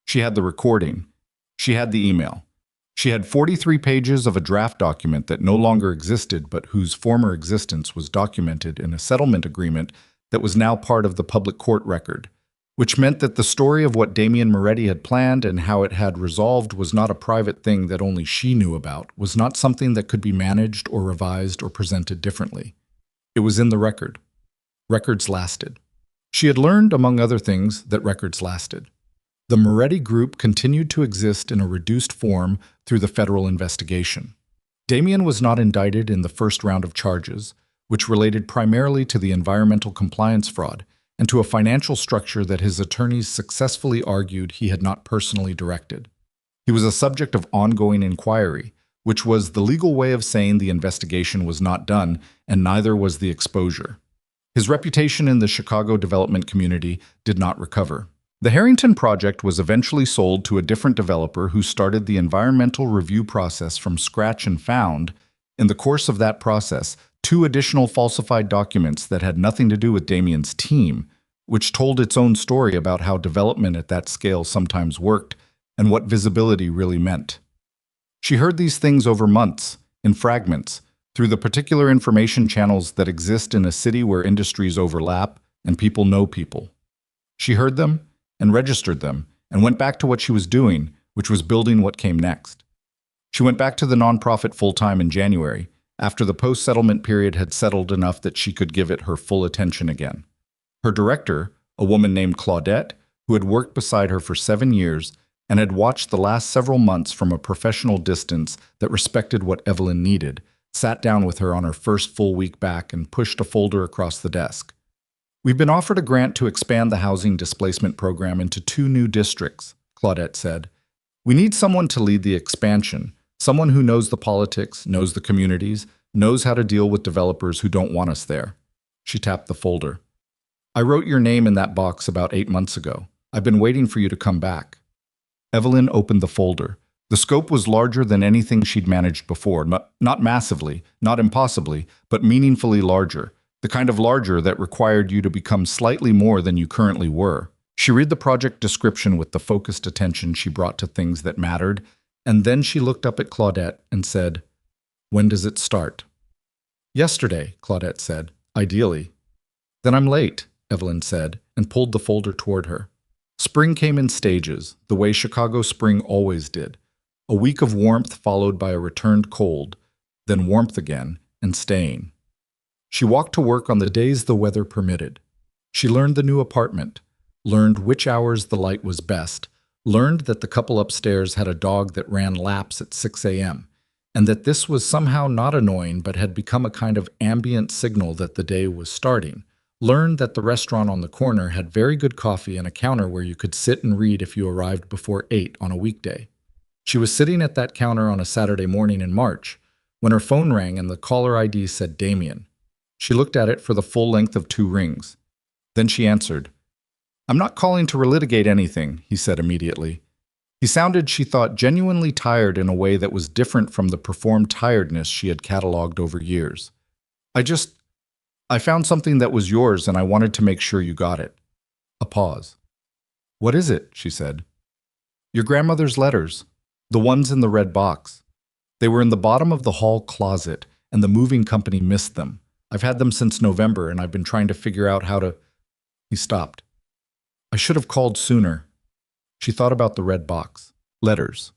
She had the recording. She had the email. She had 43 pages of a draft document that no longer existed but whose former existence was documented in a settlement agreement that was now part of the public court record, which meant that the story of what Damien Moretti had planned and how it had resolved was not a private thing that only she knew about, was not something that could be managed or revised or presented differently. It was in the record. Records lasted. She had learned, among other things, that records lasted. The Moretti Group continued to exist in a reduced form through the federal investigation. Damien was not indicted in the first round of charges, which related primarily to the environmental compliance fraud and to a financial structure that his attorneys successfully argued he had not personally directed. He was a subject of ongoing inquiry, which was the legal way of saying the investigation was not done, and neither was the exposure. His reputation in the Chicago development community did not recover. The Harrington project was eventually sold to a different developer who started the environmental review process from scratch and found, in the course of that process, 2 additional falsified documents that had nothing to do with Damien's team, which told its own story about how development at that scale sometimes worked and what visibility really meant. She heard these things over months, in fragments, through the particular information channels that exist in a city where industries overlap and people know people. She heard them and registered them and went back to what she was doing, which was building what came next. She went back to the nonprofit full-time in January, after the post-settlement period had settled enough that she could give it her full attention again. Her director, a woman named Claudette, who had worked beside her for 7 years and had watched the last several months from a professional distance that respected what Evelyn needed, sat down with her on her first full week back and pushed a folder across the desk. "We've been offered a grant to expand the housing displacement program into 2 new districts," Claudette said. "We need someone to lead the expansion, someone who knows the politics, knows the communities, knows how to deal with developers who don't want us there." She tapped the folder. "I wrote your name in that box about 8 months ago. I've been waiting for you to come back." Evelyn opened the folder. The scope was larger than anything she'd managed before, not massively, not impossibly, but meaningfully larger, the kind of larger that required you to become slightly more than you currently were. She read the project description with the focused attention she brought to things that mattered, and then she looked up at Claudette and said, "When does it start?" "Yesterday," Claudette said, "ideally." "Then I'm late," Evelyn said, and pulled the folder toward her. Spring came in stages, the way Chicago spring always did. A week of warmth followed by a returned cold, then warmth again, and staying. She walked to work on the days the weather permitted. She learned the new apartment, learned which hours the light was best, learned that the couple upstairs had a dog that ran laps at 6 a.m., and that this was somehow not annoying but had become a kind of ambient signal that the day was starting. Learned that the restaurant on the corner had very good coffee and a counter where you could sit and read if you arrived before 8 on a weekday. She was sitting at that counter on a Saturday morning in March when her phone rang and the caller ID said Damien. She looked at it for the full length of 2 rings. Then she answered. "I'm not calling to relitigate anything," he said immediately. He sounded, she thought, genuinely tired in a way that was different from the performed tiredness she had catalogued over years. I found something that was yours and I wanted to make sure you got it." A pause. "What is it?" she said. "Your grandmother's letters. The ones in the red box. They were in the bottom of the hall closet, and the moving company missed them. I've had them since November, and I've been trying to figure out how to—" He stopped. "I should have called sooner." She thought about the red box. Letters.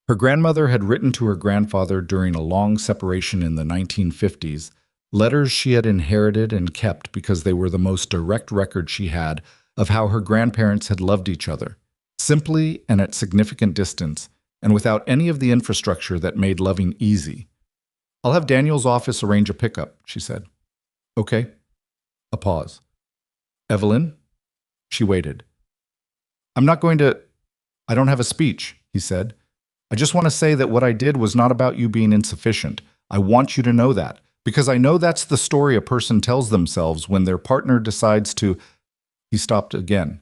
Her grandmother had written to her grandfather during a long separation in the 1950s, letters she had inherited and kept because they were the most direct record she had of how her grandparents had loved each other, simply and at significant distance, and without any of the infrastructure that made loving easy. "I'll have Daniel's office arrange a pickup," she said. "Okay." A pause. "Evelyn?" She waited. I don't have a speech," he said. "I just want to say that what I did was not about you being insufficient. I want you to know that. Because I know that's the story a person tells themselves when their partner decides to—" He stopped again.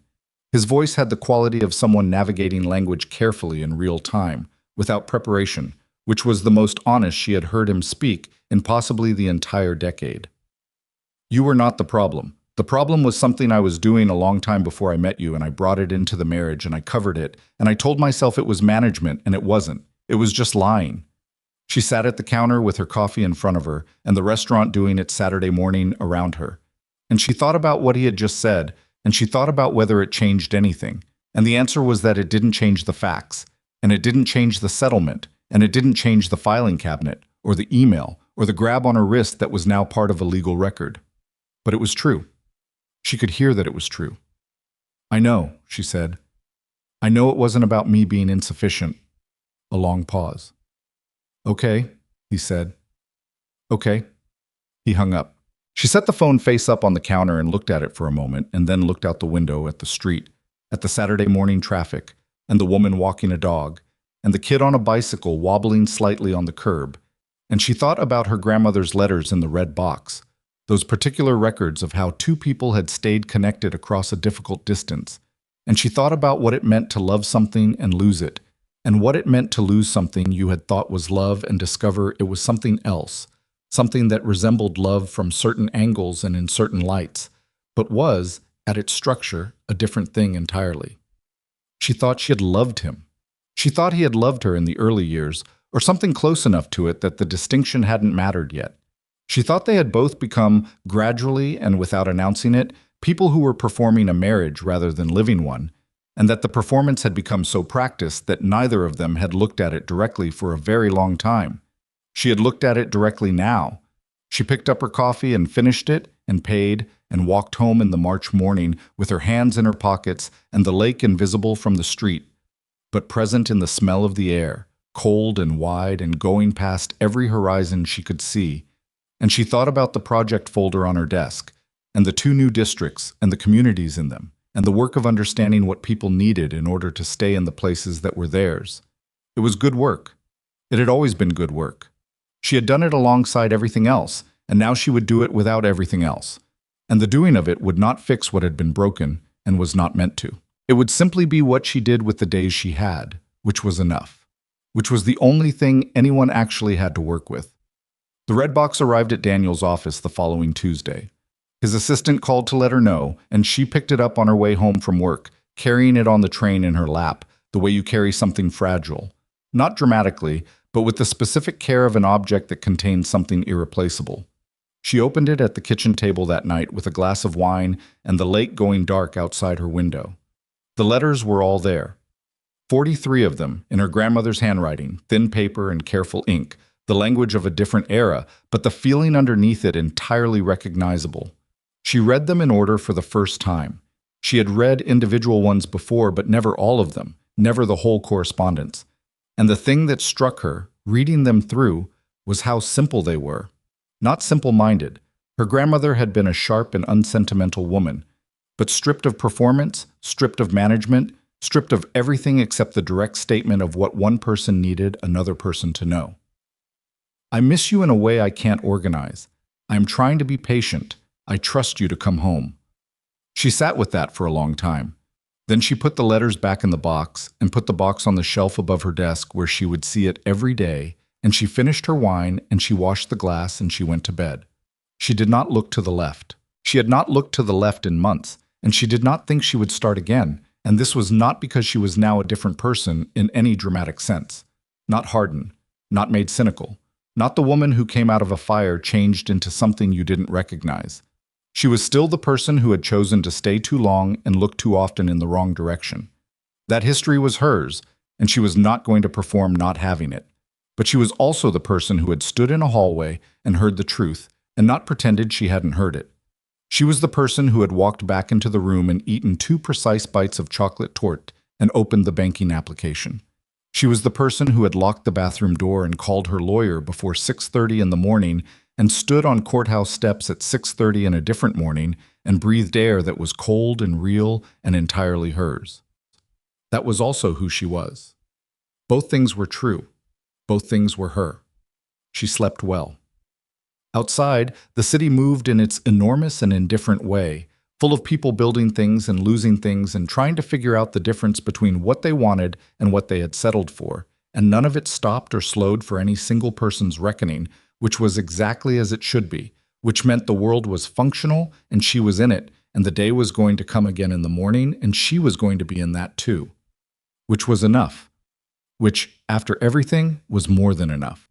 His voice had the quality of someone navigating language carefully in real time, without preparation, which was the most honest she had heard him speak in possibly the entire decade. "You were not the problem. The problem was something I was doing a long time before I met you, and I brought it into the marriage, and I covered it, and I told myself it was management, and it wasn't. It was just lying." She sat at the counter with her coffee in front of her and the restaurant doing its Saturday morning around her. And she thought about what he had just said, and she thought about whether it changed anything. And the answer was that it didn't change the facts, and it didn't change the settlement, and it didn't change the filing cabinet, or the email, or the grab on her wrist that was now part of a legal record. But it was true. She could hear that it was true. "I know," she said. "I know it wasn't about me being insufficient." A long pause. "Okay," he said. "Okay." He hung up. She set the phone face up on the counter and looked at it for a moment, and then looked out the window at the street, at the Saturday morning traffic, and the woman walking a dog, and the kid on a bicycle wobbling slightly on the curb, and she thought about her grandmother's letters in the red box, those particular records of how 2 people had stayed connected across a difficult distance, and she thought about what it meant to love something and lose it, and what it meant to lose something you had thought was love and discover it was something else, something that resembled love from certain angles and in certain lights, but was, at its structure, a different thing entirely. She thought she had loved him. She thought he had loved her in the early years, or something close enough to it that the distinction hadn't mattered yet. She thought they had both become, gradually and without announcing it, people who were performing a marriage rather than living one, and that the performance had become so practiced that neither of them had looked at it directly for a very long time. She had looked at it directly now. She picked up her coffee and finished it and paid and walked home in the March morning with her hands in her pockets and the lake invisible from the street, but present in the smell of the air, cold and wide and going past every horizon she could see. And she thought about the project folder on her desk, and the 2 new districts and the communities in them, and the work of understanding what people needed in order to stay in the places that were theirs. It was good work. It had always been good work. She had done it alongside everything else, and now she would do it without everything else. And the doing of it would not fix what had been broken and was not meant to. It would simply be what she did with the days she had, which was enough, which was the only thing anyone actually had to work with. The red box arrived at Daniel's office the following Tuesday. His assistant called to let her know, and she picked it up on her way home from work, carrying it on the train in her lap, the way you carry something fragile. Not dramatically, but with the specific care of an object that contains something irreplaceable. She opened it at the kitchen table that night with a glass of wine and the lake going dark outside her window. The letters were all there. 43 of them, in her grandmother's handwriting, thin paper and careful ink, the language of a different era, but the feeling underneath it entirely recognizable. She read them in order for the first time. She had read individual ones before, but never all of them, never the whole correspondence. And the thing that struck her, reading them through, was how simple they were. Not simple-minded. Her grandmother had been a sharp and unsentimental woman, but stripped of performance, stripped of management, stripped of everything except the direct statement of what one person needed another person to know. I miss you in a way I can't organize. I am trying to be patient. I trust you to come home. She sat with that for a long time. Then she put the letters back in the box and put the box on the shelf above her desk where she would see it every day, and she finished her wine and she washed the glass and she went to bed. She did not look to the left. She had not looked to the left in months, and she did not think she would start again, and this was not because she was now a different person in any dramatic sense. Not hardened, not made cynical, not the woman who came out of a fire changed into something you didn't recognize. She was still the person who had chosen to stay too long and look too often in the wrong direction. That history was hers, and she was not going to perform not having it. But she was also the person who had stood in a hallway and heard the truth, and not pretended she hadn't heard it. She was the person who had walked back into the room and eaten 2 precise bites of chocolate torte and opened the banking application. She was the person who had locked the bathroom door and called her lawyer before 6:30 in the morning and stood on courthouse steps at 6:30 in a different morning and breathed air that was cold and real and entirely hers. That was also who she was. Both things were true. Both things were her. She slept well. Outside, the city moved in its enormous and indifferent way, full of people building things and losing things and trying to figure out the difference between what they wanted and what they had settled for, and none of it stopped or slowed for any single person's reckoning, which was exactly as it should be, which meant the world was functional and she was in it, and the day was going to come again in the morning and she was going to be in that too. Which was enough. Which, after everything, was more than enough.